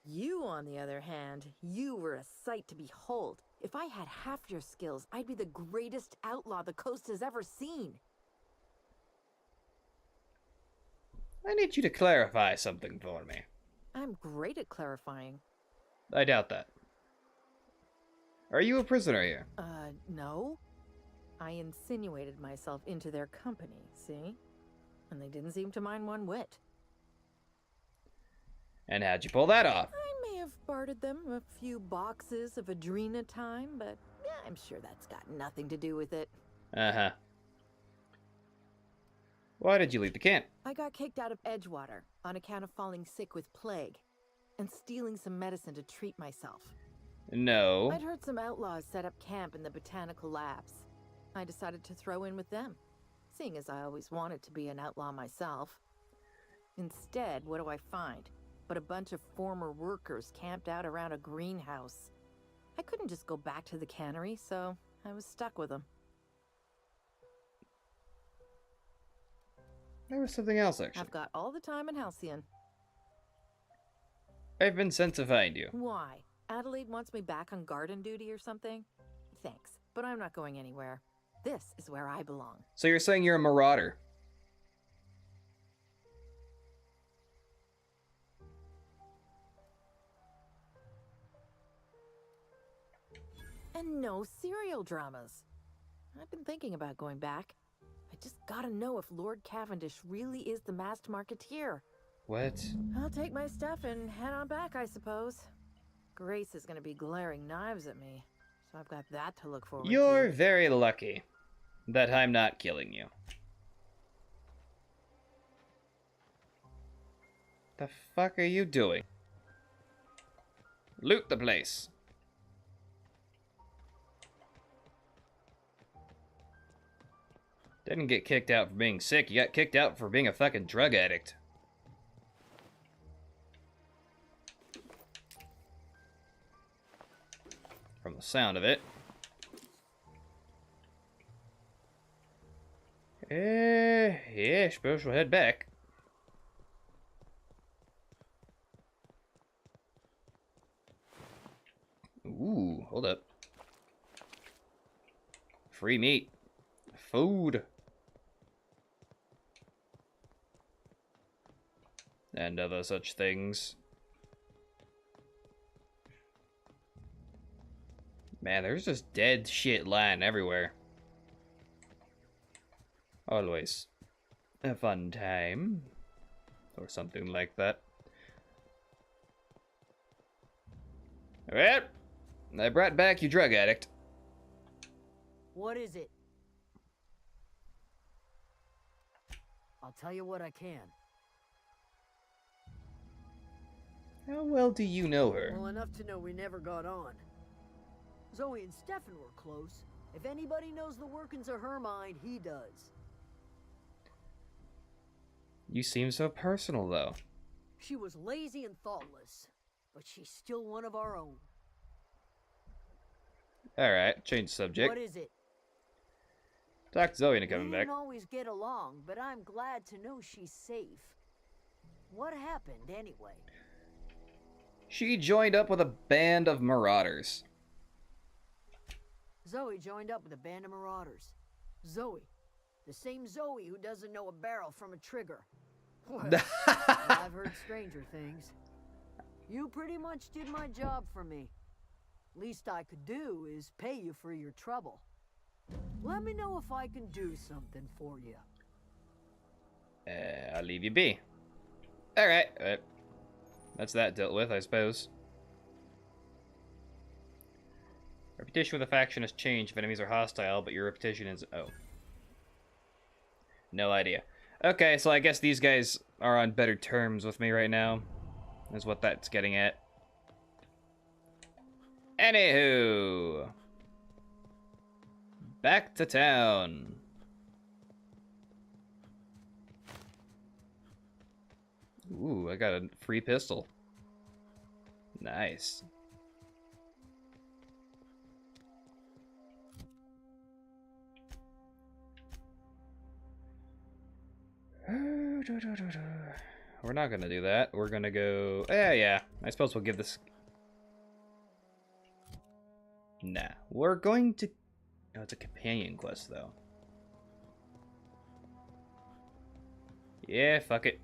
You, on the other hand, you were a sight to behold. If I had half your skills, I'd be the greatest outlaw the coast has ever seen. I need you to clarify something for me. I'm great at clarifying. I doubt that. Are you a prisoner here? No. I insinuated myself into their company, see? And they didn't seem to mind one whit. And how'd you pull that off? I may have bartered them a few boxes of Adrena time, but yeah, I'm sure that's got nothing to do with it. Uh-huh. Why did you leave the camp? I got kicked out of Edgewater on account of falling sick with plague and stealing some medicine to treat myself. No. I'd heard some outlaws set up camp in the botanical labs. I decided to throw in with them, seeing as I always wanted to be an outlaw myself. Instead, what do I find? But a bunch of former workers camped out around a greenhouse. I couldn't just go back to the cannery, so I was stuck with them. There was something else, actually. I've got all the time in Halcyon. I've been sent to find you. Why? Adelaide wants me back on garden duty or something? Thanks, but I'm not going anywhere. This is where I belong. So you're saying you're a marauder? And no serial dramas. I've been thinking about going back. I just gotta know if Lord Cavendish really is the masked marketeer. What? I'll take my stuff and head on back, I suppose. Grace is gonna be glaring knives at me, so I've got that to look forward to. You're very lucky that I'm not killing you. The fuck are you doing? Loot the place. Didn't get kicked out for being sick, you got kicked out for being a fucking drug addict. From the sound of it. Yeah, I suppose we'll head back. Ooh, hold up. Free meat. Food. And other such things. Man, there's just dead shit lying everywhere. Always a fun time. Or something like that. Well, I brought back you drug addict. What is it? I'll tell you what I can. How well do you know her? Well, enough to know we never got on. Zoe and Stefan were close. If anybody knows the workings of her mind, he does. You seem so personal, though. She was lazy and thoughtless, but she's still one of our own. Alright, change subject. What is it? Talk to Zoe into coming We back. didn't always get along, but I'm glad to know she's safe. What happened, anyway? She joined up with a band of marauders. Zoe joined up with a band of marauders. Zoe. The same Zoe who doesn't know a barrel from a trigger. Well, I've heard stranger things. You pretty much did my job for me. Least I could do is pay you for your trouble. Let me know if I can do something for you. I'll leave you be. Alright, that's that dealt with, I suppose. Reputation with a faction has changed if enemies are hostile, but your reputation is... oh. No idea. Okay, so I guess these guys are on better terms with me right now. Is what that's getting at. Anywho. Back to town. Ooh, I got a free pistol. Nice. We're not gonna do that. We're gonna go... yeah. I suppose we'll give this... Nah. We're going to... Oh, it's a companion quest, though. Yeah, fuck it.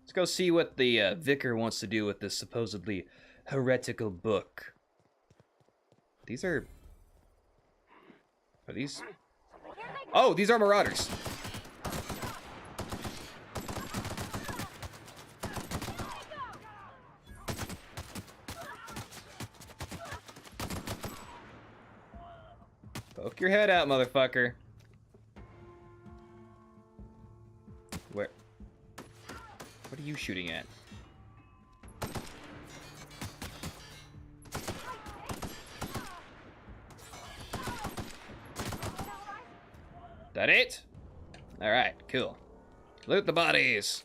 Let's go see what the vicar wants to do with this supposedly heretical book. These are... Are these... Oh, these are marauders! Poke your head out, motherfucker. Where? What are you shooting at? That it? Alright, cool. Loot the bodies!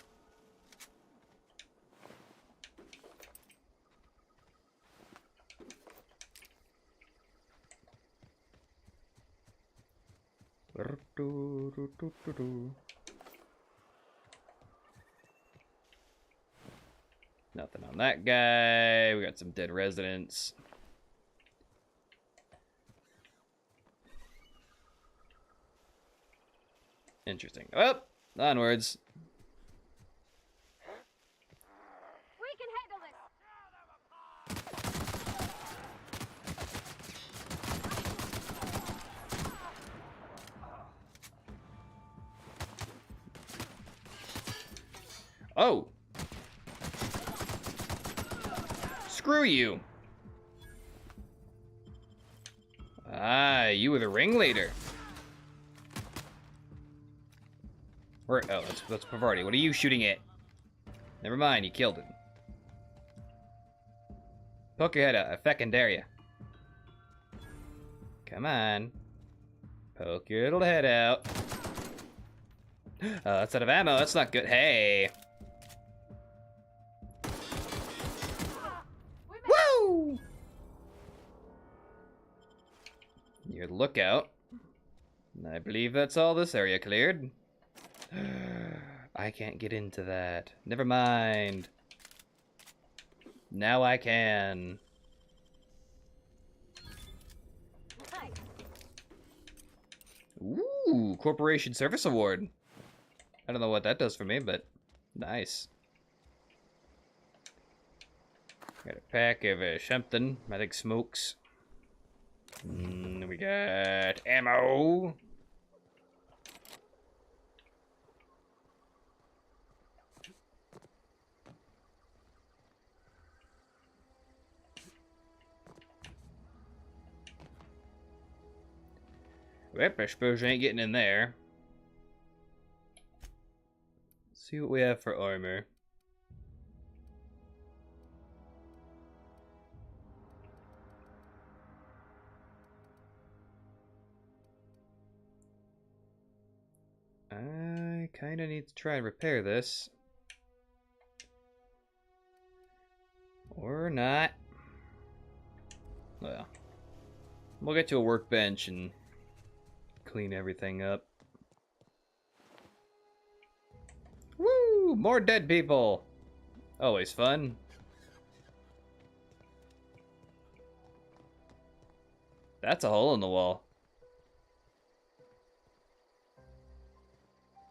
Nothing on that guy. We got some dead residents. Interesting. Well, onwards. We can handle this. Oh! Screw you! Ah, you were the ringleader. Where? Oh, that's Pavarti. What are you shooting at? Never mind, you killed it. Poke your head out. I feckin' dare ya. Come on. Poke your little head out. Oh, that's out of ammo. That's not good. Hey. Woo! Your lookout. I believe that's all this area cleared. I can't get into that. Never mind. Now I can. Ooh, Corporation Service Award. I don't know what that does for me, but nice. Got a pack of something. I think smokes. We got ammo. Yep, I suppose you ain't getting in there. Let's see what we have for armor. I kinda need to try and repair this. Or not. Well, we'll get to a workbench and clean everything up. Woo! More dead people! Always fun. That's a hole in the wall.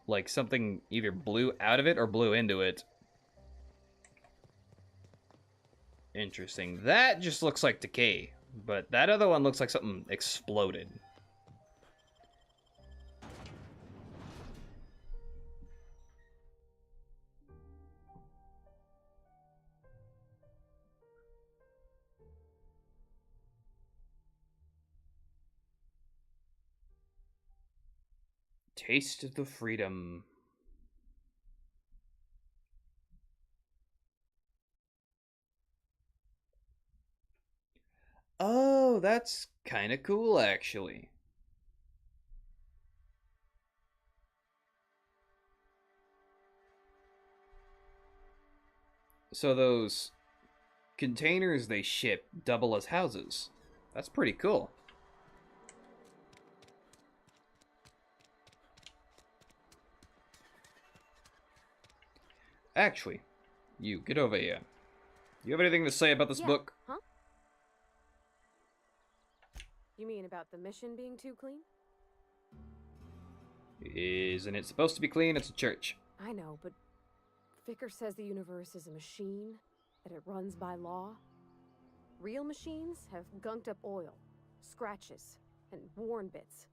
Like something either blew out of it or blew into it. Interesting. That just looks like decay. But that other one looks like something exploded. Taste of the freedom. Oh, that's kind of cool, actually. So those containers they ship double as houses. That's pretty cool. Actually, you, get over here. You have anything to say about this book? Huh? You mean about the mission being too clean? Isn't it supposed to be clean? It's a church. I know, but Vicker says the universe is a machine, that it runs by law. Real machines have gunked up oil, scratches, and worn bits.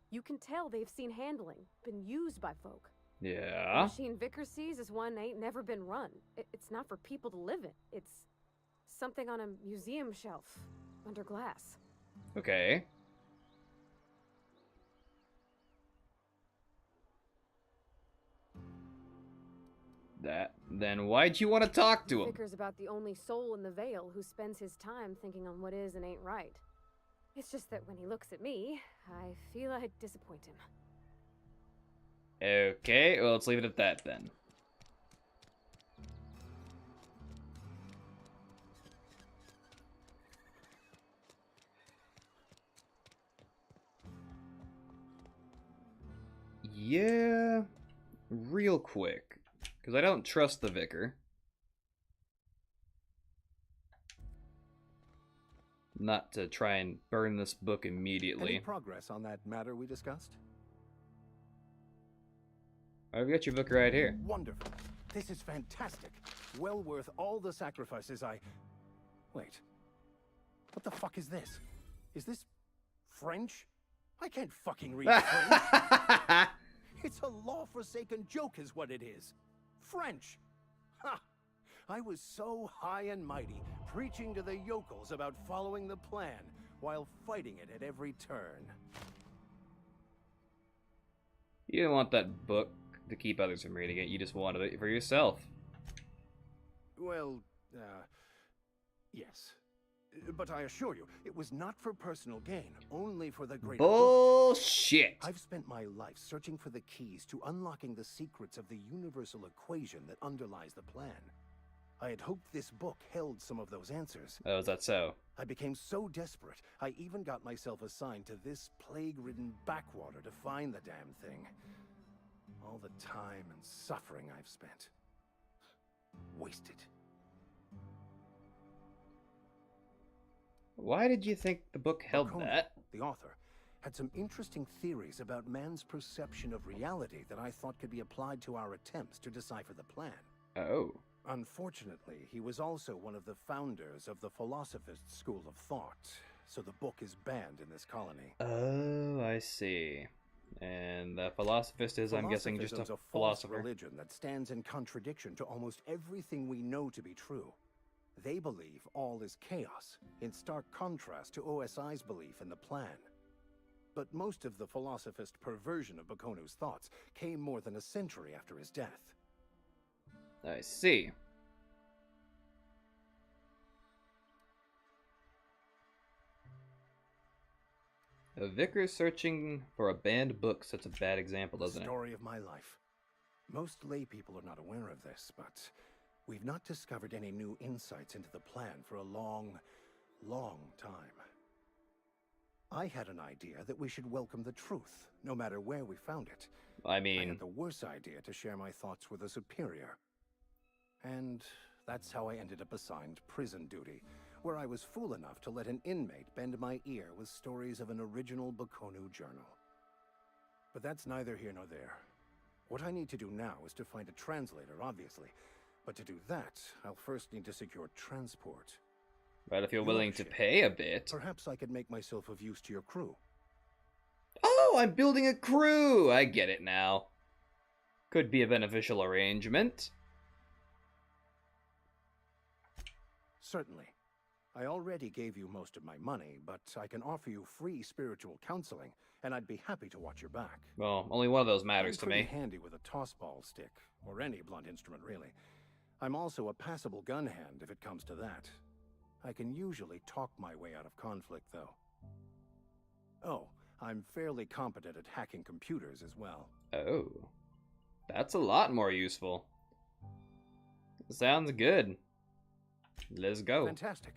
You can tell they've seen handling, been used by folk. Yeah. The machine Vicker sees is one ain't never been run. It's not for people to live in. It's something on a museum shelf, under glass. Okay. Then why'd you want to talk to him? Vicker's about the only soul in the Vale who spends his time thinking on what is and ain't right. It's just that when he looks at me, I feel I'd disappoint him. Okay, well, let's leave it at that then. Yeah, real quick, because I don't trust the Vicar. Not to try and burn this book immediately. Any progress on that matter we discussed? I've got your book right here. Wonderful. This is fantastic. Well worth all the sacrifices I... Wait. What the fuck is this? Is this French? I can't fucking read French. It's a law-forsaken joke is what it is. French. Ha! I was so high and mighty, preaching to the yokels about following the plan, while fighting it at every turn. You didn't want that book to keep others from reading it, you just wanted it for yourself. Well, yes. But I assure you, it was not for personal gain, only for the greater Bullshit! good. I've spent my life searching for the keys to unlocking the secrets of the universal equation that underlies the plan. I had hoped this book held some of those answers. Oh, is that so? I became so desperate, I even got myself assigned to this plague-ridden backwater to find the damn thing. All the time and suffering I've spent. Wasted. Why did you think the book held Bacona, that? the author, had some interesting theories about man's perception of reality that I thought could be applied to our attempts to decipher the plan. Oh. Unfortunately, he was also one of the founders of the Philosophist school of thought, so the book is banned in this colony. Oh, I see. And the Philosophist is, I'm guessing, just a false philosopher. religion that stands in contradiction to almost everything we know to be true. They believe all is chaos, in stark contrast to OSI's belief in the plan. But most of the Philosophist perversion of Bakonu's thoughts came more than a century after his death. I see. A vicar searching for a banned book sets a bad example, doesn't it? Story of my life. Most lay people are not aware of this, but we've not discovered any new insights into the plan for a long, long time. I had an idea that we should welcome the truth, no matter where we found it. I I had mean, the worse idea to share my thoughts with a superior. And that's how I ended up assigned prison duty, where I was fool enough to let an inmate bend my ear with stories of an original Bakonu journal. But that's neither here nor there. What I need to do now is to find a translator, obviously. But to do that, I'll first need to secure transport. but if you're Your willing to ship. pay a bit. Perhaps I could make myself of use to your crew. Oh, I'm building a crew! I get it now. Could be a beneficial arrangement. Certainly. I already gave you most of my money, but I can offer you free spiritual counseling, and I'd be happy to watch your back. Well, only one of those matters I'm to pretty me. handy with a tossball stick, or any blunt instrument, really. I'm also a passable gun hand if it comes to that. I can usually talk my way out of conflict, though. Oh, I'm fairly competent at hacking computers as well. Oh. That's a lot more useful. Sounds good. Let's go. Fantastic.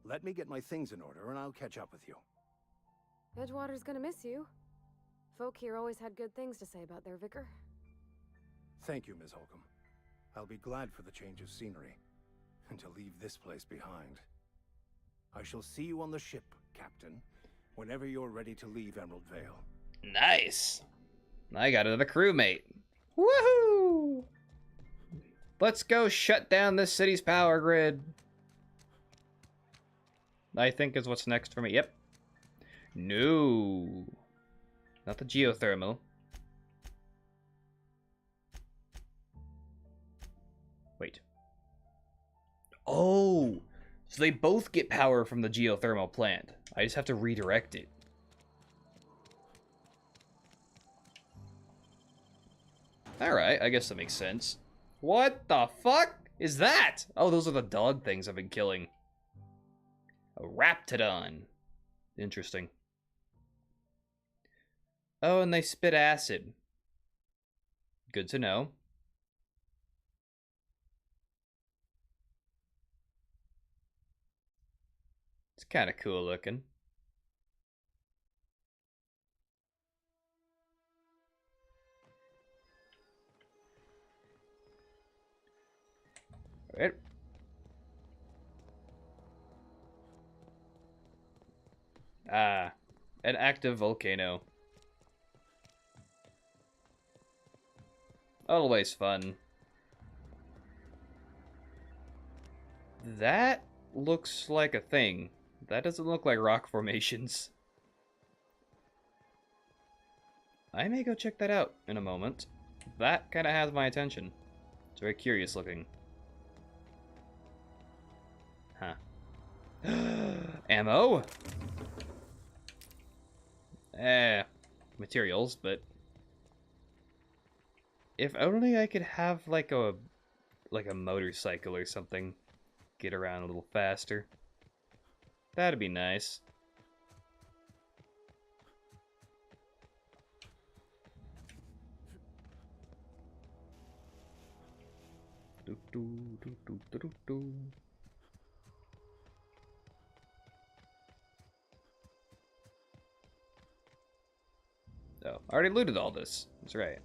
Let me get my things in order, and I'll catch up with you. Edgewater's gonna miss you. Folk here always had good things to say about their vicar. Thank you, Ms. Holcomb. I'll be glad for the change of scenery, and to leave this place behind. I shall see you on the ship, Captain, whenever you're ready to leave Emerald Vale. Nice. I got another crewmate. Woohoo! Let's go shut down this city's power grid. I think is what's next for me. Yep. No. Not the geothermal. Wait. Oh! So they both get power from the geothermal plant. I just have to redirect it. Alright, I guess that makes sense. What the fuck is that? Oh, those are the dog things I've been killing. A Raptidon. Interesting. Oh, and they spit acid. Good to know. It's kind of cool looking. Alright. Ah, an active volcano. Always fun. That looks like a thing. That doesn't look like rock formations. I may go check that out in a moment. That kind of has my attention. It's very curious looking. Huh. Ammo? Materials, but if only I could have like a motorcycle or something. Get around a little faster. That'd be nice. Do, do, do, do, do, do, do. Oh, I already looted all this. That's right.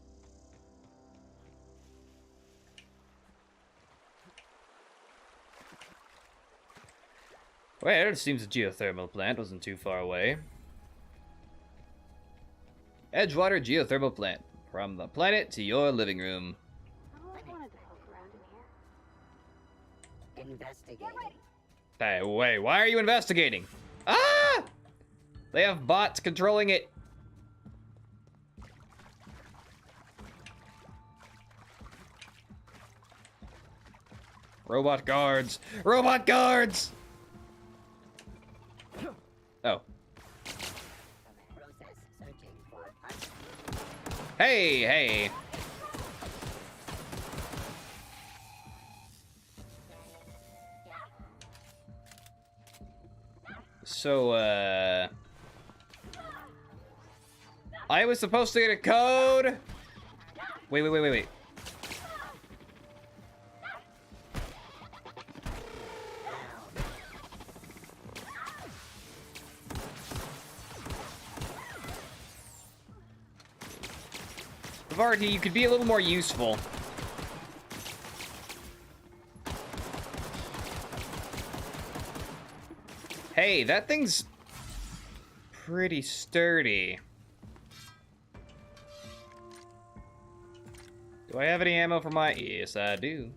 Well, it seems the geothermal plant wasn't too far away. Edgewater geothermal plant. From the planet to your living room. Investigating. Hey, wait, why are you investigating? Ah! They have bots controlling it. Robot guards! Robot guards! Oh. Hey, hey. So, I was supposed to get a code? Wait. Vardy, you could be a little more useful. Hey, that thing's pretty sturdy. Do I have any ammo for my... Yes, I do.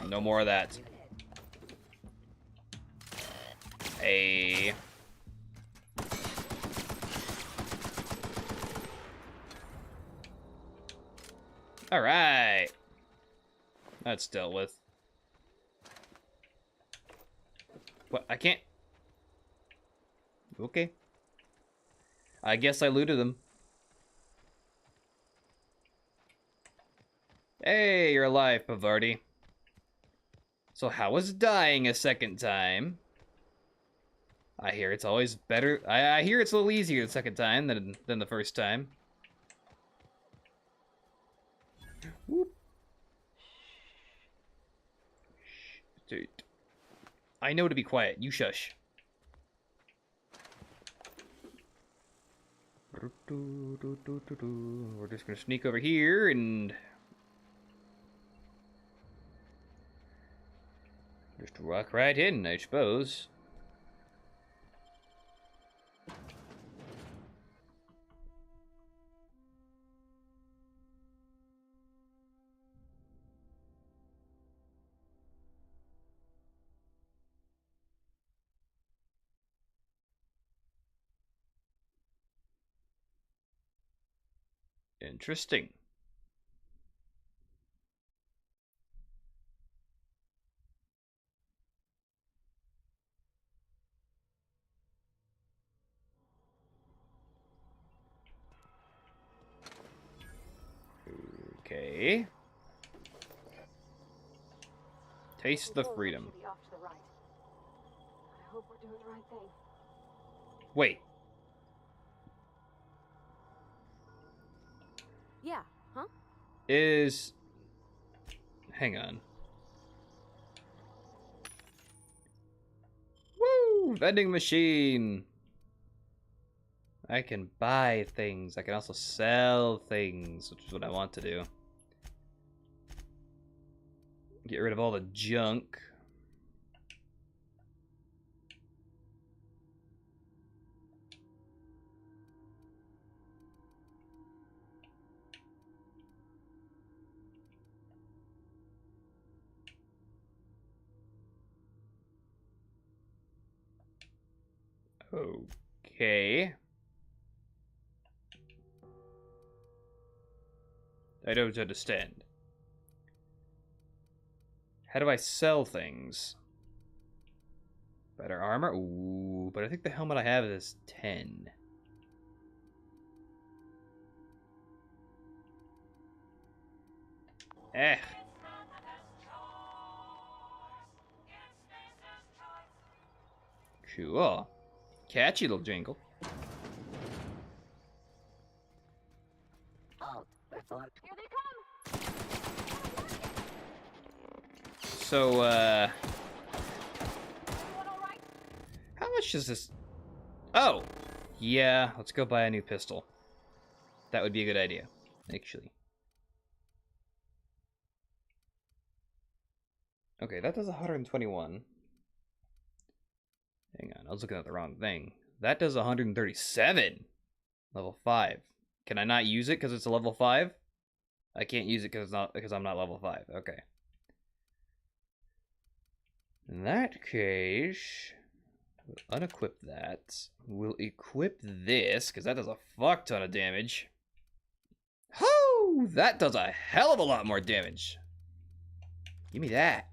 No more of that. Hey. All right. That's dealt with. What? I can't... Okay. I guess I looted them. Hey, you're alive, Pavardi. So how was dying a second time? I hear it's always better. I hear it's a little easier the second time than the first time. Whoop. Dude. I know to be quiet. You shush. We're just gonna sneak over here and just walk right in, I suppose. Interesting. Okay. Taste the freedom. Off to the right. I hope we're doing the right thing. Wait. Yeah, huh? Hang on. Woo! Vending machine! I can buy things. I can also sell things, which is what I want to do. Get rid of all the junk. Okay. I don't understand. How do I sell things? Better armor? Ooh, but I think the helmet I have is 10. Eh. Cool. Catchy little jingle. Here they come! So, how much is this? Oh! Yeah, let's go buy a new pistol. That would be a good idea, actually. Okay, that does 121. Hang on, I was looking at the wrong thing. That does 137. Level 5. Can I not use it because it's a level 5? I can't use it because I'm not level 5. Okay. In that case, we'll unequip that. We'll equip this because that does a fuck ton of damage. Whoo! That does a hell of a lot more damage. Give me that.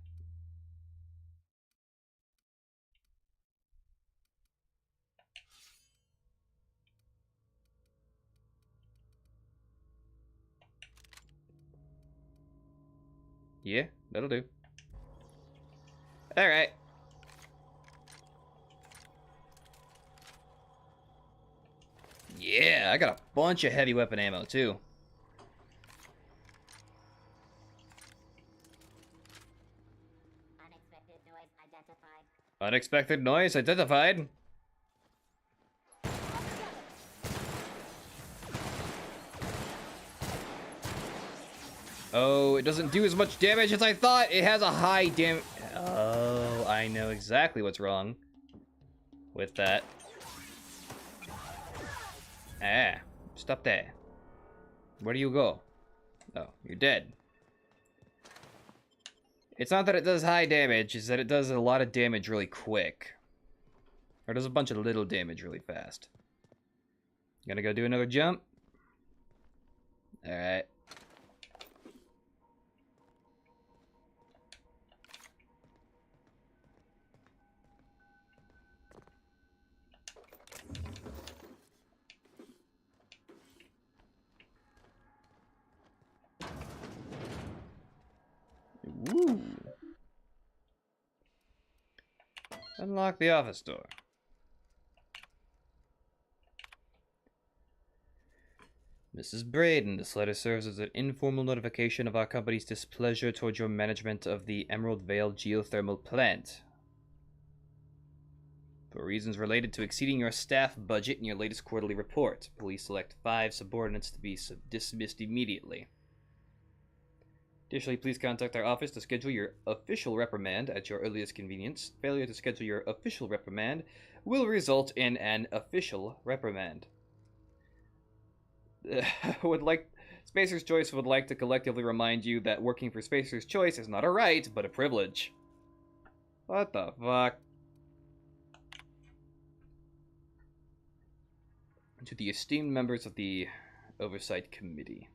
Yeah, that'll do. Alright. Yeah, I got a bunch of heavy weapon ammo, too. Unexpected noise identified. Unexpected noise identified. Oh, it doesn't do as much damage as I thought. It has a high damage. Oh, I know exactly what's wrong with that. Ah, stop there. Where do you go? Oh, you're dead. It's not that it does high damage, it's that it does a lot of damage really quick. Or does a bunch of little damage really fast. Gonna go do another jump? Alright. Woo. Unlock the office door. Mrs. Braden, this letter serves as an informal notification of our company's displeasure towards your management of the Emerald Vale geothermal plant. For reasons related to exceeding your staff budget in your latest quarterly report, please select 5 subordinates to be dismissed immediately. Additionally, please contact our office to schedule your official reprimand at your earliest convenience. Failure to schedule your official reprimand will result in an official reprimand. Spacer's Choice would like to collectively remind you that working for Spacer's Choice is not a right, but a privilege. What the fuck? To the esteemed members of the Oversight Committee.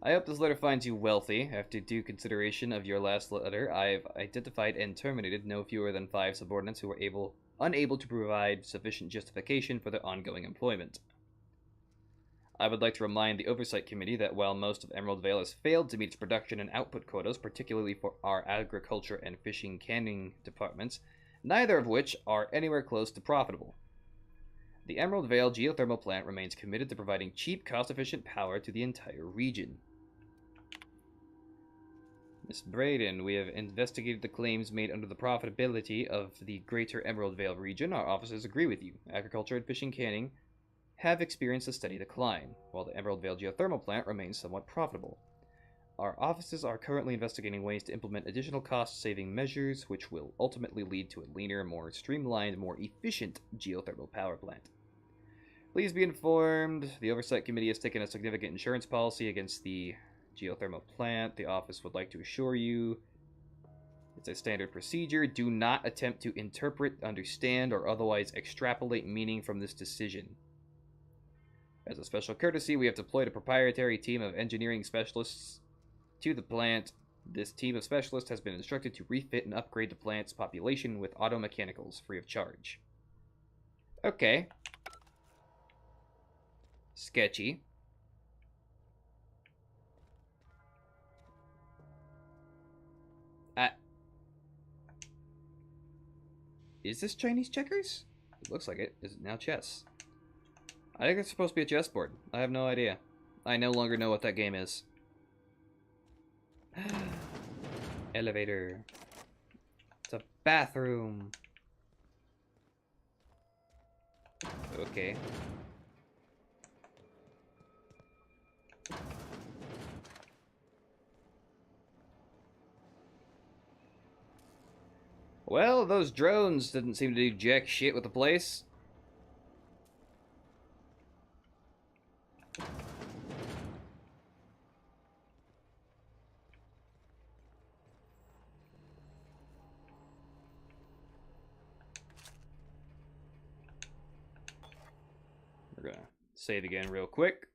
I hope this letter finds you wealthy. After due consideration of your last letter, I've identified and terminated no fewer than 5 subordinates who were unable to provide sufficient justification for their ongoing employment. I would like to remind the Oversight Committee that while most of Emerald Vale has failed to meet its production and output quotas, particularly for our agriculture and fishing canning departments, neither of which are anywhere close to profitable. The Emerald Vale geothermal plant remains committed to providing cheap, cost-efficient power to the entire region. Ms. Braden, we have investigated the claims made under the profitability of the greater Emerald Vale region. Our officers agree with you. Agriculture and fishing canning have experienced a steady decline, while the Emerald Vale geothermal plant remains somewhat profitable. Our offices are currently investigating ways to implement additional cost-saving measures, which will ultimately lead to a leaner, more streamlined, more efficient geothermal power plant. Please be informed, the Oversight Committee has taken a significant insurance policy against the geothermal plant. The office would like to assure you it's a standard procedure. Do not attempt to interpret, understand, or otherwise extrapolate meaning from this decision. As a special courtesy, we have deployed a proprietary team of engineering specialists to the plant. This team of specialists has been instructed to refit and upgrade the plant's population with auto mechanicals free of charge. Okay. Sketchy. Is this Chinese checkers? It looks like it. Is it now chess? I think it's supposed to be a chessboard. I have no idea. I no longer know what that game is. Elevator. It's a bathroom. Okay. Well, those drones didn't seem to do jack shit with the place. We're gonna save again real quick.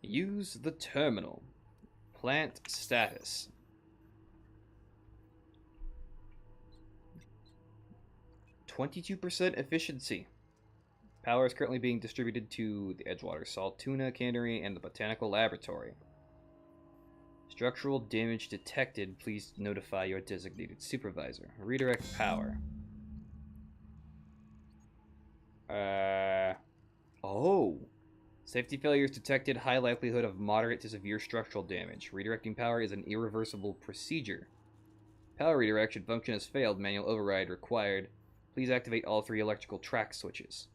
Use the terminal. Plant status. %22 efficiency. Power is currently being distributed to the Edgewater Salt Tuna Cannery and the Botanical Laboratory. Structural damage detected. Please notify your designated supervisor. Redirect power. Oh. Safety failures detected. High likelihood of moderate to severe structural damage. Redirecting power is an irreversible procedure. Power redirection function has failed. Manual override required. Please activate all 3 electrical track switches.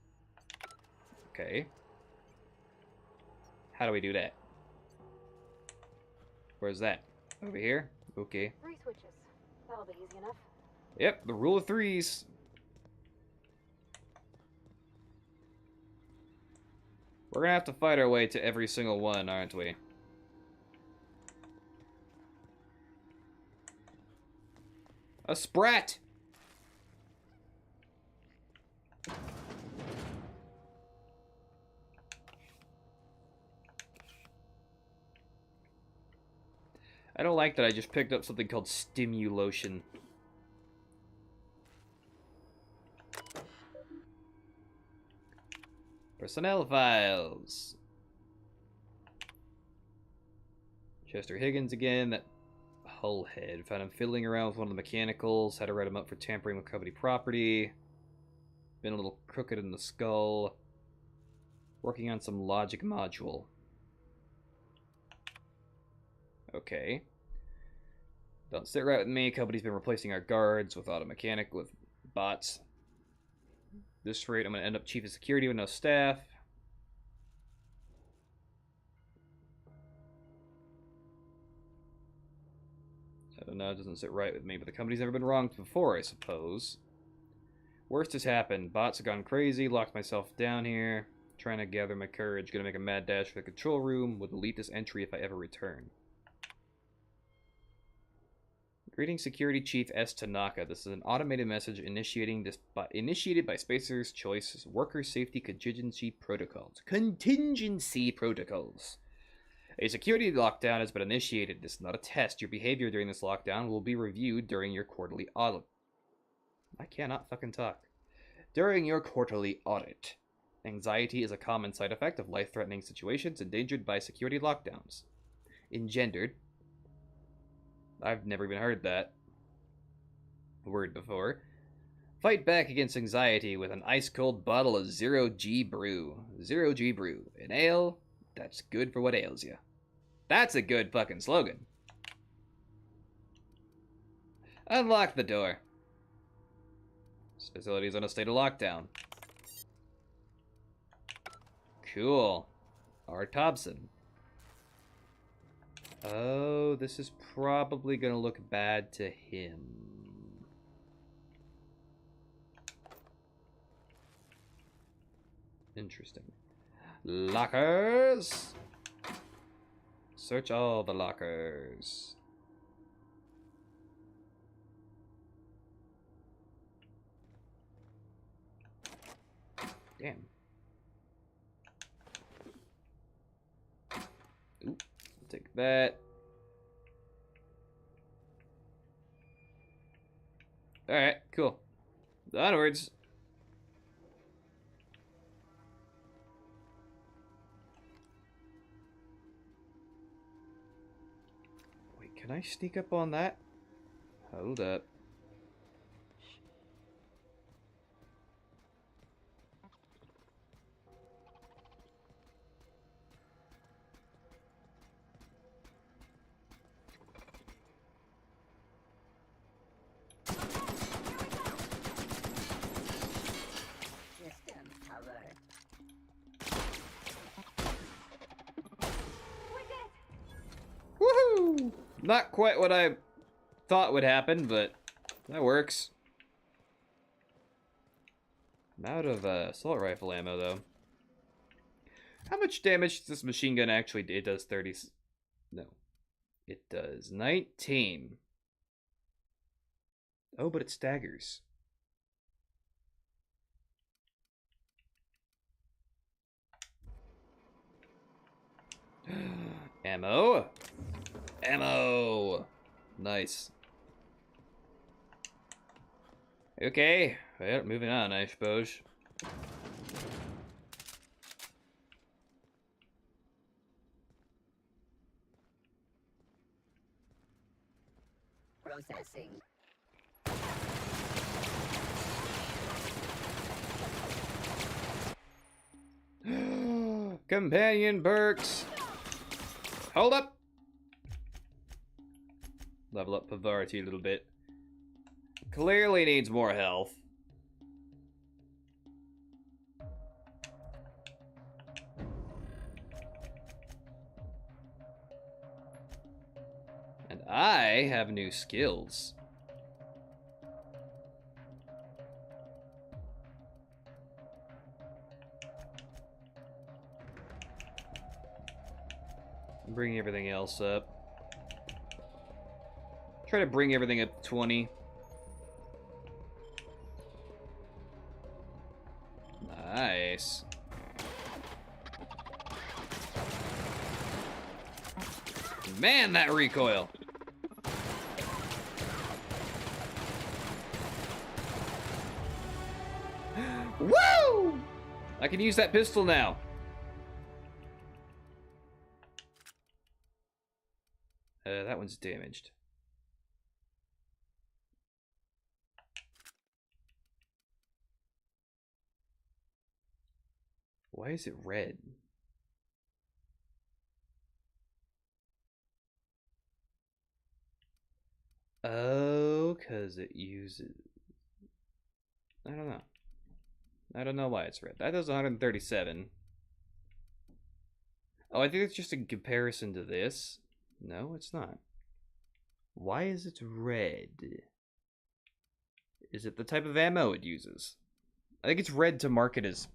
Okay. How do we do that? Where's that? Over here? Okay. 3 switches. That'll be easy enough. Yep, the rule of 3s. We're gonna have to fight our way to every single one, aren't we? A sprat! I don't like that I just picked up something called Stimulotion. Personnel files. Chester Higgins again, that hull head. Found him fiddling around with one of the mechanicals. Had to write him up for tampering with company property. Been a little crooked in the skull. Working on some logic module. Okay. Don't sit right with me. Company's been replacing our guards with automechanic with bots. This rate, I'm going to end up chief of security with no staff. I don't know, it doesn't sit right with me, but the company's never been wronged before, I suppose. Worst has happened. Bots have gone crazy, locked myself down here, trying to gather my courage, gonna make a mad dash for the control room, would delete this entry if I ever return. Greetings, Security Chief S. Tanaka. This is an automated message initiated by Spacer's Choice Worker Safety Contingency Protocols. Contingency Protocols. A security lockdown has been initiated. This is not a test. Your behavior during this lockdown will be reviewed during your quarterly audit. I cannot fucking talk. During your quarterly audit. Anxiety is a common side effect of life-threatening situations endangered by security lockdowns. Engendered. I've never even heard that word before. Fight back against anxiety with an ice-cold bottle of Zero G Brew. Zero G Brew. An ale that's good for what ails you. That's a good fucking slogan. Unlock the door. This facility is on a state of lockdown. Cool. R. Thompson. Oh, this is probably gonna look bad to him. Interesting. Lockers! Search all the lockers. Damn. Ooh, take that. Alright, cool. Onwards. Wait, can I sneak up on that? Hold up. Woohoo! Not quite what I thought would happen, but that works. I'm out of assault rifle ammo, though. How much damage does this machine gun actually do? It does 30... No. It does 19. Oh, but it staggers. Ammo. Ammo. Nice. Okay. Well, moving on, I suppose. Processing. Companion perks. Hold up. Level up Pavarity a little bit. Clearly needs more health. And I have new skills. I'm bringing everything else up. Try to bring everything up to 20. Nice. Man, that recoil. Woo! I can use that pistol now. That one's damaged. Why is it red? Oh, because it uses... I don't know. I don't know why it's red. That does 137. Oh, I think it's just in comparison to this. No, it's not. Why is it red? Is it the type of ammo it uses? I think it's red to market as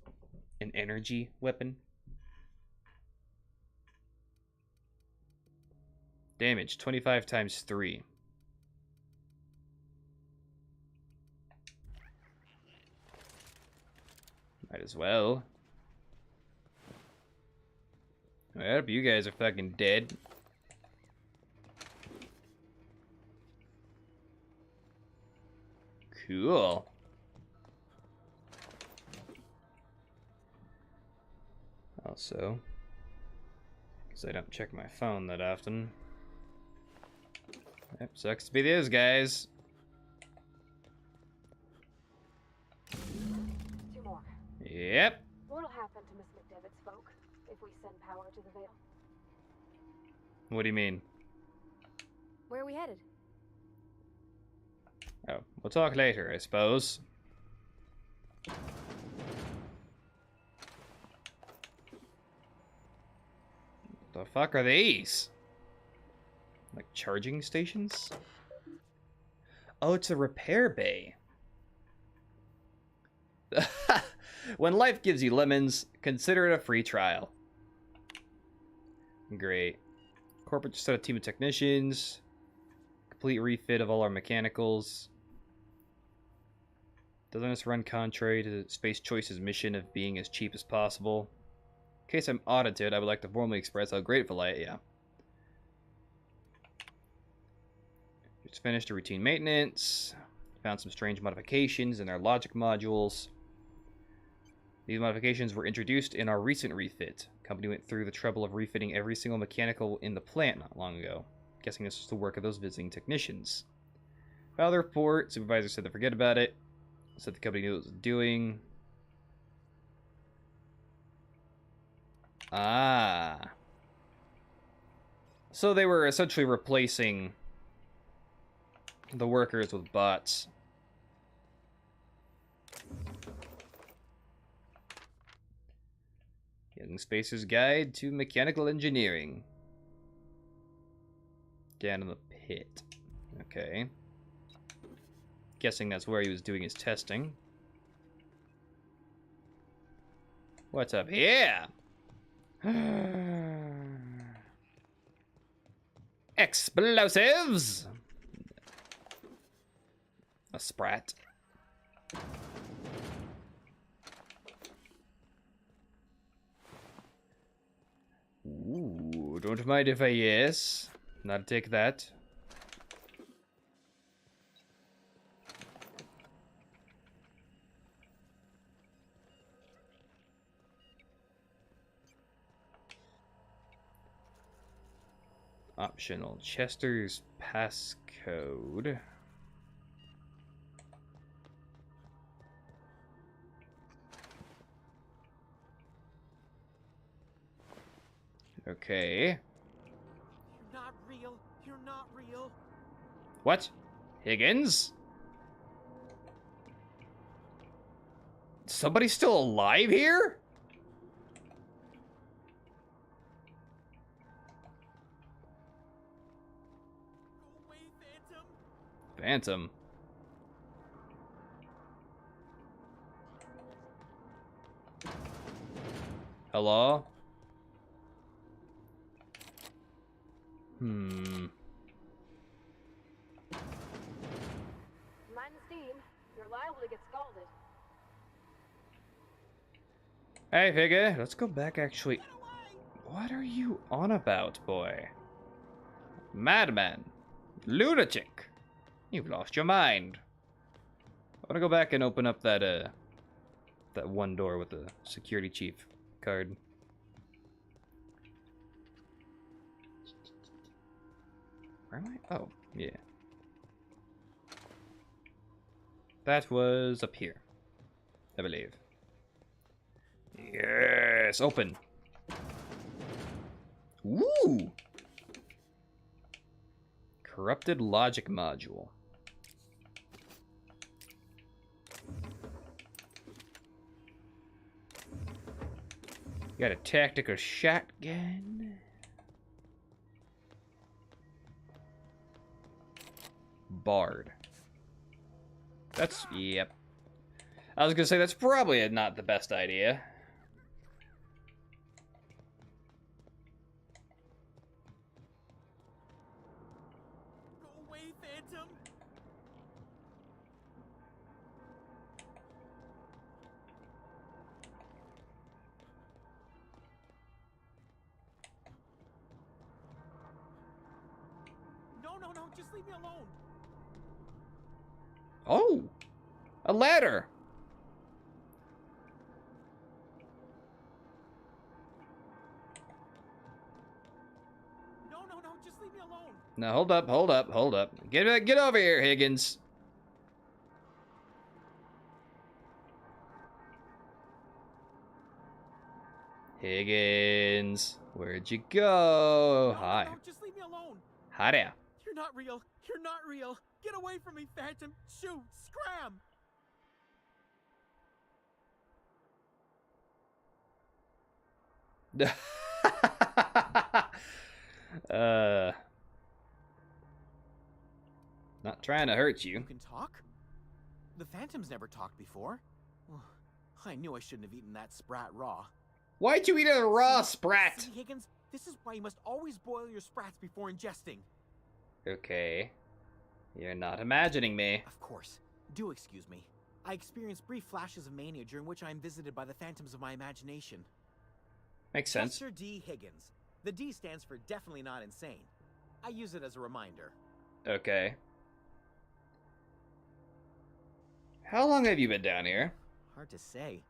an energy weapon. Damage, 25 times 3. Might as well. I hope you guys are fucking dead. Cool. Also, because I don't check my phone that often. Yep, sucks to be those guys. Two more. Yep. What'll happen to Miss McDevitt's folk if we send power to the Vale? What do you mean? Where are we headed? Oh, we'll talk later, I suppose. The fuck are these? Like charging stations? Oh, it's a repair bay. When life gives you lemons, consider it a free trial. Great. Corporate just set a team of technicians. Complete refit of all our mechanicals. Doesn't this run contrary to Space Choice's mission of being as cheap as possible? In case I'm audited, I would like to formally express how grateful I am. Yeah. Just finished a routine maintenance. Found some strange modifications in their logic modules. These modifications were introduced in our recent refit. The company went through the trouble of refitting every single mechanical in the plant not long ago. Guessing this was the work of those visiting technicians. Filed the report. Supervisor said to forget about it. Said the company knew what it was doing. Ah. So they were essentially replacing the workers with bots. Young Spacer's Guide to Mechanical Engineering. Down in the pit. Okay. Guessing that's where he was doing his testing. What's up here? Explosives! A sprat. Ooh, don't mind if I yes. Not take that. Optional. Chester's passcode. Okay. You're not real. You're not real. What? Higgins? Somebody still alive here? Go away, Phantom. Phantom. Hello? Mind the steam. You're liable to get scalded. Hey, Figure, let's go back actually. What are you on about, boy? Madman. Lunatic. You've lost your mind. I want to go back and open up that, that one door with the security chief card. Where am I? Oh, yeah. That was up here, I believe. Yes, open. Ooh. Corrupted logic module. Got a tactical shotgun. Bard. That's, yep. I was gonna say that's probably not the best idea. Go away, Phantom! No, just leave me alone! Oh! A ladder! No, just leave me alone! Now hold up. Get over here, Higgins. Higgins, where'd you go? Hi. No, just leave me alone! Hi there. You're not real! You're not real! Get away from me, Phantom! Shoot! Scram! Not trying to hurt you. You can talk? The Phantom's never talked before. I knew I shouldn't have eaten that sprat raw. Why'd you eat a raw sprat? See, Higgins, this is why you must always boil your sprats before ingesting. Okay. You're not imagining me. Of course. Do excuse me. I experience brief flashes of mania during which I am visited by the phantoms of my imagination. Makes sense. Chester D. Higgins. The D stands for definitely not insane. I use it as a reminder. Okay. How long have you been down here? Hard to say.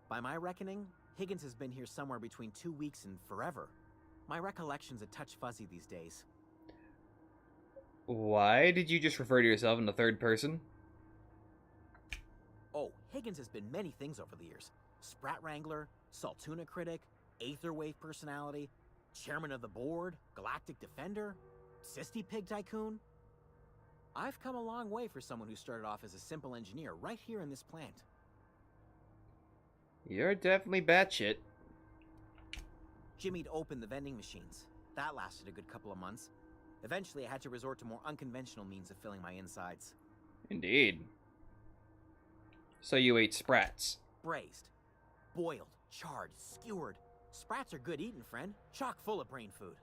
By my reckoning, Higgins has been here somewhere between 2 weeks and forever. My recollection's a touch fuzzy these days. Why did you just refer to yourself in the third person? Oh, Higgins has been many things over the years. Sprat Wrangler, Saltuna Critic, Aetherwave Personality, Chairman of the Board, Galactic Defender, Sisty Pig Tycoon. I've come a long way for someone who started off as a simple engineer right here in this plant. You're definitely batshit. Jimmy'd opened the vending machines. That lasted a good couple of months. Eventually, I had to resort to more unconventional means of filling my insides. Indeed. So you ate sprats. Braised, boiled, charred, skewered. Sprats are good eating, friend. Chock full of brain food.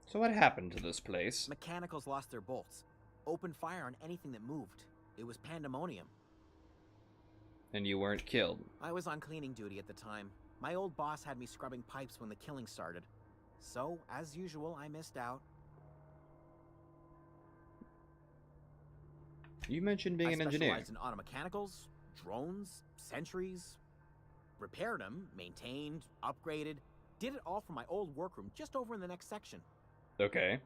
So what happened to this place? Mechanicals lost their bolts. Opened fire on anything that moved. It was pandemonium. And you weren't killed. I was on cleaning duty at the time. My old boss had me scrubbing pipes when the killing started. So, as usual, I missed out. You mentioned being an engineer. I specialized in automechanicals, drones, sentries. Repaired them, maintained, upgraded. Did it all from my old workroom just over in the next section. Okay.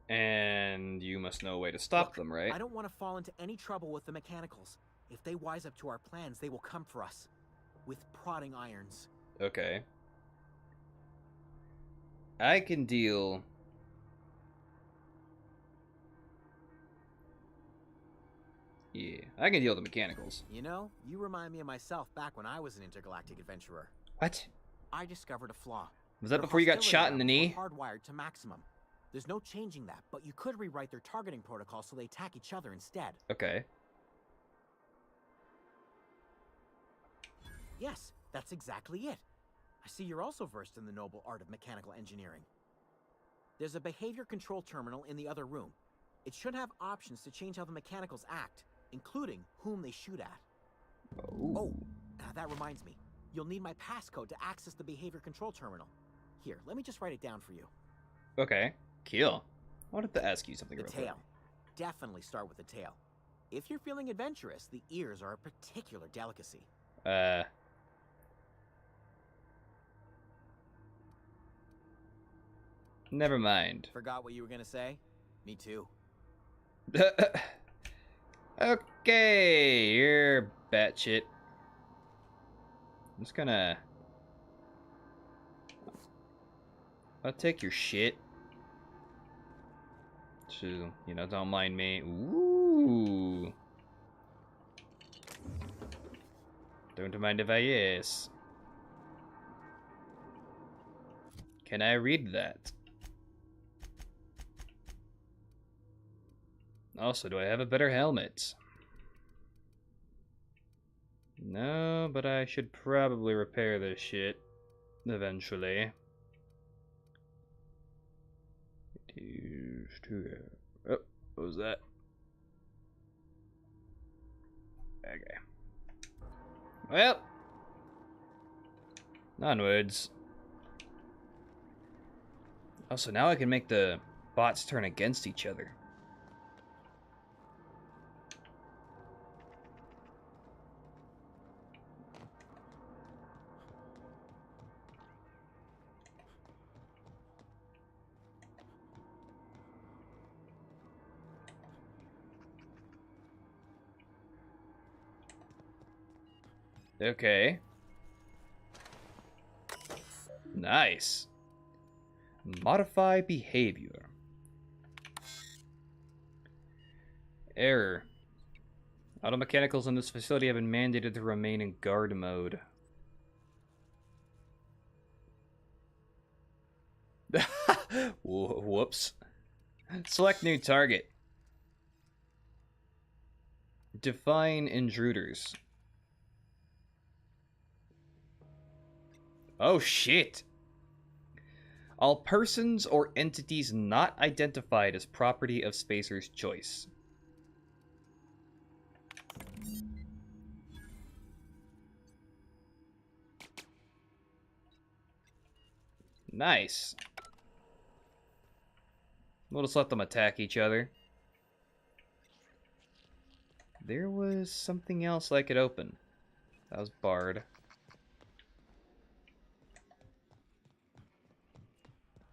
And you must know a way to stop them, right? I don't want to fall into any trouble with the mechanicals. If they wise up to our plans, they will come for us. With prodding irons. Okay. I can deal... Yeah, I can deal with the mechanicals. You know, you remind me of myself back when I was an intergalactic adventurer. What? I discovered a flaw. Was that Their before you got hostility shot in the levels knee? were hardwired to maximum. There's no changing that, but you could rewrite their targeting protocol so they attack each other instead. Okay. Yes, that's exactly it. I see you're also versed in the noble art of mechanical engineering. There's a behavior control terminal in the other room. It should have options to change how the mechanicals act, including whom they shoot at. Oh, that reminds me. You'll need my passcode to access the behavior control terminal. Here, let me just write it down for you. Okay. Kill. I wanted to ask you something The real quick. tail. Definitely start with the tail. If you're feeling adventurous, the ears are a particular delicacy. Never mind. Forgot what you were gonna say? Me too. Okay, you're batshit. I'm just gonna I'll take your shit. So, you know, don't mind me. Ooh. Don't mind if I yes. Can I read that? Also, do I have a better helmet? No, but I should probably repair this shit eventually. Oh, what was that? Okay. Well, onwards. Oh, so now I can make the bots turn against each other. Okay. Nice. Modify behavior. Error. Auto mechanicals in this facility have been mandated to remain in guard mode. Whoops. Select new target. Define intruders. Oh shit. All persons or entities not identified as property of Spacer's choice. Nice. We'll just let them attack each other. There was something else I could open. That was barred.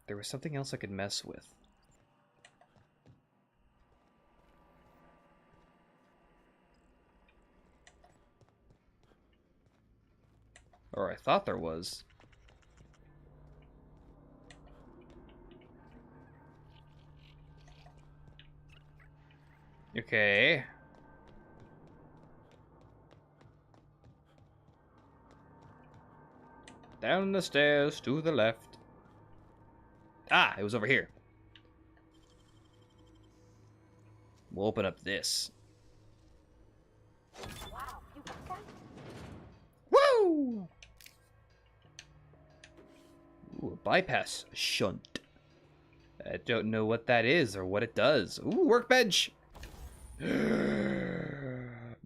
There was something else I could mess with. Or I thought there was. Okay. Down the stairs to the left. Ah, it was over here. We'll open up this. Woo! Ooh, a bypass shunt. I don't know what that is or what it does. Ooh, workbench!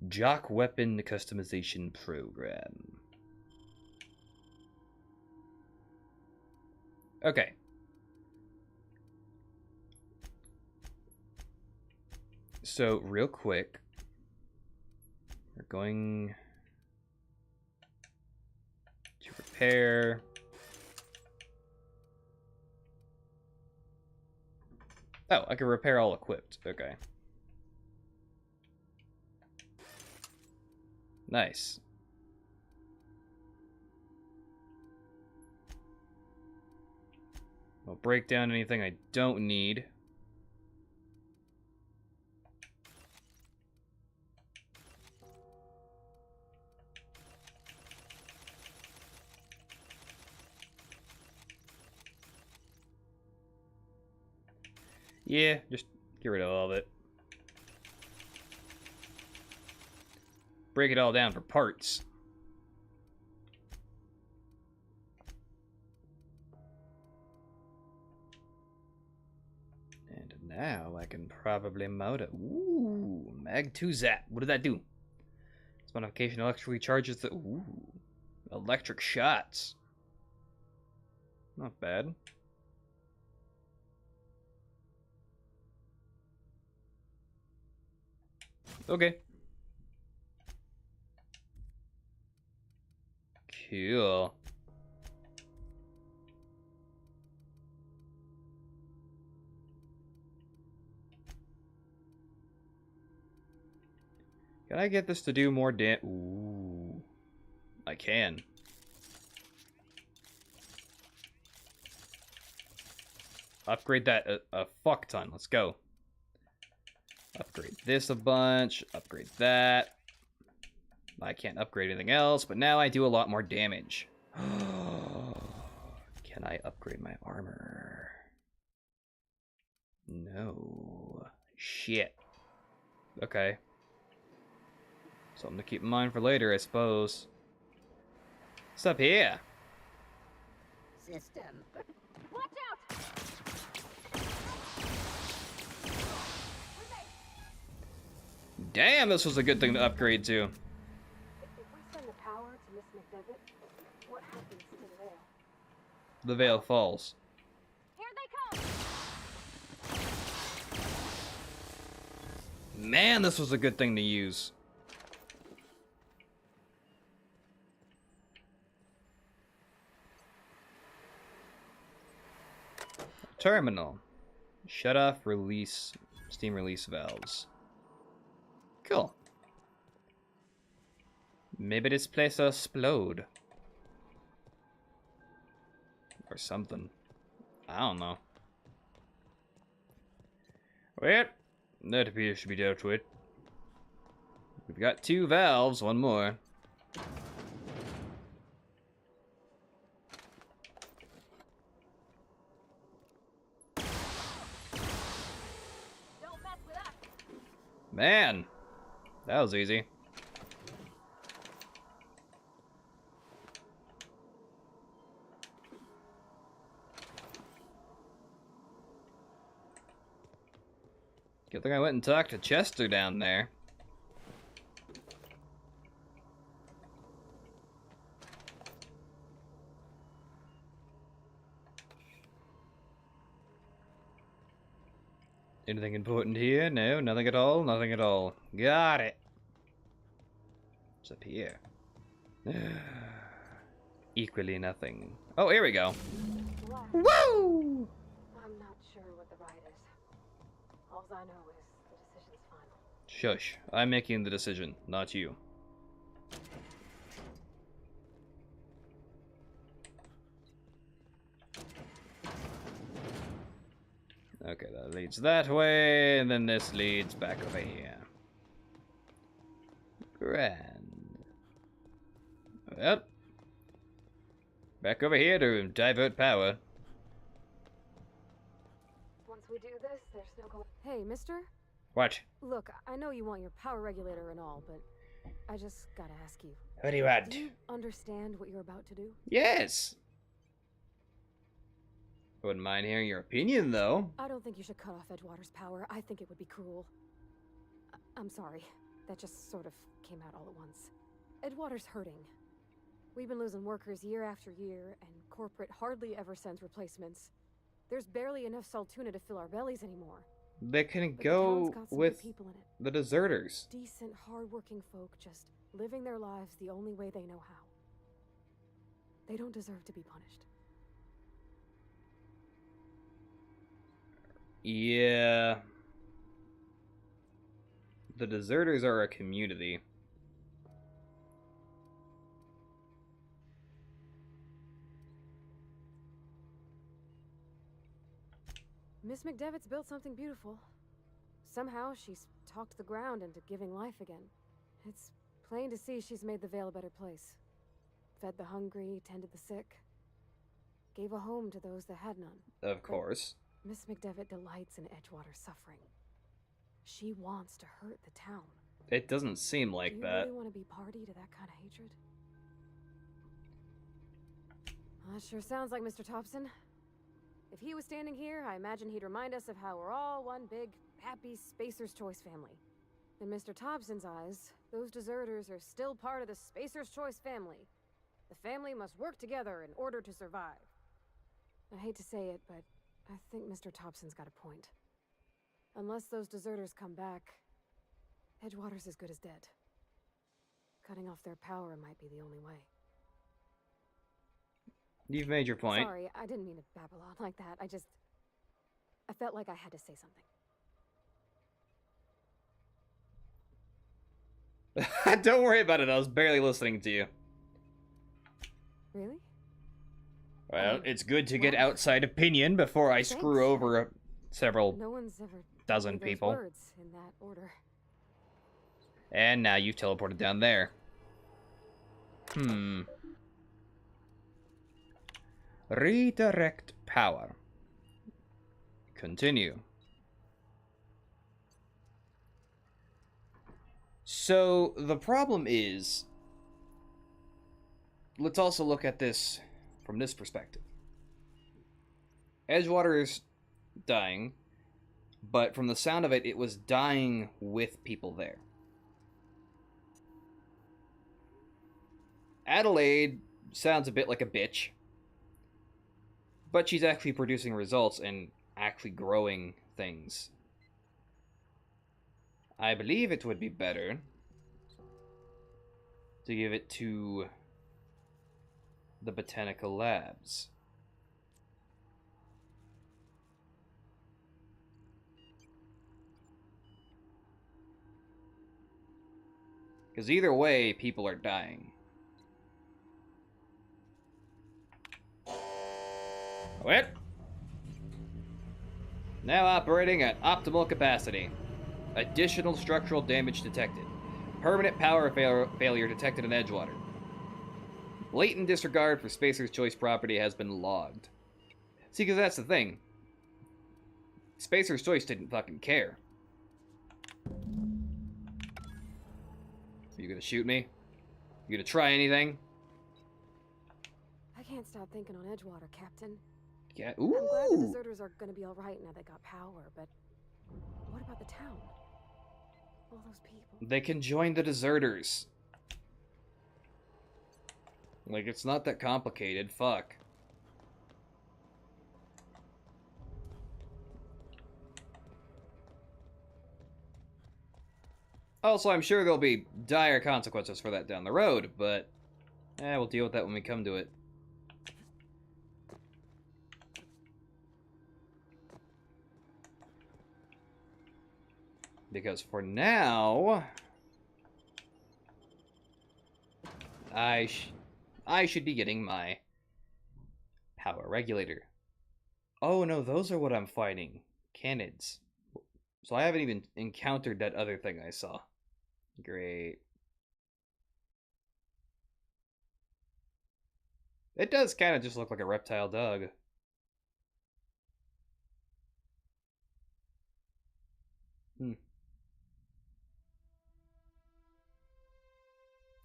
Jock weapon customization program. Okay. So, real quick, we're going to repair. Oh, I can repair all equipped. Okay. Nice. I'll break down anything I don't need. Yeah, just get rid of all of it. Break it all down for parts. And now I can probably mount it. Ooh, Mag 2 Zap. What did that do? This modification electrically charges the... Ooh, electric shots. Not bad. Okay. Cool. Can I get this to do more Ooh. I can. Upgrade that a fuck ton. Let's go. Upgrade this a bunch. Upgrade that. I can't upgrade anything else, but now I do a lot more damage. Can I upgrade my armor? No. Shit. Okay. Something to keep in mind for later, I suppose. What's up here? System. Watch out! Damn, this was a good thing to upgrade to. If we send the power to Miss McDevitt, what happens to the veil? The veil falls. Here they come! Man, this was a good thing to use. Terminal. Shut off release steam release valves. Cool. Maybe this place will explode. Or something. I don't know. Well, that appears to be dealt with. We've got 2 valves, one more. Don't mess with us! Man, that was easy. Good thing I went and talked to Chester down there. Anything important here? No, nothing at all, nothing at all. Got it. What's up here? Equally nothing. Oh, here we go. Woo! I'm not sure what the ride is. All I know is the decision's final. Shush. I'm making the decision, not you. Okay, that leads that way, and then this leads back over here. Grand. Yep. Back over here to divert power. Once we do this, there's no going. Hey, mister? What? Look, I know you want your power regulator and all, but I just gotta ask you. What do you want? Do you understand what you're about to do? Yes! I wouldn't mind hearing your opinion, though. I don't think you should cut off Edgewater's power. I think it would be cruel. I'm sorry. That just sort of came out all at once. Edgewater's hurting. We've been losing workers year after year, and corporate hardly ever sends replacements. There's barely enough Saltuna to fill our bellies anymore. They can But the go town's got some good with people in it. the deserters. Decent, hard-working folk just living their lives the only way they know how. They don't deserve to be punished. Yeah. The deserters are a community. Miss McDevitt's built something beautiful. Somehow she's talked the ground into giving life again. It's plain to see she's made the Vale a better place. Fed the hungry, tended the sick. Gave a home to those that had none. Of course. Miss McDevitt delights in Edgewater's suffering. She wants to hurt the town. It doesn't seem like Do you that. really want to be party to that kind of hatred? That sure sounds like Mr. Thompson. If he was standing here, I imagine he'd remind us of how we're all one big, happy Spacer's Choice family. In Mr. Thompson's eyes, those deserters are still part of the Spacer's Choice family. The family must work together in order to survive. I hate to say it, but I think Mr. Thompson's got a point. Unless those deserters come back, Edgewater's as good as dead. Cutting off their power might be the only way. You've made your point. Sorry, I didn't mean to babble on like that. I felt like I had to say something. Don't worry about it. I was barely listening to you. Really? Well, it's good to get outside opinion before I screw over several No one's ever dozen told me those people. words in that order. And now you've teleported down there. Redirect power. Continue. So, the problem is... Let's also look at this from this perspective. Edgewater is dying, but from the sound of it, it was dying with people there. Adelaide sounds a bit like a bitch, but she's actually producing results and actually growing things. I believe it would be better to give it to the Botanical Labs. Because either way, people are dying. Wait. Now operating at optimal capacity. Additional structural damage detected. Permanent power failure detected in Edgewater. Blatant disregard for Spacer's Choice property has been logged. See, because that's the thing. Spacer's Choice didn't fucking care. Are you gonna shoot me? You gonna try anything? I can't stop thinking on Edgewater, Captain. Yeah. I'm glad the Ooh. deserters are gonna be all right now they got power, but what about the town? All those people. They can join the deserters. Like, it's not that complicated. Fuck. Also, I'm sure there'll be dire consequences for that down the road, but we'll deal with that when we come to it. Because for now, I should be getting my power regulator. Oh no, those are what I'm fighting. Canids. So I haven't even encountered that other thing I saw. Great. It does kind of just look like a reptile dog.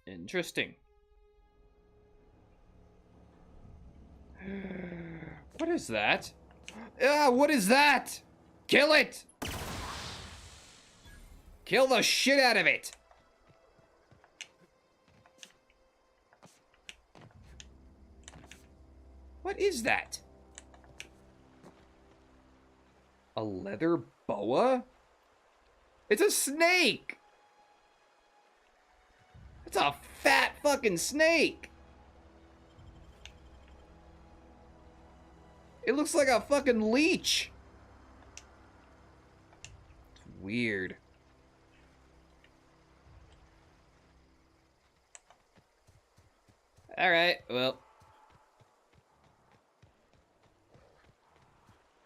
Interesting. What is that? Ah, what is that? Kill it! Kill the shit out of it! What is that? A leather boa? It's a snake! It's a fat fucking snake! It looks like a fucking leech! It's weird. Alright, well.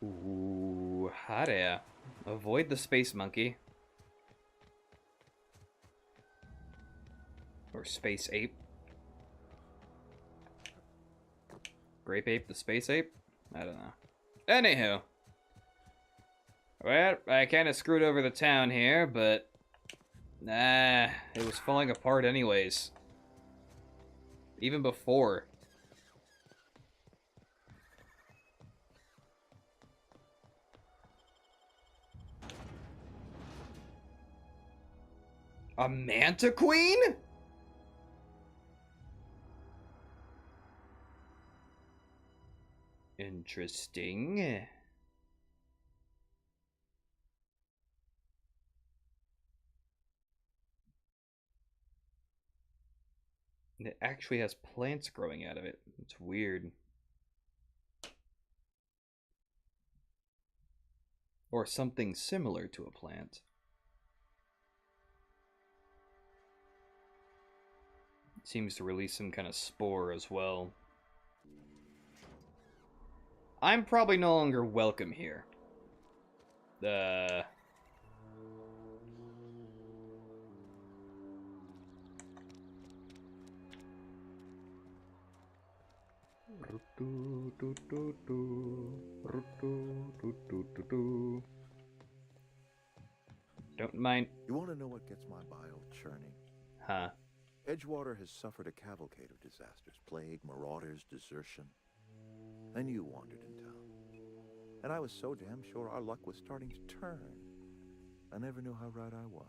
Ooh, hi there. Avoid the space monkey. Or space ape. Grape ape, the space ape? I don't know. Anywho. Well, I kind of screwed over the town here, but... Nah, it was falling apart anyways. Even before. A Manta Queen? Interesting. It actually has plants growing out of it. It's weird. Or something similar to a plant. It seems to release some kind of spore as well. I'm probably no longer welcome here. Don't mind. You want to know what gets my bile churning? Huh? Edgewater has suffered a cavalcade of disasters. Plague, marauders, desertion. Then you wandered in town. And I was so damn sure our luck was starting to turn. I never knew how right I was.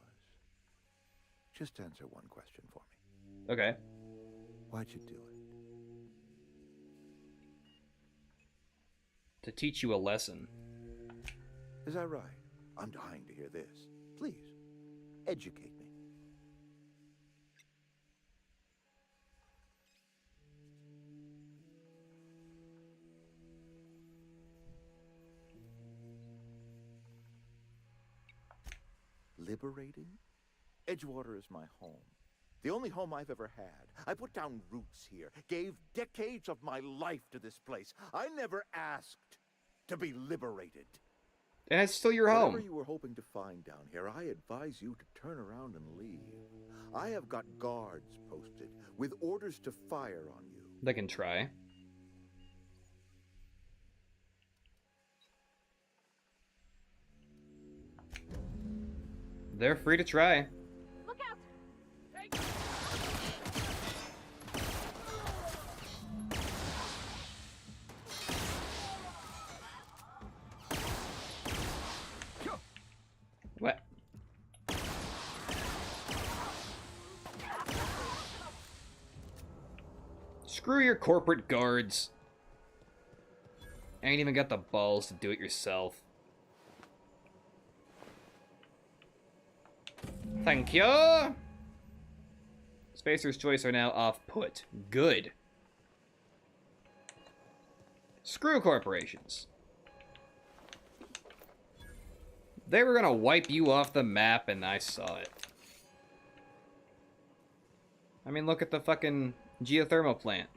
Just answer one question for me. Okay. Why'd you do it? To teach you a lesson. Is that right? I'm dying to hear this. Please, educate me. Liberating? Edgewater is my home. The only home I've ever had. I put down roots here, gave decades of my life to this place. I never asked to be liberated. And it's still your home. Whatever you were hoping to find down here, I advise you to turn around and leave. I have got guards posted with orders to fire on you. They can try. They're free to try. Look out! What? Screw your corporate guards. I ain't even got the balls to do it yourself. Thank you. Spacer's Choice are now off-put. Good. Screw corporations. They were gonna wipe you off the map, and I saw it. I mean, look at the fucking geothermal plant.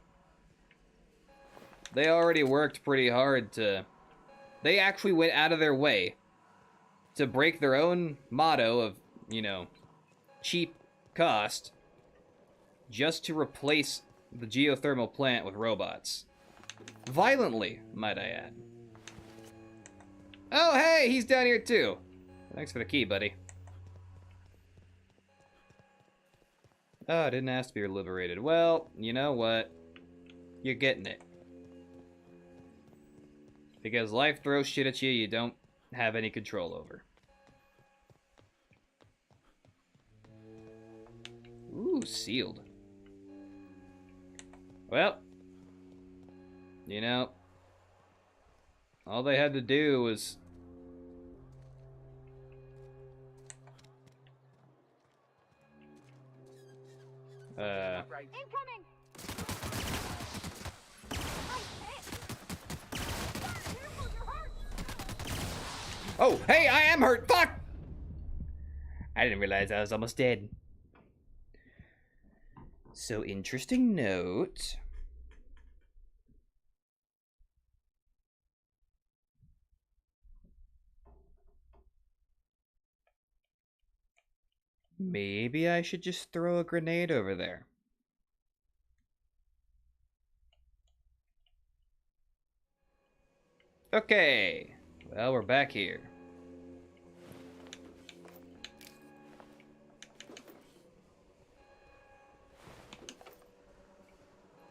They already worked pretty hard to... They actually went out of their way to break their own motto of, you know, cheap cost just to replace the geothermal plant with robots. Violently, might I add. Oh, hey, he's down here too. Thanks for the key, buddy. Oh, I didn't ask to be liberated. Well, you know what? You're getting it. Because life throws shit at you don't have any control over. Ooh, sealed. Well, you know, all they had to do was... Incoming! Oh, hey, I am hurt! Fuck! I didn't realize I was almost dead. So, interesting note. Maybe I should just throw a grenade over there. Okay. Well, we're back here.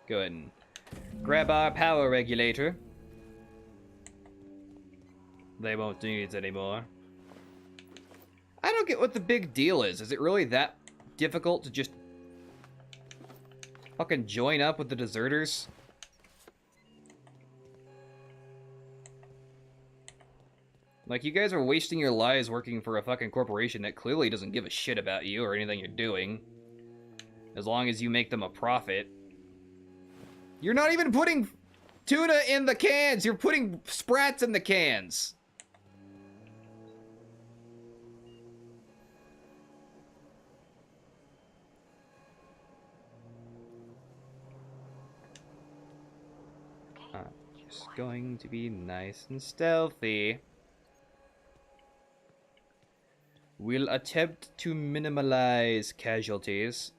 Go ahead and grab our power regulator. They won't need it anymore. I don't get what the big deal is. Is it really that difficult to just fucking join up with the deserters? Like, you guys are wasting your lives working for a fucking corporation that clearly doesn't give a shit about you or anything you're doing. As long as you make them a profit. You're not even putting tuna in the cans! You're putting sprats in the cans! Just going to be nice and stealthy. We'll attempt to minimize casualties.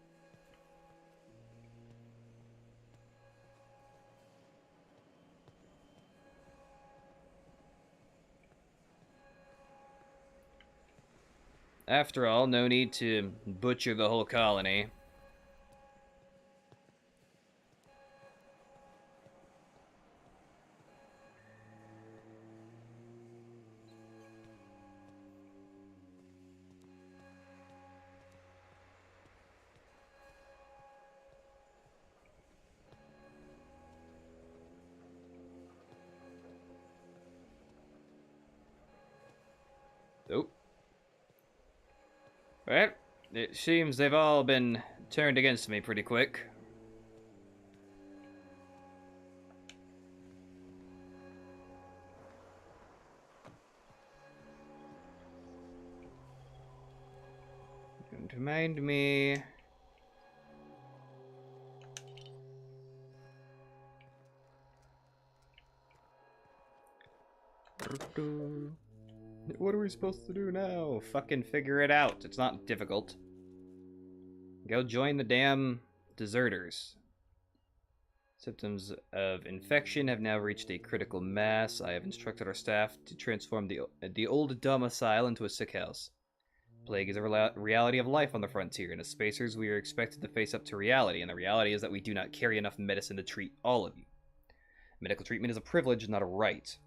After all, no need to butcher the whole colony. Oh. Well, it seems they've all been turned against me pretty quick. Don't mind me. What are we supposed to do now? Fucking figure it out. It's not difficult. Go join the damn deserters. Symptoms of infection have now reached a critical mass. I have instructed our staff to transform the old domicile into a sick house. Plague is a reality of life on the frontier, and as spacers we are expected to face up to reality, and the reality is that we do not carry enough medicine to treat all of you. Medical treatment is a privilege, not a right.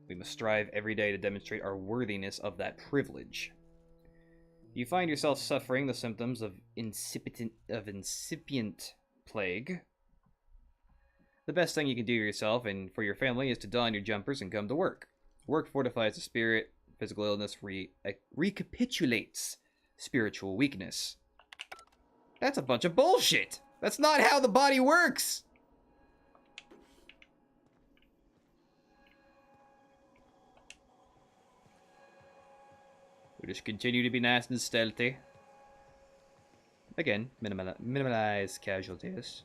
We must strive every day to demonstrate our worthiness of that privilege. If you find yourself suffering the symptoms of incipient plague, the best thing you can do for yourself and for your family is to don your jumpers and come to work. Work fortifies the spirit. Physical illness recapitulates spiritual weakness. That's a bunch of bullshit! That's not how the body works! We just continue to be nice and stealthy. Again, minimize casualties.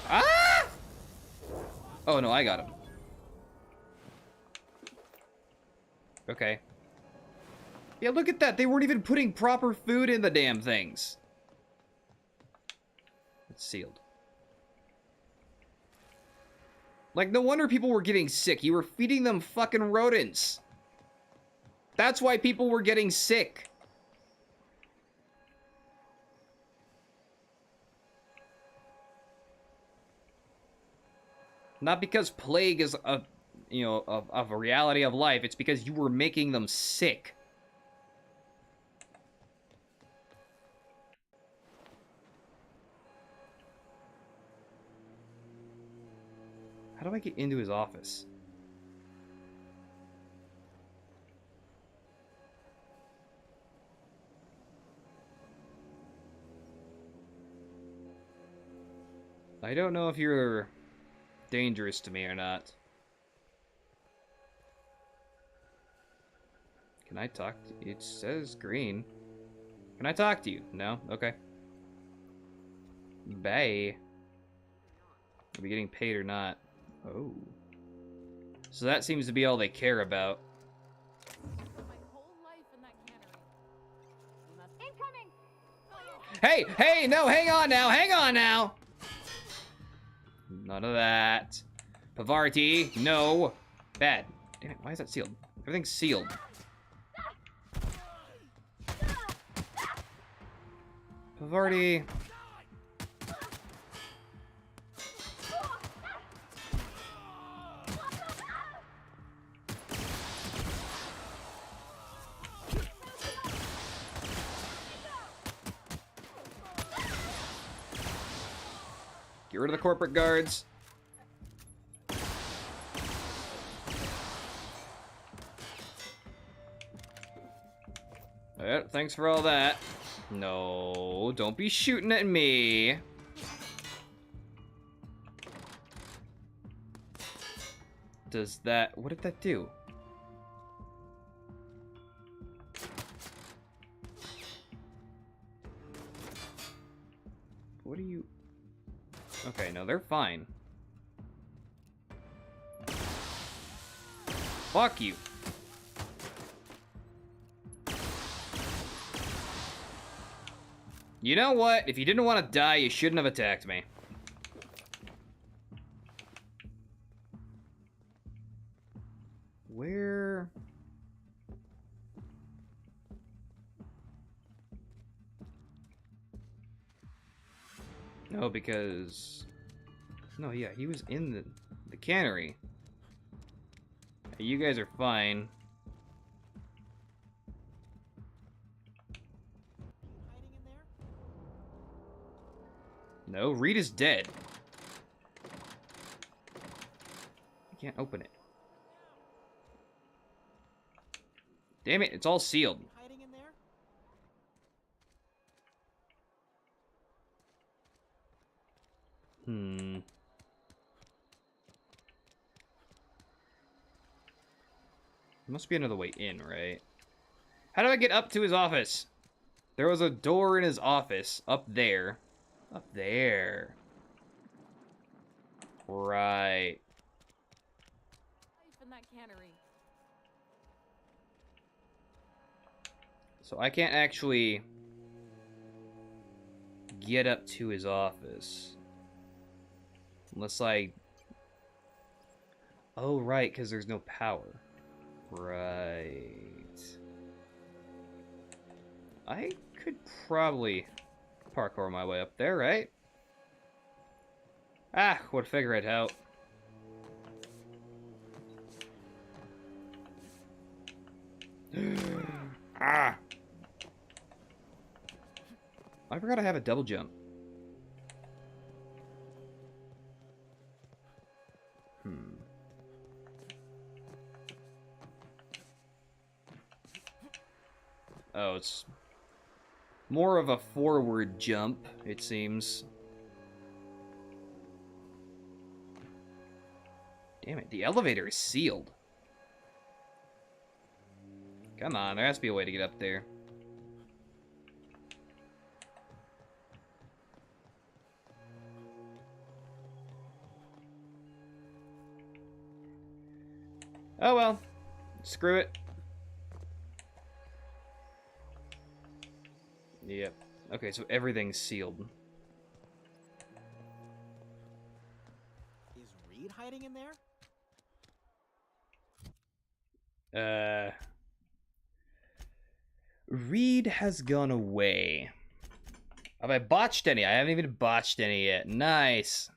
Ah! Oh no, I got him. Okay. Yeah, look at that. They weren't even putting proper food in the damn things. It's sealed. Like, no wonder people were getting sick. You were feeding them fucking rodents. That's why people were getting sick. Not because plague is a, of a reality of life. It's because you were making them sick. How do I get into his office? I don't know if you're dangerous to me or not. Can I talk to you? It says green. Can I talk to you? No? Okay. Bye. Are we getting paid or not? Oh. So that seems to be all they care about. Hey! Hey! No! Hang on now! Hang on now! None of that. Pavarti, no. Bad. Damn it, why is that sealed? Everything's sealed. Pavarti. Get rid of the corporate guards. Alright, thanks for all that. No, don't be shooting at me. does that... What did that do? What are you... Okay, no, they're fine. Fuck you. You know what? If you didn't want to die, you shouldn't have attacked me. Where... No, because... No, yeah, he was in the cannery. You guys are fine. No, Reed is dead. I can't open it. Damn it, it's all sealed. Hiding in there? Must be another way in, right? How do I get up to his office? There was a door in his office. Up there. Up there. Right. In that cannery. So I can't actually get up to his office. Unless I... Oh, right, because there's no power. Right. I could probably parkour my way up there, right? Ah, would figure it out. Ah! I forgot I have a double jump. Oh, it's more of a forward jump, it seems. Damn it, the elevator is sealed. Come on, there has to be a way to get up there. Oh well, screw it. Yep. Okay, so everything's sealed. Is Reed hiding in there? Reed has gone away. Have I botched any? I haven't even botched any yet. Nice.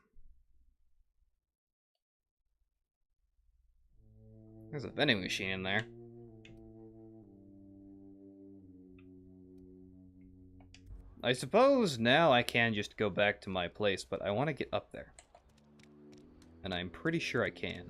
There's a vending machine in there. I suppose now I can just go back to my place, but I want to get up there. And I'm pretty sure I can.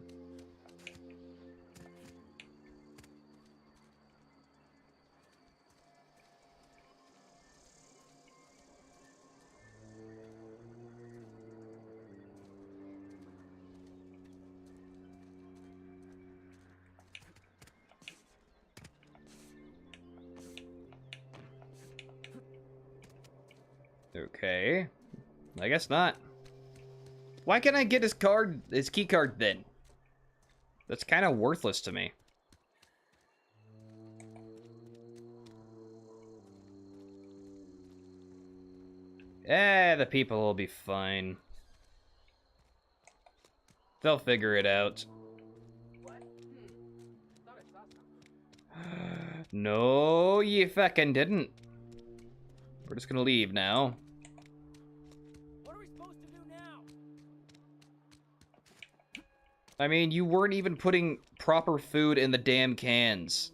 Okay. I guess not. Why can't I get his key card then? That's kind of worthless to me. The people will be fine. They'll figure it out. No, you fucking didn't. We're just gonna leave now. What are we supposed to do now? I mean, you weren't even putting proper food in the damn cans.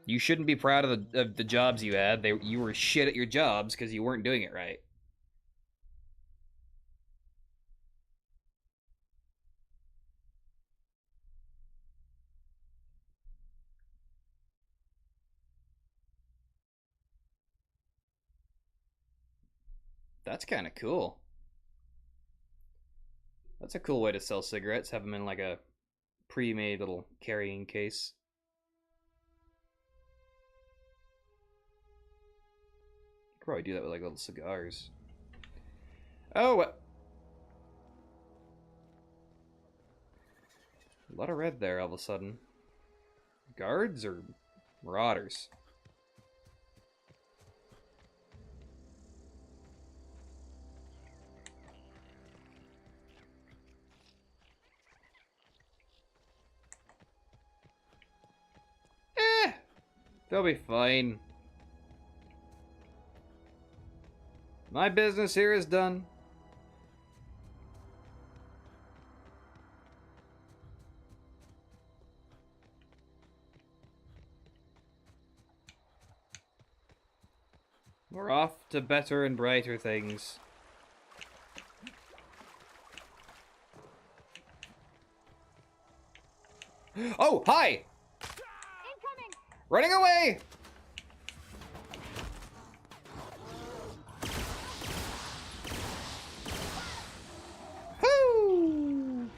You shouldn't be proud of the jobs you had. You were shit at your jobs because you weren't doing it right. That's kind of cool. That's a cool way to sell cigarettes. Have them in like a pre-made little carrying case. Could probably do that with like little cigars. Oh, what? A lot of red there all of a sudden. Guards or marauders? They'll be fine. My business here is done. We're off to better and brighter things. Oh, hi! Incoming! Running away! Woo!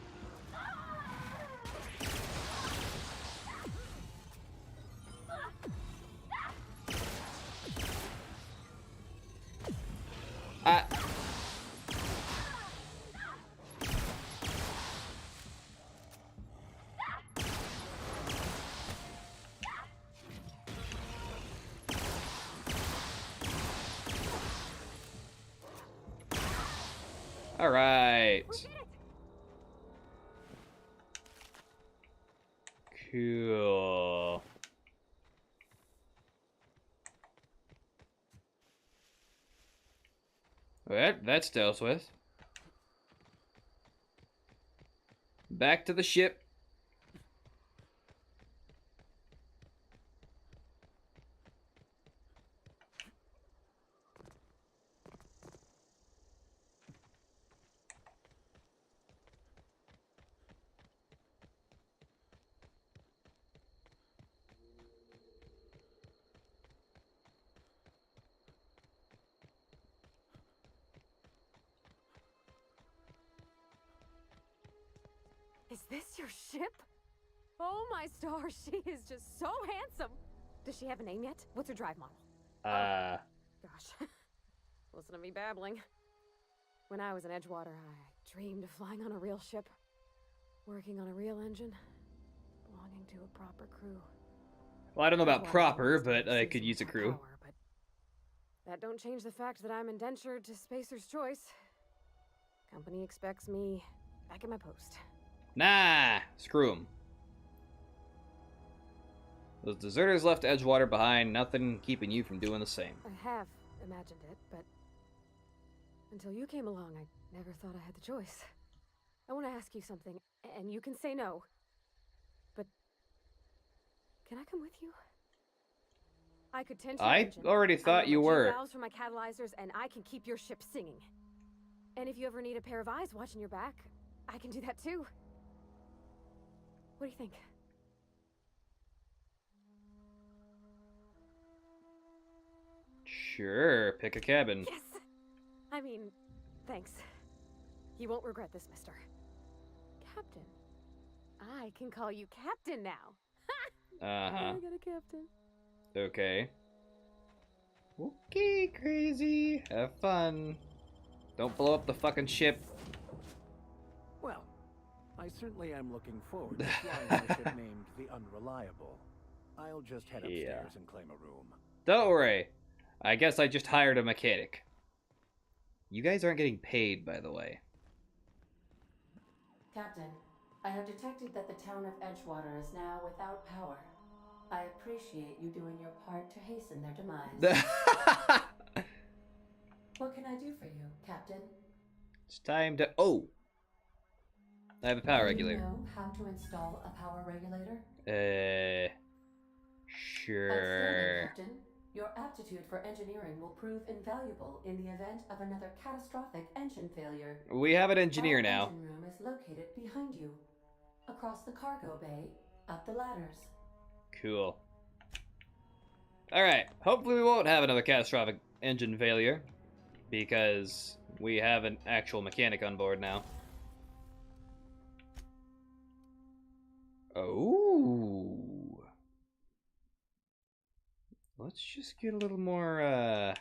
All right. Cool. That's dealt with. Back to the ship. Is this your ship? Oh my stars, she is just so handsome. Does she have a name yet? What's her drive model? Gosh. Listen to me babbling. When I was in Edgewater, I dreamed of flying on a real ship, working on a real engine, belonging to a proper crew. Well, I don't know about proper, but I could use a crew. Power, but that don't change the fact that I'm indentured to Spacer's Choice. Company expects me back at my post. Nah, screw them. Those deserters left Edgewater behind, nothing keeping you from doing the same. I have imagined it, but until you came along, I never thought I had the choice. I want to ask you something, and you can say no. But can I come with you? I could tend to your I engine. already thought you were. Valves for my catalyzers, and I can keep your ship singing. And if you ever need a pair of eyes watching your back, I can do that too. What do you think? Sure, pick a cabin. Yes! I mean, thanks. You won't regret this, mister. Captain. I can call you Captain now. Uh-huh. I got a captain. Okay. Okay, crazy. Have fun. Don't blow up the fucking ship. Well, I certainly am looking forward to flying a ship named the Unreliable. I'll just head upstairs and claim a room. Don't worry. I guess I just hired a mechanic. You guys aren't getting paid, by the way. Captain, I have detected that the town of Edgewater is now without power. I appreciate you doing your part to hasten their demise. What can I do for you, Captain? It's time to... Oh! I have a power Do regulator. you know how to install a power regulator? Sure. Outstanding, Captain. Your aptitude for engineering will prove invaluable in the event of another catastrophic engine failure. We have an engineer Our now. engine room is located behind you, across the cargo bay, up the ladders. Cool. Alright, hopefully we won't have another catastrophic engine failure, because we have an actual mechanic on board now. Oh. Let's just get a little more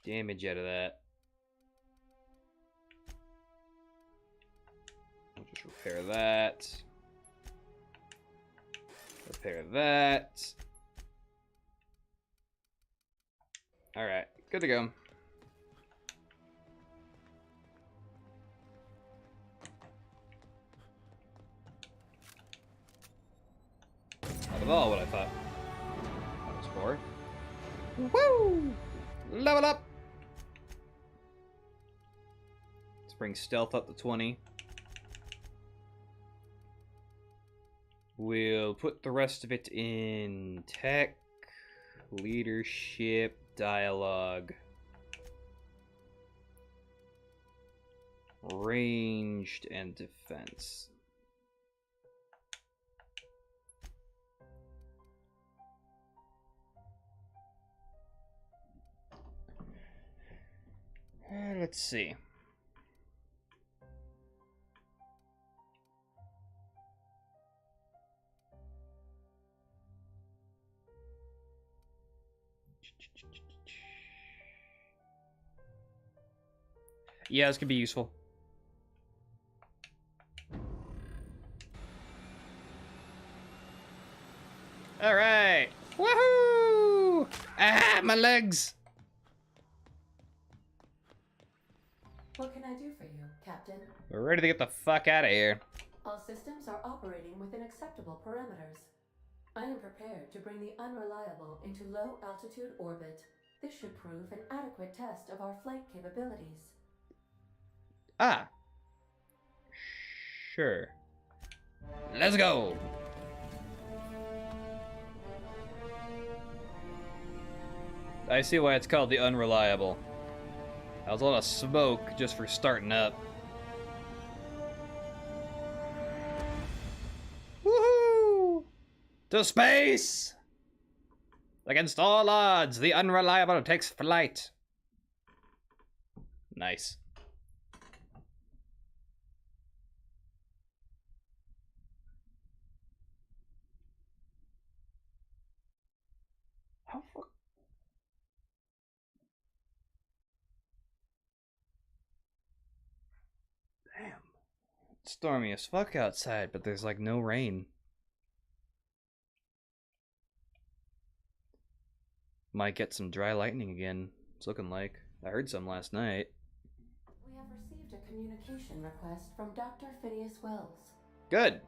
damage out of that. I'll just repair that. Repair that. Alright, good to go. Not at all what I thought. That was for. Woo! Level up! Let's bring stealth up to 20. We'll put the rest of it in tech, leadership, dialogue, ranged, and defense. Let's see. Yeah, this could be useful. All right. Woohoo! Ah, my legs. What can I do for you, Captain? We're ready to get the fuck out of here. All systems are operating within acceptable parameters. I am prepared to bring the unreliable into low-altitude orbit. This should prove an adequate test of our flight capabilities. Ah. Sure. Let's go. I see why it's called the Unreliable. That was a lot of smoke just for starting up. Woohoo! To space! Against all odds, the Unreliable takes flight. Nice. How fuck? Damn. It's stormy as fuck outside, but there's like no rain. Might get some dry lightning again. It's looking like. I heard some last night. We have received a communication request from Dr. Phineas Wells. Good.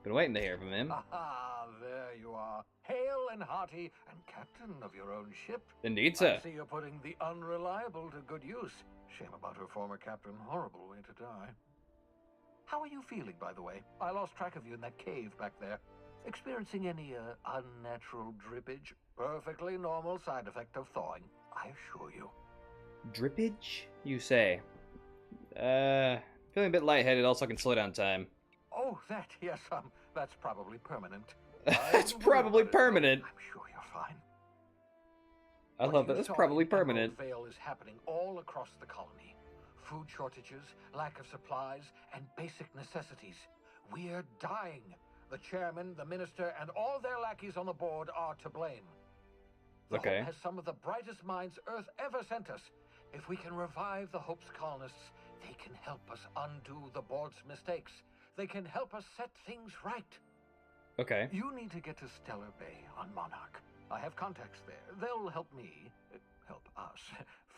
Been waiting to hear from him. Ah, there you are. Hale and hearty, and captain of your own ship. Indeed, sir. I see you're putting the Unreliable to good use. Shame about her former captain. Horrible way to die. How are you feeling, by the way? I lost track of you in that cave back there. Experiencing any unnatural drippage? Perfectly normal side effect of thawing, I assure you. Drippage, you say? Feeling a bit lightheaded, also can slow down time. Oh, that, yes, that's probably permanent. It's probably permanent. I'm sure you're fine. I love that. It's probably permanent. Emerald Vale is happening all across the colony. Food shortages, lack of supplies, and basic necessities. We're dying. The chairman, the minister, and all their lackeys on the board are to blame. The Okay. Hope has some of the brightest minds Earth ever sent us. If we can revive the Hope's colonists, they can help us undo the board's mistakes. They can help us set things right. Okay. You need to get to Stellar Bay on Monarch. I have contacts there. They'll help me, help us,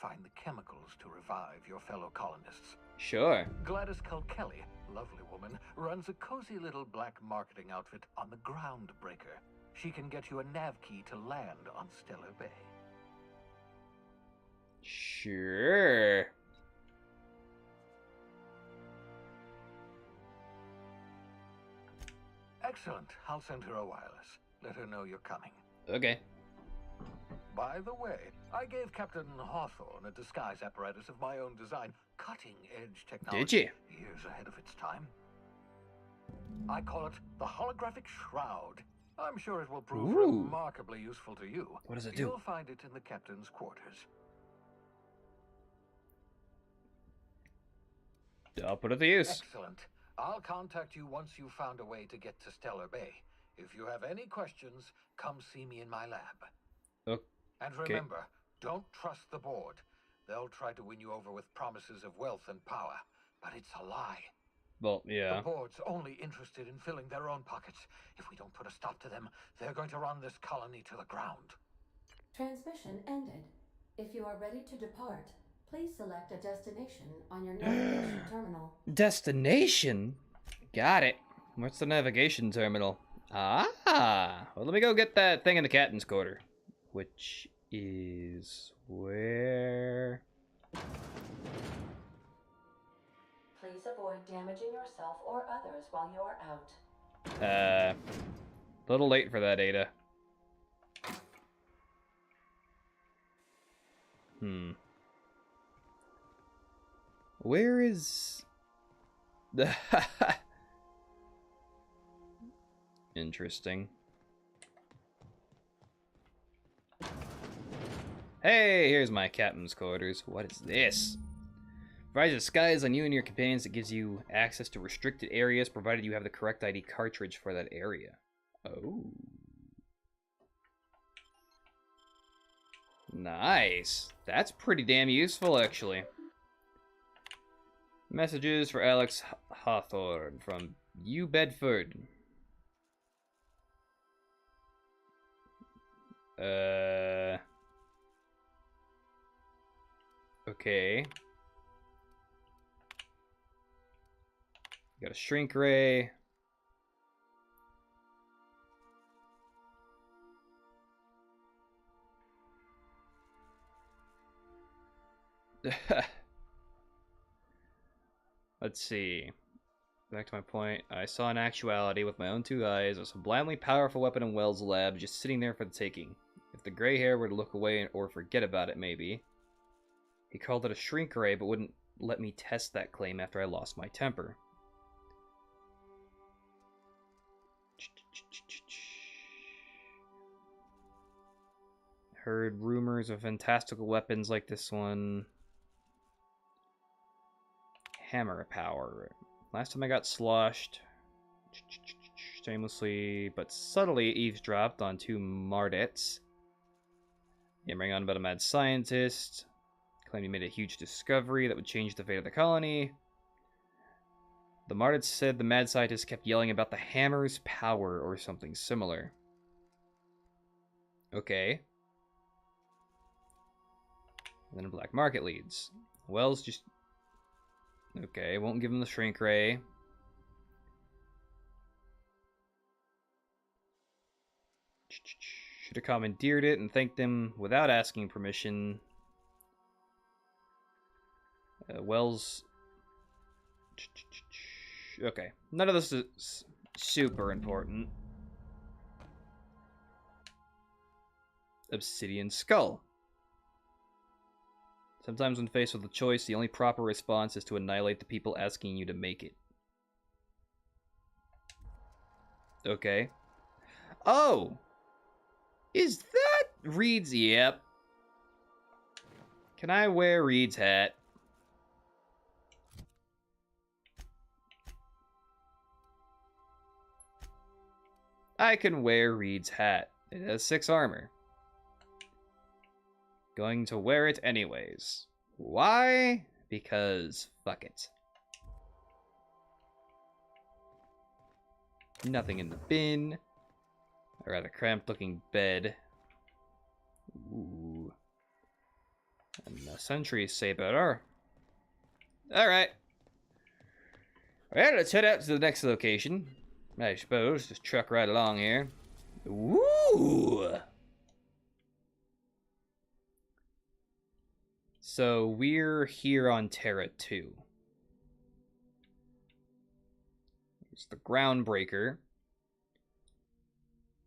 find the chemicals to revive your fellow colonists. Sure. Gladys Kilkelly, lovely woman, runs a cozy little black marketing outfit on the Groundbreaker. She can get you a nav key to land on Stellar Bay. Sure. Excellent. I'll send her a wireless. Let her know you're coming. Okay. By the way, I gave Captain Hawthorne a disguise apparatus of my own design. Cutting-edge technology. Did you? Years ahead of its time. I call it the Holographic Shroud. I'm sure it will prove Ooh. remarkably useful to you. What does it do? You'll find it in the captain's quarters. I'll put it to use. Excellent. I'll contact you once you've found a way to get to Stellar Bay. If you have any questions, come see me in my lab. Okay. And remember, don't trust the board. They'll try to win you over with promises of wealth and power, but it's a lie. Well, yeah. The board's only interested in filling their own pockets. If we don't put a stop to them, they're going to run this colony to the ground. Transmission ended. If you are ready to depart, please select a destination on your navigation terminal. Destination? Got it. What's the navigation terminal? Ah! Well, let me go get that thing in the captain's quarter. Which is where... Please avoid damaging yourself or others while you are out. A little late for that, Ada. Where is... Interesting. Hey, here's my captain's quarters. What is this? Provides disguise on you and your companions that gives you access to restricted areas, provided you have the correct ID cartridge for that area. Oh. Nice. That's pretty damn useful, actually. Messages for Alex Hawthorne from New Bedford. Okay. Got a shrink ray. Let's see. Back to my point. I saw in actuality with my own two eyes a sublimely powerful weapon in Wells' lab just sitting there for the taking. If the gray hair were to look away or forget about it, maybe. He called it a shrink ray, but wouldn't let me test that claim after I lost my temper. Heard rumors of fantastical weapons like this one. Hammer power. Last time I got sloshed, shamelessly but subtly eavesdropped on two Mardets. Yammering on about a mad scientist. Claimed he made a huge discovery that would change the fate of the colony. The Mardets said the mad scientist kept yelling about the hammer's power or something similar. Okay. And then a black market leads. Wells just... Okay, won't give him the shrink ray. Should have commandeered it and thanked them without asking permission. Wells... Okay, none of this is super important. Obsidian Skull. Sometimes when faced with a choice, the only proper response is to annihilate the people asking you to make it. Okay. Oh! Is that Reed's? Yep. Can I wear Reed's hat? I can wear Reed's hat. It has 6 armor. Going to wear it anyways. Why? Because fuck it. Nothing in the bin. A rather cramped looking bed. Ooh. And the sentry saber. Alright. Well, let's head out to the next location. I suppose. Just truck right along here. Woo! So we're here on Terra 2. It's the Groundbreaker.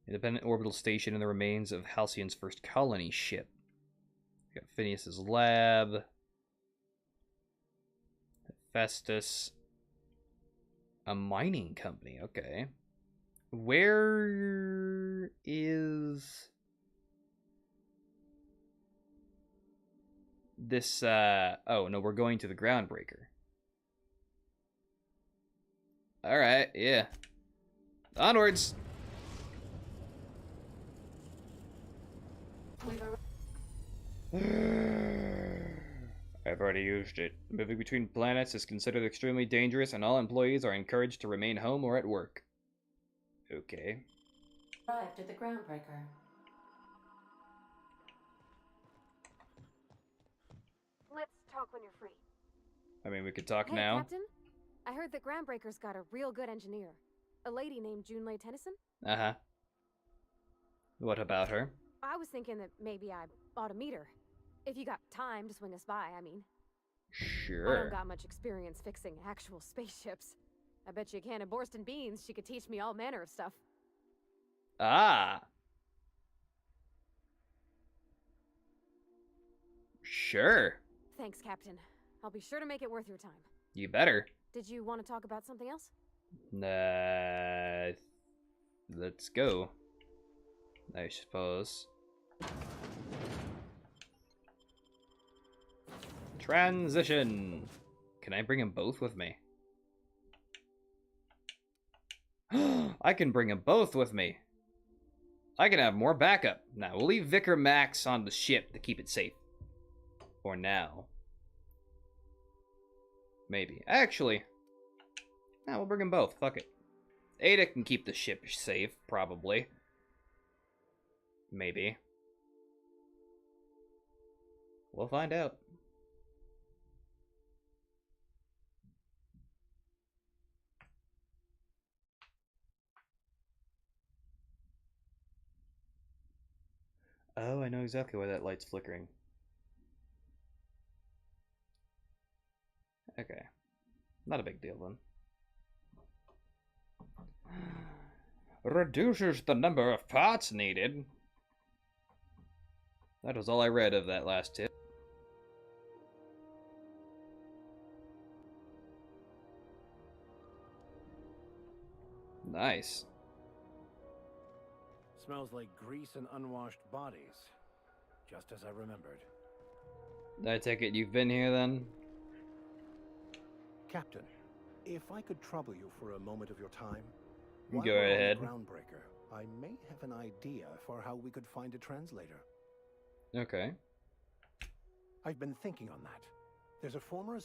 Independent orbital station in the remains of Halcyon's first colony ship. We got Phineas's lab. Festus. A mining company, okay. Where is this, oh, no, we're going to the Groundbreaker. Alright, yeah. Onwards! I've already used it. Moving between planets is considered extremely dangerous, and all employees are encouraged to remain home or at work. Okay. Arrived at the groundbreaker. Let's talk when you're free. I mean, we could talk Hey, now. Captain? I heard that Groundbreaker's got a real good engineer. A lady named Junlei Tennyson? Uh-huh. What about her? I was thinking that maybe I ought to meet her. If you got time to swing us by, I mean. I Sure. don't got much experience fixing actual spaceships. I bet you a can of Borston beans she could teach me all manner of stuff. Ah! Sure. Thanks, Captain. I'll be sure to make it worth your time. You better. Did you want to talk about something else? Let's go. I suppose. Transition. Can I bring them both with me? I can bring them both with me. I can have more backup. Now, we'll leave Vicar Max on the ship to keep it safe. For now. Maybe. Actually, nah, we'll bring them both. Fuck it. Ada can keep the ship safe, probably. Maybe. We'll find out. Oh, I know exactly why that light's flickering. Okay. Not a big deal then. Reduces the number of parts needed. That was all I read of that last tip. Nice. Smells like grease and unwashed bodies. Just as I remembered. I take it you've been here then? Captain, if I could trouble you for a moment of your time. Go While we're on the ahead. Groundbreaker, I may have an idea for how we could find a translator. Okay. I've been thinking on that. There's a former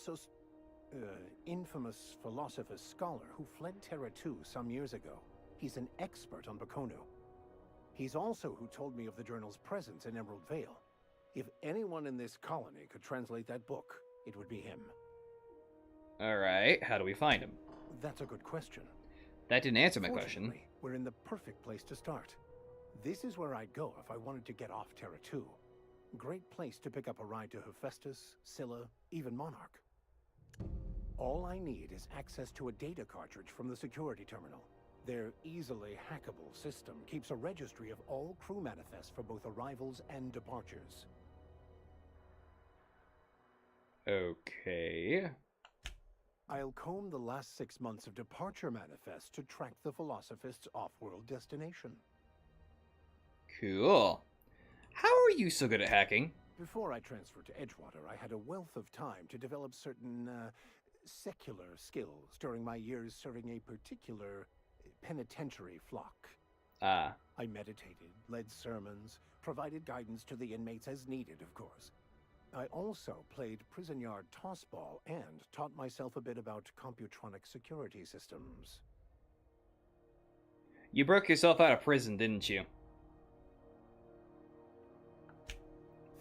infamous philosopher scholar who fled Terra 2 some years ago. He's an expert on Bakonu. He's also who told me of the journal's presence in Emerald Vale. If anyone in this colony could translate that book, it would be him. Alright, how do we find him? That's a good question. That didn't answer my question. Fortunately, we're in the perfect place to start. This is where I'd go if I wanted to get off Terra 2. Great place to pick up a ride to Hephaestus, Scylla, even Monarch. All I need is access to a data cartridge from the security terminal. Their easily hackable system keeps a registry of all crew manifests for both arrivals and departures. Okay. I'll comb the last 6 months of departure manifests to track the Philosophist's off-world destination. Cool. How are you so good at hacking? Before I transferred to Edgewater, I had a wealth of time to develop certain, secular skills during my years serving a particular penitentiary flock. Ah. I meditated, led sermons, provided guidance to the inmates as needed, of course. I also played prison yard tossball and taught myself a bit about computronic security systems. You broke yourself out of prison, didn't you?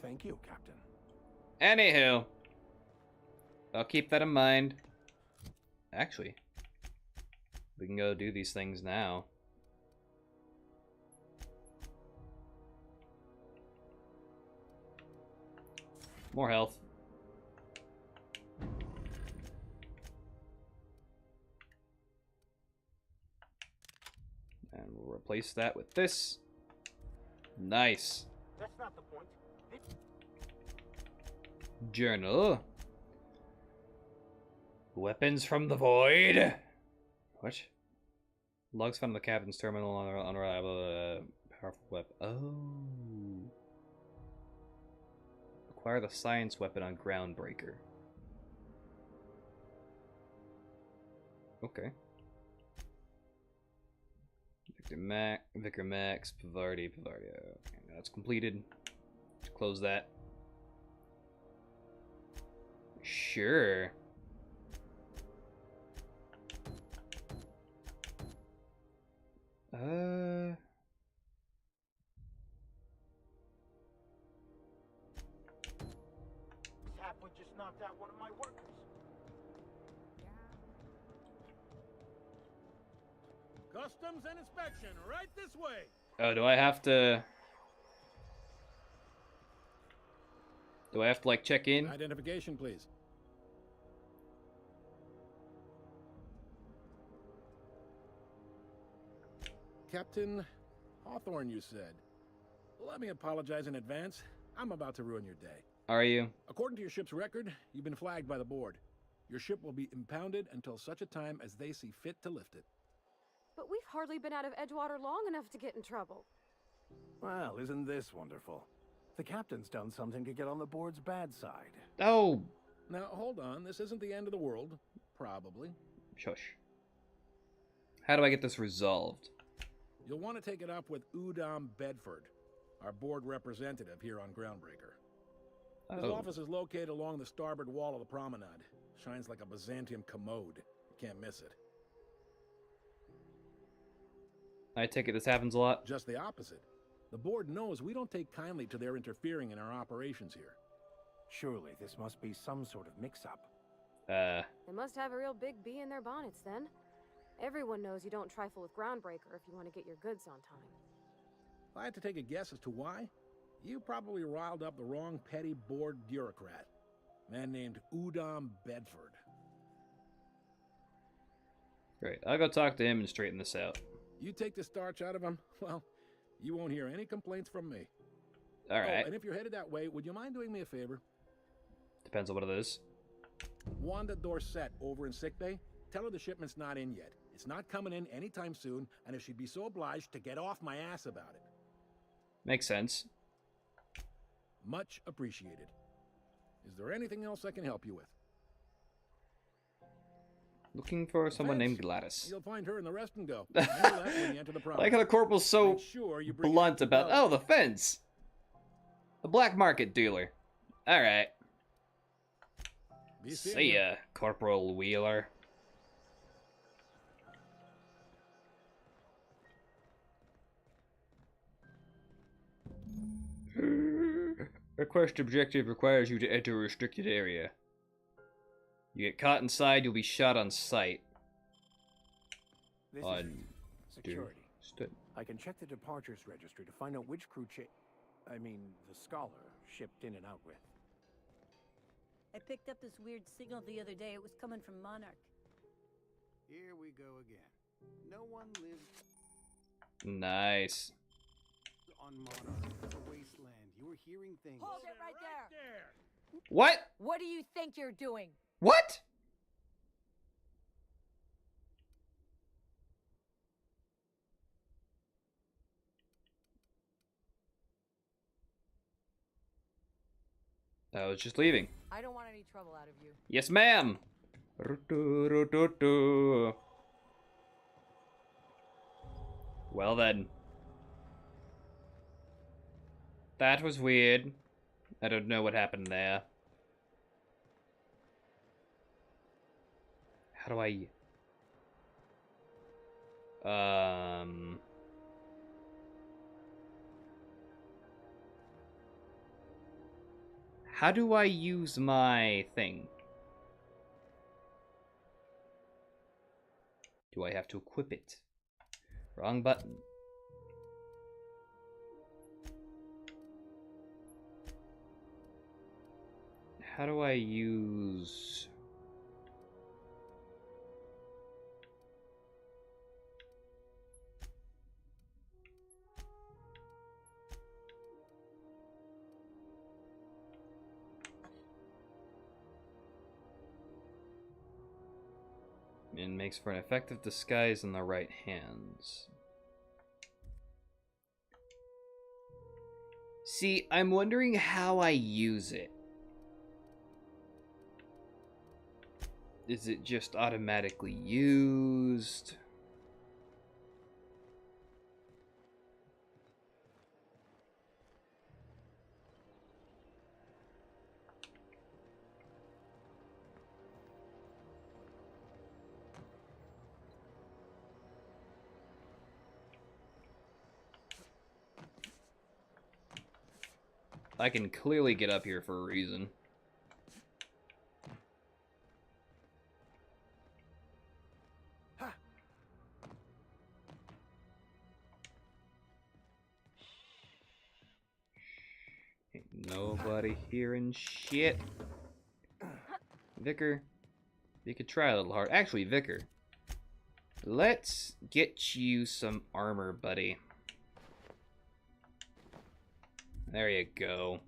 Thank you, Captain. Anywho. I'll keep that in mind. Actually, we can go do these things now. More health. And we'll replace that with this. Nice. That's not the point. Journal. Weapons from the void. What? Logs found in the captain's terminal on unreliable, powerful weapon. Oh. Acquire the science weapon on Groundbreaker. Okay. Vicar Max, Pavardi. Okay, that's completed. Close that. Sure. Sapwood just knocked out one of my workers. Customs and inspection, right this way. Oh, do I have to like check in? Identification, please. Captain Hawthorne, you said. Let me apologize in advance. I'm about to ruin your day. Are you? According to your ship's record, you've been flagged by the board. Your ship will be impounded until such a time as they see fit to lift it. But we've hardly been out of Edgewater long enough to get in trouble. Well, isn't this wonderful? The captain's done something to get on the board's bad side. Oh! Now, hold on. This isn't the end of the world. Probably. Shush. How do I get this resolved? You'll want to take it up with Udom Bedford, our board representative here on Groundbreaker. His office is located along the starboard wall of the promenade. Shines like a Byzantium commode. You can't miss it. I take it this happens a lot? Just the opposite. The board knows we don't take kindly to their interfering in our operations here. Surely this must be some sort of mix-up. They must have a real big bee in their bonnets then. Everyone knows you don't trifle with Groundbreaker if you want to get your goods on time. If I had to take a guess as to why, you probably riled up the wrong petty board bureaucrat. A man named Udom Bedford. Great. I'll go talk to him and straighten this out. You take the starch out of him, well, you won't hear any complaints from me. Alright. Oh, and if you're headed that way, would you mind doing me a favor? Depends on what it is. Wanda Dorset over in sickbay, tell her the shipment's not in yet. It's not coming in anytime soon, and if she'd be so obliged to get off my ass about it. Makes sense. Much appreciated. Is there anything else I can help you with? Looking for someone named Gladys. You'll find her in the rest and go. When you enter the I like how the corporal's so blunt about, oh, the fence. The black market dealer. Alright. See ya, Corporal Wheeler. Request objective requires you to enter a restricted area. You get caught inside, you'll be shot on sight. This is security. I can check the departures registry to find out which crew the Scholar shipped in and out with. I picked up this weird signal the other day. It was coming from Monarch. Here we go again. No one lives Nice. on Monarch, the wasteland. You were hearing things. Hold it right there! What? What do you think you're doing? What? I was just leaving. I don't want any trouble out of you. Yes, ma'am. Well then. That was weird. I don't know what happened there. How do I... How do I use my thing? Do I have to equip it? Wrong button. How do I use... It makes for an effective disguise in the right hands. See, I'm wondering how I use it. Is it just automatically used? I can clearly get up here for a reason. Ain't nobody hearing shit. Vicar, you could try a little hard. Actually, Vicar, let's get you some armor, buddy. There you go.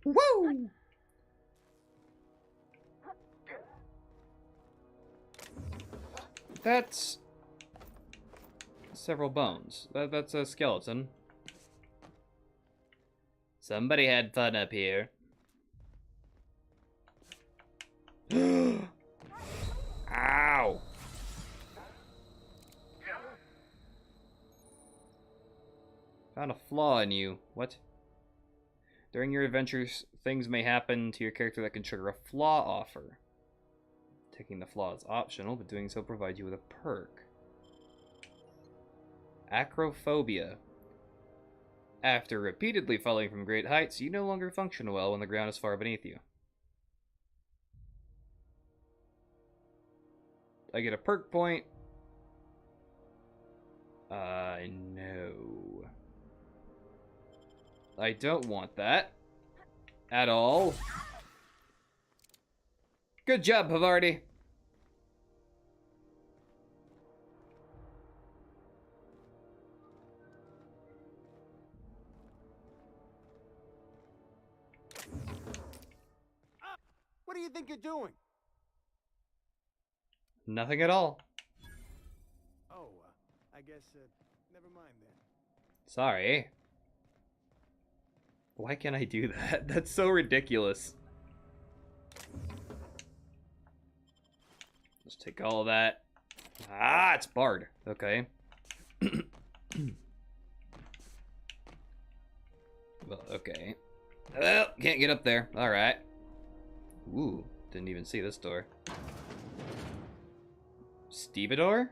Woo! That's several bones. That's a skeleton. Somebody had fun up here. Ow! Found a flaw in you. What? During your adventures, things may happen to your character that can trigger a flaw offer. Taking the flaw is optional, but doing so provides you with a perk. Acrophobia. After repeatedly falling from great heights, you no longer function well when the ground is far beneath you. I get a perk point. No. I don't want that. At all. Good job, Havarti. What do you think you're doing? Nothing at all. Oh, I guess, never mind then. Sorry. Why can't I do that? That's so ridiculous. Let's take all of that. Ah, it's barred. Okay. Well, okay. Well, can't get up there. Alright. Ooh, didn't even see this door. Stevedore?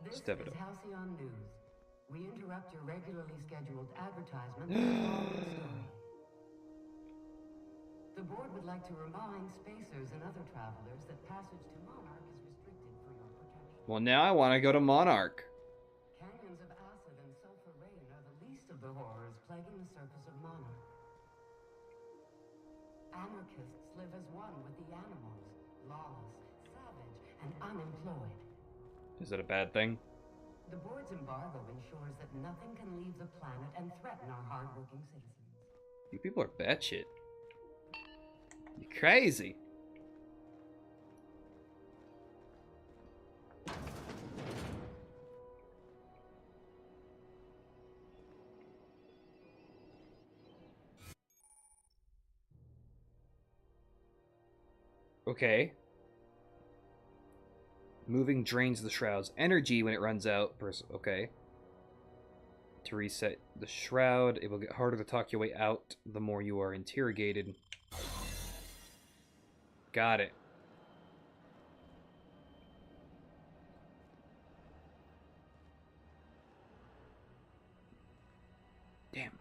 This Stevedore. is Halcyon News. We interrupt your regularly scheduled advertisement with the following story. The board would like to remind spacers and other travelers that passage to Monarch is restricted for your protection. Well, now I want to go to Monarch. Canyons of acid and sulfur rain are the least of the horrors plaguing the surface of Monarch. Anarchists live as one with the animals, lawless, savage, and unemployed. Is that a bad thing? The board's embargo ensures that nothing can leave the planet and threaten our hardworking citizens. You people are batshit. You're crazy. Okay. Moving drains the shroud's energy when it runs out. Okay. To reset the shroud, it will get harder to talk your way out the more you are interrogated. Got it. Damn.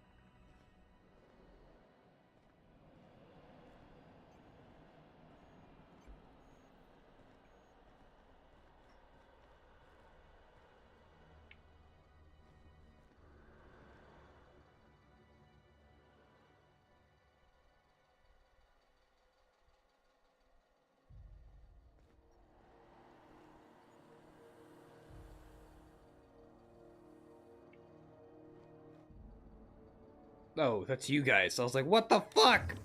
Oh, that's you guys. I was like, what the fuck?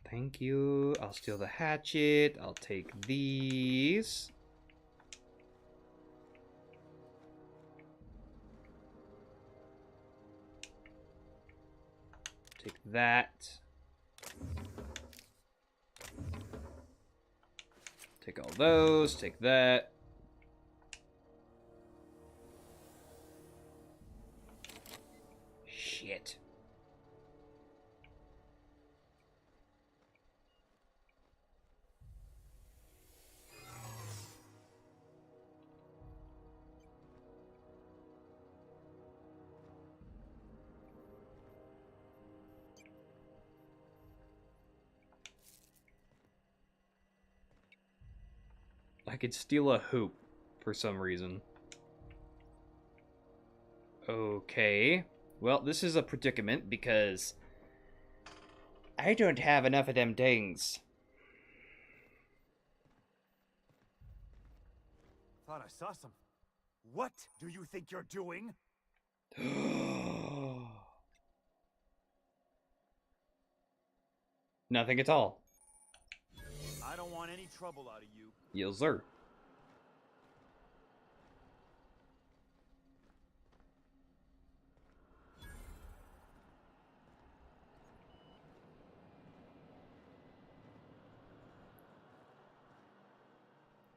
Thank you. I'll steal the hatchet. I'll take these. Take that. Take all those. Take that. Shit. I could steal a hoop for some reason. Okay. Well, this is a predicament because I don't have enough of them things. Thought I saw some. What do you think you're doing? Nothing at all. I don't want any trouble out of you. Yes, sir.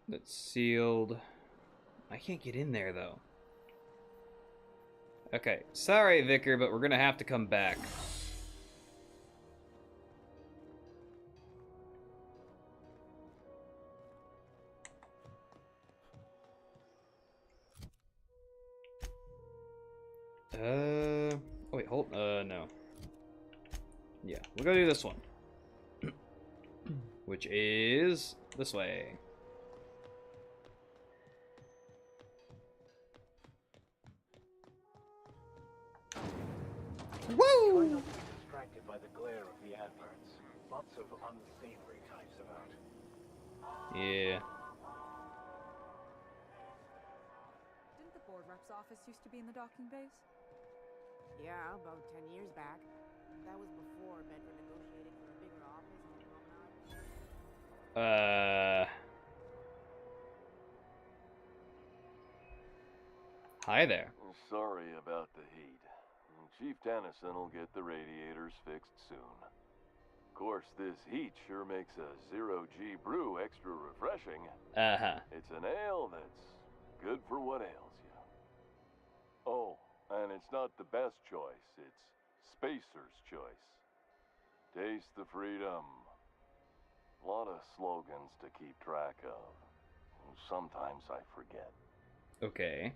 That's sealed. I can't get in there, though. Okay, sorry, Vicar, but we're gonna have to come back. Oh wait, hold, no. Yeah, we're gonna do this one. Which is this way. Woo! Try not to be distracted by the glare of the adverts. Lots of unsavory types about. Yeah. Didn't the board rep's office used to be in the docking bays? Yeah, about 10 years back. That was before Bedford negotiated for a bigger office in Promenade. Hi there. Sorry about the heat. Chief Tennyson will get the radiators fixed soon. Of course, this heat sure makes a zero-G brew extra refreshing. Uh-huh. It's an ale that's good for what ails you. Oh, and it's not the best choice, it's Spacer's choice. Taste the freedom. A lot of slogans to keep track of. Sometimes I forget. Okay.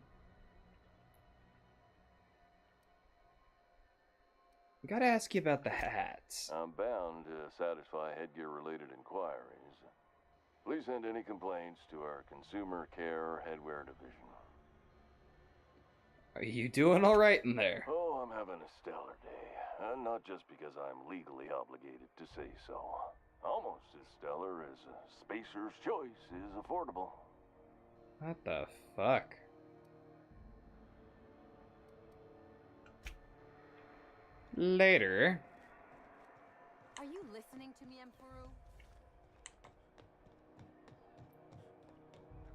Gotta ask you about the hats. I'm bound to satisfy headgear-related inquiries. Please send any complaints to our Consumer Care Headwear Division. Are you doing alright in there? Oh, I'm having a stellar day. Not just because I'm legally obligated to say so. Almost as stellar as a Spacer's Choice is affordable. What the fuck? Later. Are you listening to me, Emperor?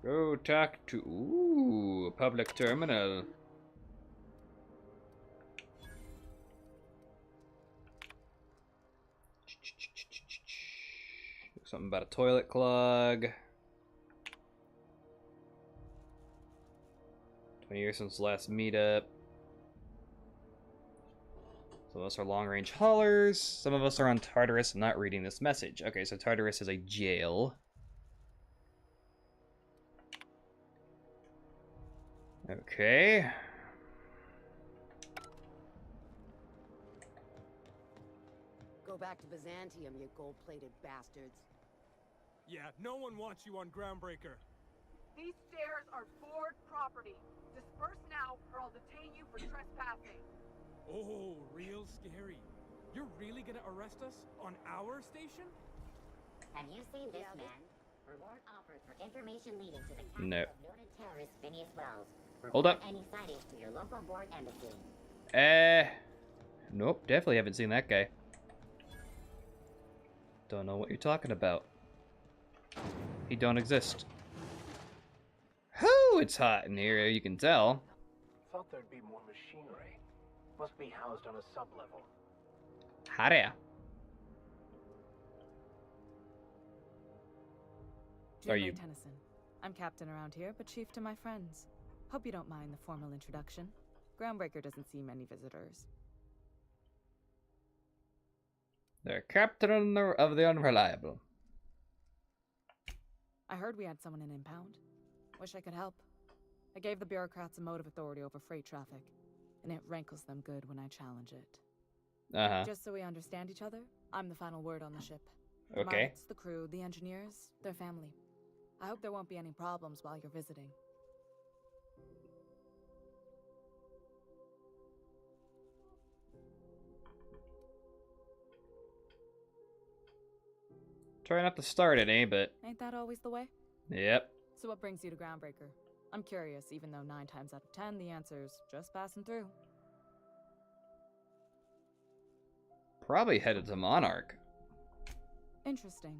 Go talk to... Ooh, a public terminal. Something about a toilet clog. 20 years since the last meetup. Some of us are long-range haulers. Some of us are on Tartarus. I'm not reading this message. Okay, so Tartarus is a jail. Okay. Go back to Byzantium, you gold-plated bastards. Yeah, no one wants you on Groundbreaker. These stairs are board property. Disperse now, or I'll detain you for trespassing. Oh, real scary. You're really gonna arrest us on our station? Have you seen this man? Reward offered for information leading to the capture No. of noted terrorist Phineas Wells. Hold up. Report any sightings to your local board embassy. Nope, definitely haven't seen that guy. Don't know what you're talking about. He don't exist. Whoo, it's hot in here, you can tell. Thought there'd be more machinery. Must be housed on a sub-level. Hi there. Are you? Tennyson. I'm captain around here, but chief to my friends. Hope you don't mind the formal introduction. Groundbreaker doesn't see many visitors. They're captain of the Unreliable. I heard we had someone in impound. Wish I could help. I gave the bureaucrats a motive authority over freight traffic, and it rankles them good when I challenge it. Just so we understand each other, I'm the final word on the ship. The Okay. Markets, the crew, the engineers, their family. I hope there won't be any problems while you're visiting. Try not to start it, eh? But Ain't that always the way? yep. So what brings you to Groundbreaker? I'm curious, even though 9 times out of 10 the answer's just passing through. Probably headed to Monarch. Interesting.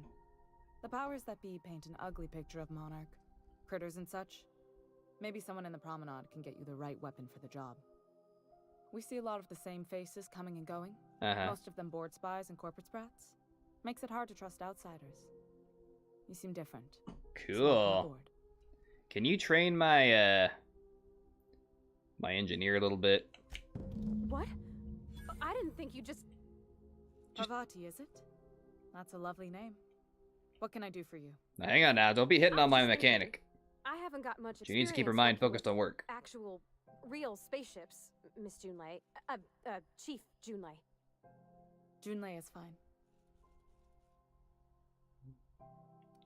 The powers that be paint an ugly picture of Monarch. Critters and such. Maybe someone in the promenade can get you the right weapon for the job. We see a lot of the same faces coming and going. Most of them board spies and corporate sprats. Makes it hard to trust outsiders. You seem different. Cool. Can you train my my engineer a little bit? What? I didn't think you just... Parvati, is it? That's a lovely name. What can I do for you? Now, hang on now, don't be hitting on my mechanic. I haven't got much She needs to keep her experience mind working focused on work. Actual, real spaceships, Miss Junlei. Chief Junlei. Junlei is fine.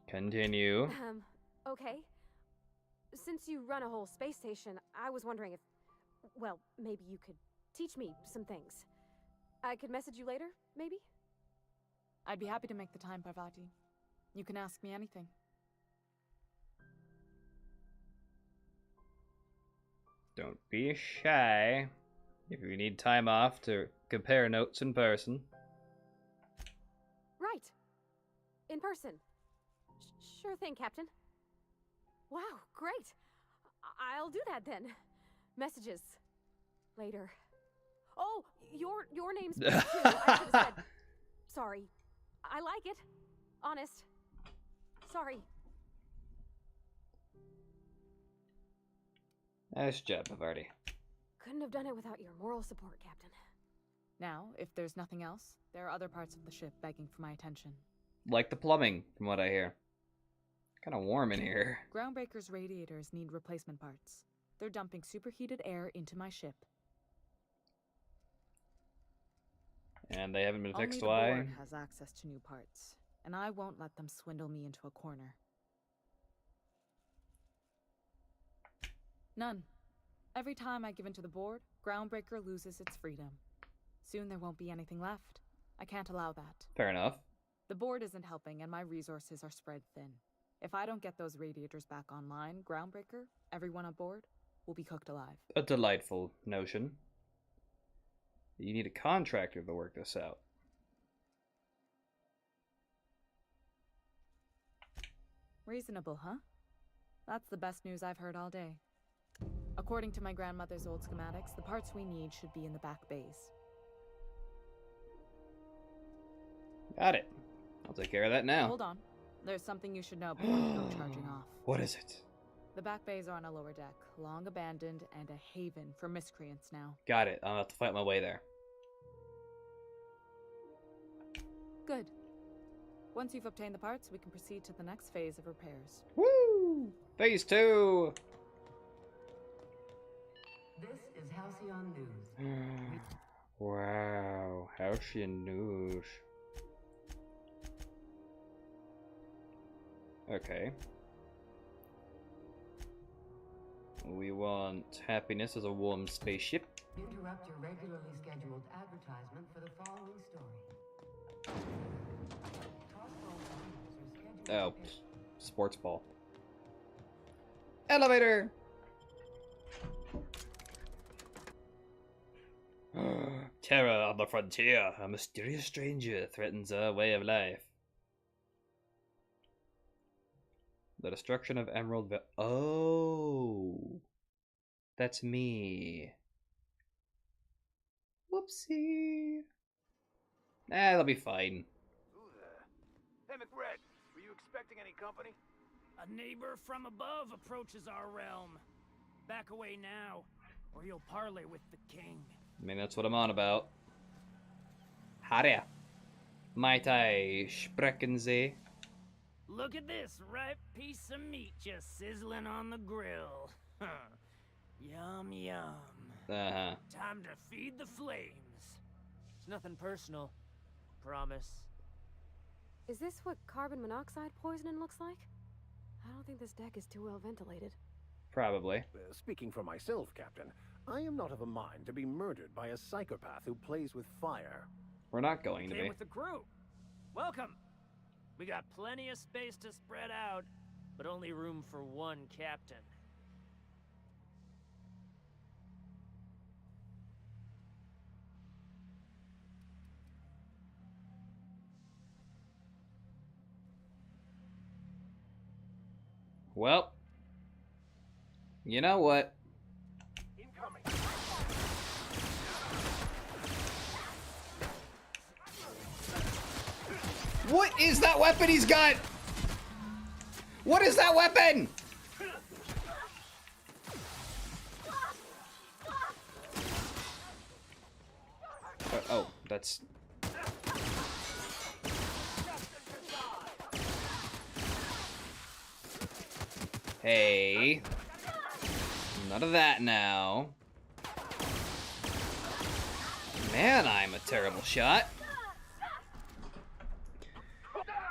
Continue. Okay. Since you run a whole space station, I was wondering if, well, maybe you could teach me some things. I could message you later, maybe? I'd be happy to make the time, Parvati. You can ask me anything. Don't be shy. If you need time off to compare notes in person. Right. In person. Sure thing, Captain. Wow, great. I'll do that then. Messages. Later. Oh, your name's too. I should have said. Sorry. I like it. Honest. Sorry. Nice job, Parvati. Couldn't have done it without your moral support, Captain. Now, if there's nothing else, there are other parts of the ship begging for my attention. Like the plumbing, from what I hear. Kind of warm in here. Groundbreaker's radiators need replacement parts. They're dumping superheated air into my ship. And they haven't been fixed, Only the why? board has access to new parts, and I won't let them swindle me into a corner. None. Every time I give in to the board, Groundbreaker loses its freedom. Soon there won't be anything left. I can't allow that. Fair enough. The board isn't helping, and my resources are spread thin. If I don't get those radiators back online, Groundbreaker, everyone on board, will be cooked alive. A delightful notion. You need a contractor to work this out. Reasonable, huh? That's the best news I've heard all day. According to my grandmother's old schematics, the parts we need should be in the back bays. Got it. I'll take care of that now. Hold on. There's something you should know before you go charging off. What is it? The back bays are on a lower deck, long abandoned and a haven for miscreants now. Got it. I'll have to fight my way there. Good. Once you've obtained the parts, we can proceed to the next phase of repairs. Woo! Phase 2! This is Halcyon News. Wow. Halcyon News. Okay. We want happiness as a warm spaceship. Interrupt your regularly scheduled advertisement for the following story. Oh, sports ball. Elevator! Terror on the frontier. A mysterious stranger threatens our way of life. The destruction of Emerald Valley. Oh. That's me. Whoopsie. Nah, they'll be fine. Hey, McRed, were you expecting any company? A neighbor from above approaches our realm. Back away now, or you'll parley with the king. I mean, that's what I'm on about. Hi there. Might I sprechen Sie? Look at this ripe piece of meat just sizzling on the grill. Yum, yum. Uh-huh. Time to feed the flames. It's nothing personal. Promise. Is this what carbon monoxide poisoning looks like? I don't think this deck is too well ventilated. Probably. Speaking for myself, Captain, I am not of a mind to be murdered by a psychopath who plays with fire. We're not going to Came be. with the crew. Welcome. We got plenty of space to spread out, but only room for one captain. Well, you know what? What is that weapon he's got? What is that weapon? Oh, that's... Hey. None of that now. Man, I'm a terrible shot.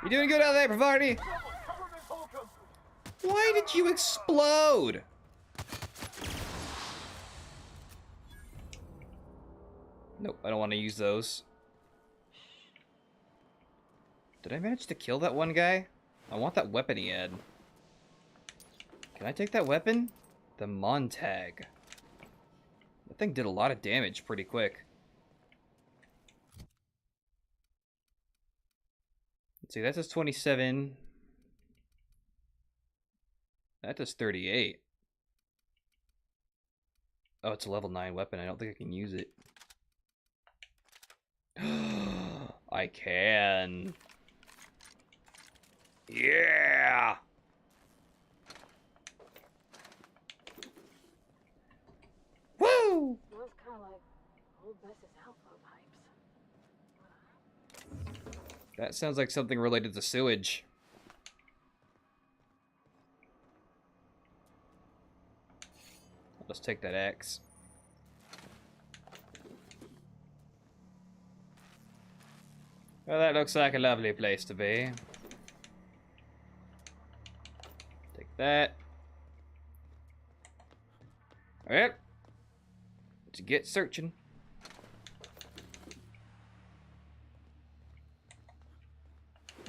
You doing good out there, Pravarti? Why did you explode? Nope, I don't want to use those. Did I manage to kill that one guy? I want that weapon he had. Can I take that weapon? The Montag. That thing did a lot of damage pretty quick. Let's see, that does 27. That does 38. Oh, it's a level 9 weapon. I don't think I can use it. I can. Yeah! Woo! Smells kind of like old Bess's elbow pipes. That sounds like something related to sewage. Let's take that axe. Well, that looks like a lovely place to be. Take that. Alright. Let's get searching.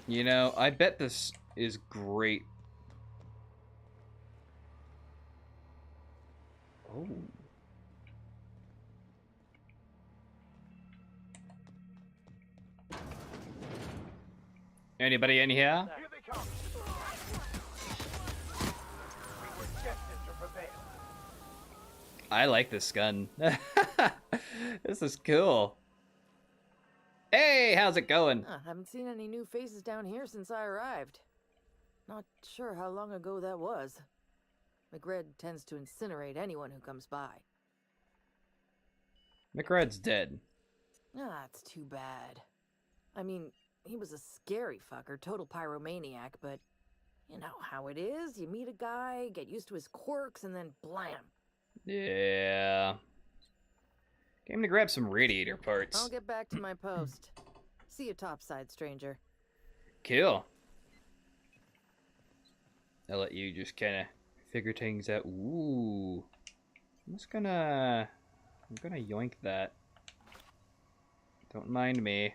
You know, I bet this is great. Oh. Anybody in here? Here they come. We were destined to prevail. I like this gun. This is cool. Hey, how's it going? Haven't seen any new faces down here since I arrived. Not sure how long ago that was. McRed tends to incinerate anyone who comes by. McRed's dead. It's too bad. I mean, he was a scary fucker, total pyromaniac, but you know how it is. You meet a guy, get used to his quirks, and then blam. Yeah. Came to grab some radiator parts. I'll get back to my post. See you topside, stranger. Cool. I'll let you just kind of figure things out. Ooh. I'm gonna yoink that. Don't mind me.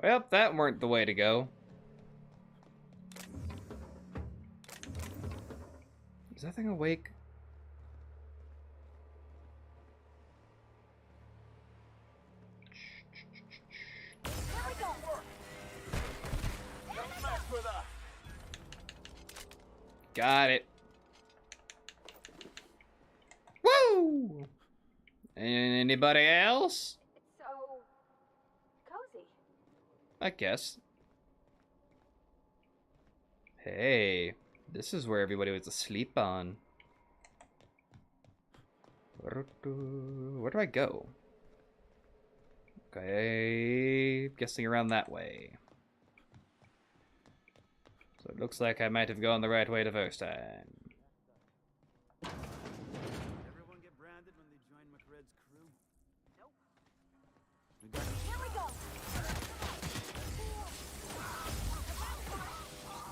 Well, that weren't the way to go. Is that thing awake? Got it. Woo! Anybody else? So cozy. I guess. Hey, This is where everybody was asleep on. Where do I go? Okay, guessing around that way. So it looks like I might have gone the right way the first time. Everyone get branded when they join McRed's crew? Nope. Here we go!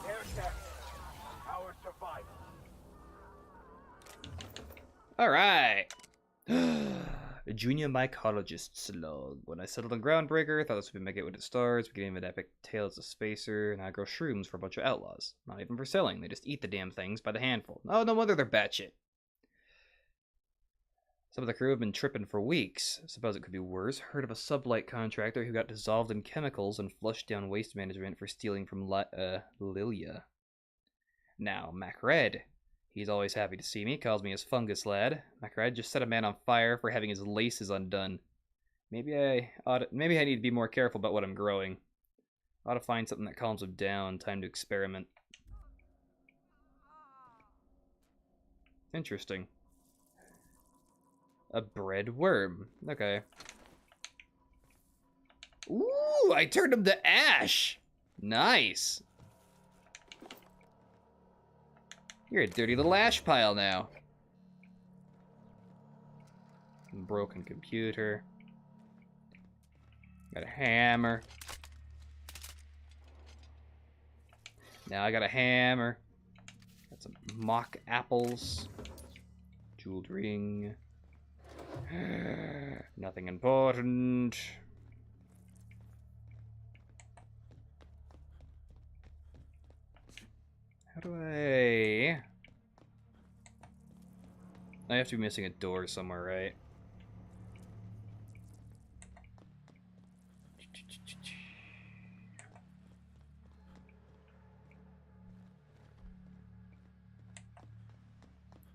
Air check. Our survival. Alright! A junior mycologist's log. When I settled on Groundbreaker, thought this would be my gateway to the stars, beginning of an epic tale as a spacer, and I grow shrooms for a bunch of outlaws. Not even for selling, they just eat the damn things by the handful. Oh, no wonder they're batshit. Some of the crew have been tripping for weeks. Suppose it could be worse. Heard of a sublight contractor who got dissolved in chemicals and flushed down waste management for stealing from Lilia. Now, MacRed. He's always happy to see me, calls me his fungus lad. MacRed just set a man on fire for having his laces undone. Maybe I need to be more careful about what I'm growing. Ought to find something that calms him down. Time to experiment. Interesting. A bread worm. Okay. Ooh, I turned him to ash. Nice. You're a dirty little ash pile now. Broken computer. Got a hammer. Now I got a hammer. Got some mock apples. Jeweled ring. Nothing important. How do I have to be missing a door somewhere, right?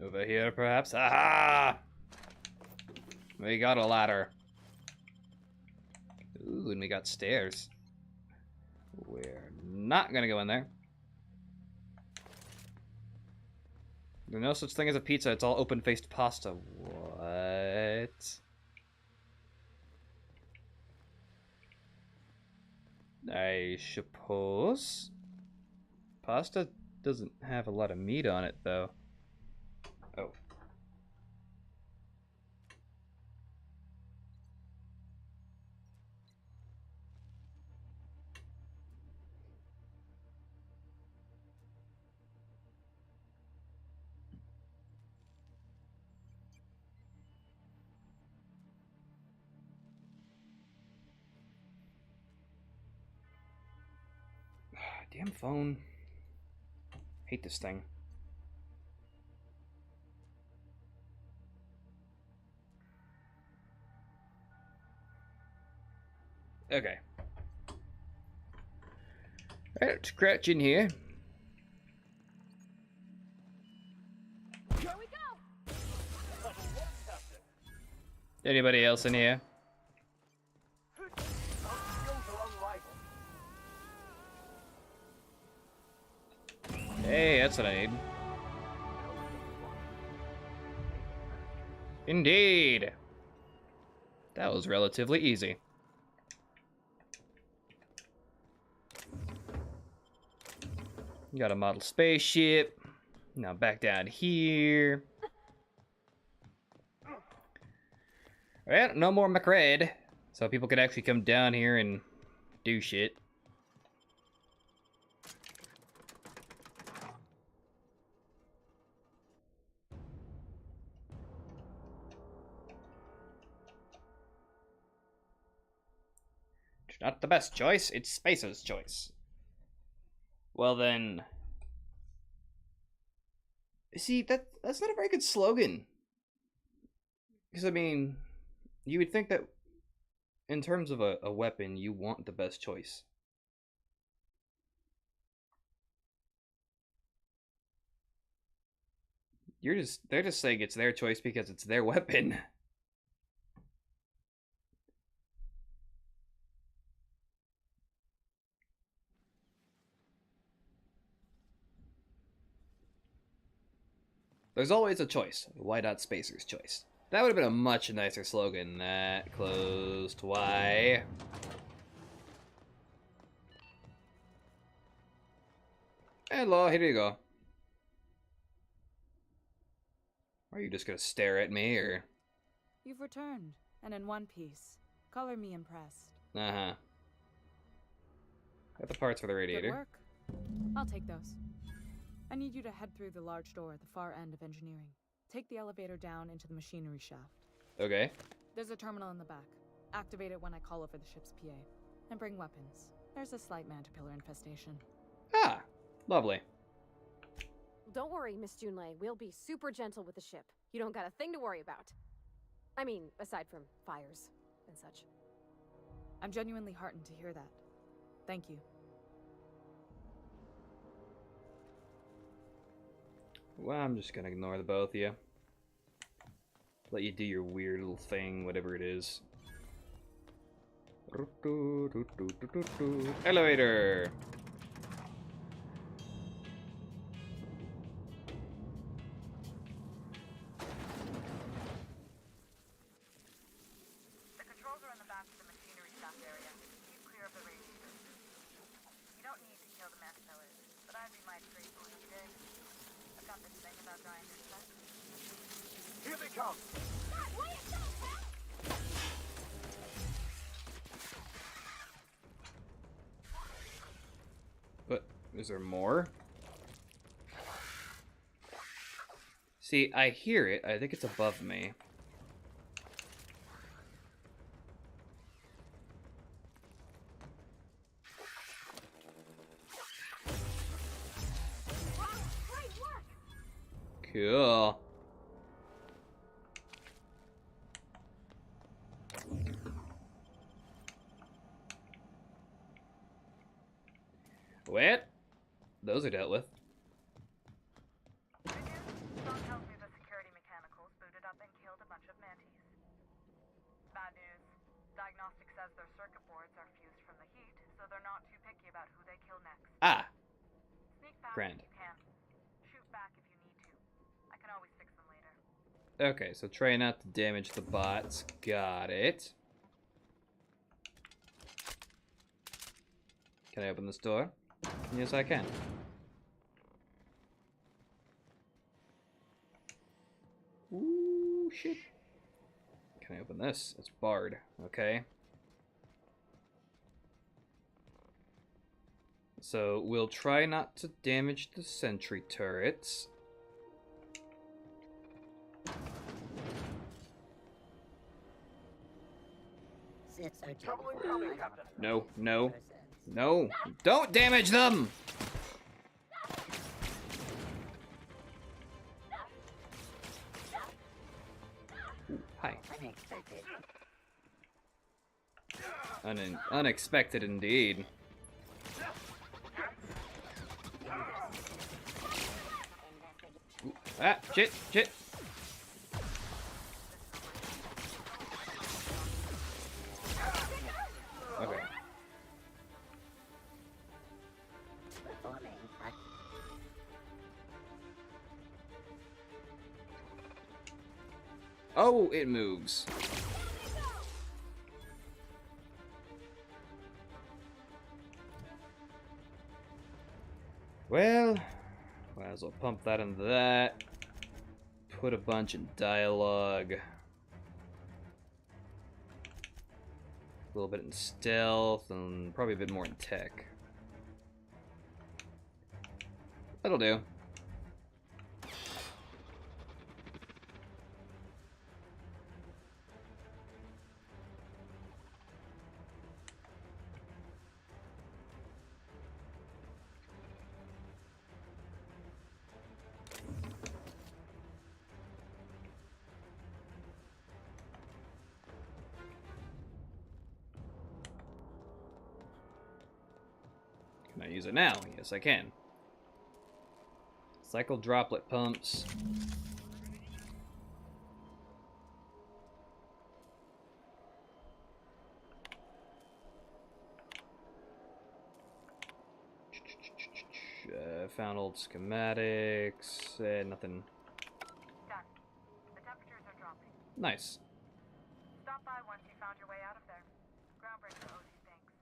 Over here, perhaps? Aha! We got a ladder. Ooh, and we got stairs. We're not gonna go in there. There's no such thing as a pizza, it's all open-faced pasta. What? I suppose? Pasta doesn't have a lot of meat on it, though. Oh. Damn phone. Hate this thing. Okay. Alright, let's crouch in here. Here we go! Anybody else in here? Hey, that's what I need. Indeed. That was relatively easy. Got a model spaceship. Now back down here. Well, no more MacRed. So people could actually come down here and do shit. It's not the best choice, it's Spacer's choice. Well then... See, that's not a very good slogan. Because, I mean, you would think that in terms of a weapon, you want the best choice. They're just saying it's their choice because it's their weapon. There's always a choice. Why not Spacer's choice? That would have been a much nicer slogan. That closed. Why? Hello, here you go. Are you just gonna stare at me, or? You've returned, and in one piece. Color me impressed. Uh-huh. Got the parts for the radiator. Good work. I'll take those. I need you to head through the large door at the far end of engineering. Take the elevator down into the machinery shaft. Okay. There's a terminal in the back. Activate it when I call over the ship's PA. And bring weapons. There's a slight mantipillar infestation. Ah, lovely. Don't worry, Miss Junlei. We'll be super gentle with the ship. You don't got a thing to worry about. I mean, aside from fires and such. I'm genuinely heartened to hear that. Thank you. Well, I'm just gonna ignore the both of you. Let you do your weird little thing, whatever it is. Elevator! The controls are in the back of the machinery shaft area. Keep clear of the radiators. You don't need to kill the mantillae, but I'd be mighty grateful if you did. I've got this thing about drying your sweat. Here they come! But is there more? See, I hear it. I think it's above me. Cool. What? Those are dealt with. Good news, Sean tells me the security mechanicals booted up and killed a bunch of mantis. Bad news, diagnostic says their circuit boards are fused from the heat, so they're not too picky about who they kill next. Ah! Sneak back Grand. if you can. Shoot back if you need to. I can always fix them later. Okay, so try not to damage the bots. Got it. Can I open this door? Yes, I can. Ooh, shit. Can I open this? It's barred. Okay. So we'll try not to damage the sentry turrets. Trouble incoming, Captain. No, no, no. Don't damage them! Ooh, hi. Unexpected indeed. Ooh, ah, shit, shit. Okay. Oh, it moves. Well, might as well pump that into that. Put a bunch in dialogue. A little bit in stealth, and probably a bit more in tech. That'll do. Can I use it now? Yes, I can. Cycle droplet pumps. Found old schematics. Nothing Nice. Stop by once you found your way out of there. Groundbreaker owes you thanks.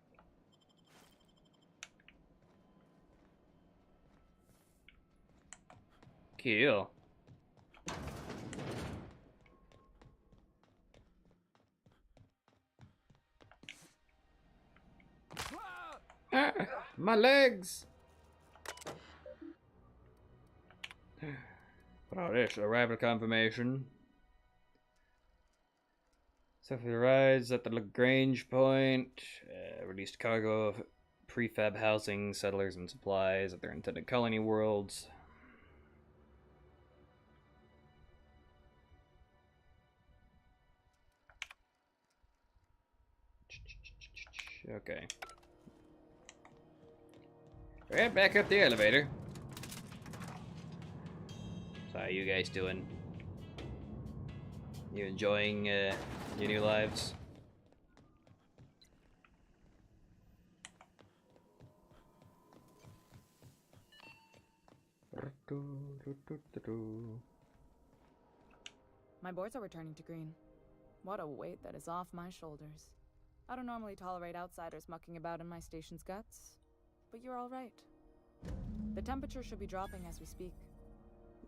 Cool. Ah, my legs! What are this? Arrival confirmation. Safely arrives at the Lagrange point. Released cargo of prefab housing, settlers, and supplies at their intended colony worlds. Okay. Right back up the elevator. So how you guys doing? You enjoying your new lives? My boards are returning to green. What a weight that is off my shoulders. I don't normally tolerate outsiders mucking about in my station's guts, but you're all right. The temperature should be dropping as we speak.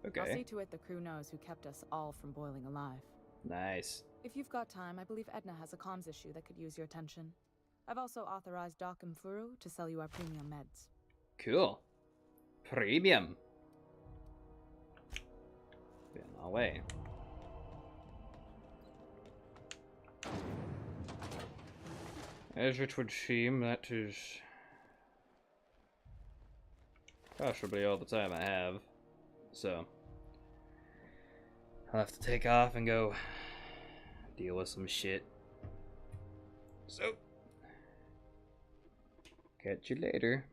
Okay. I'll see to it the crew knows who kept us all from boiling alive. Nice. If you've got time, I believe Edna has a comms issue that could use your attention. I've also authorized Doc and Furu to sell you our premium meds. Cool. Premium. Be on our way. As it would seem, that is possibly all the time I have. So, I'll have to take off and go deal with some shit. So, catch you later.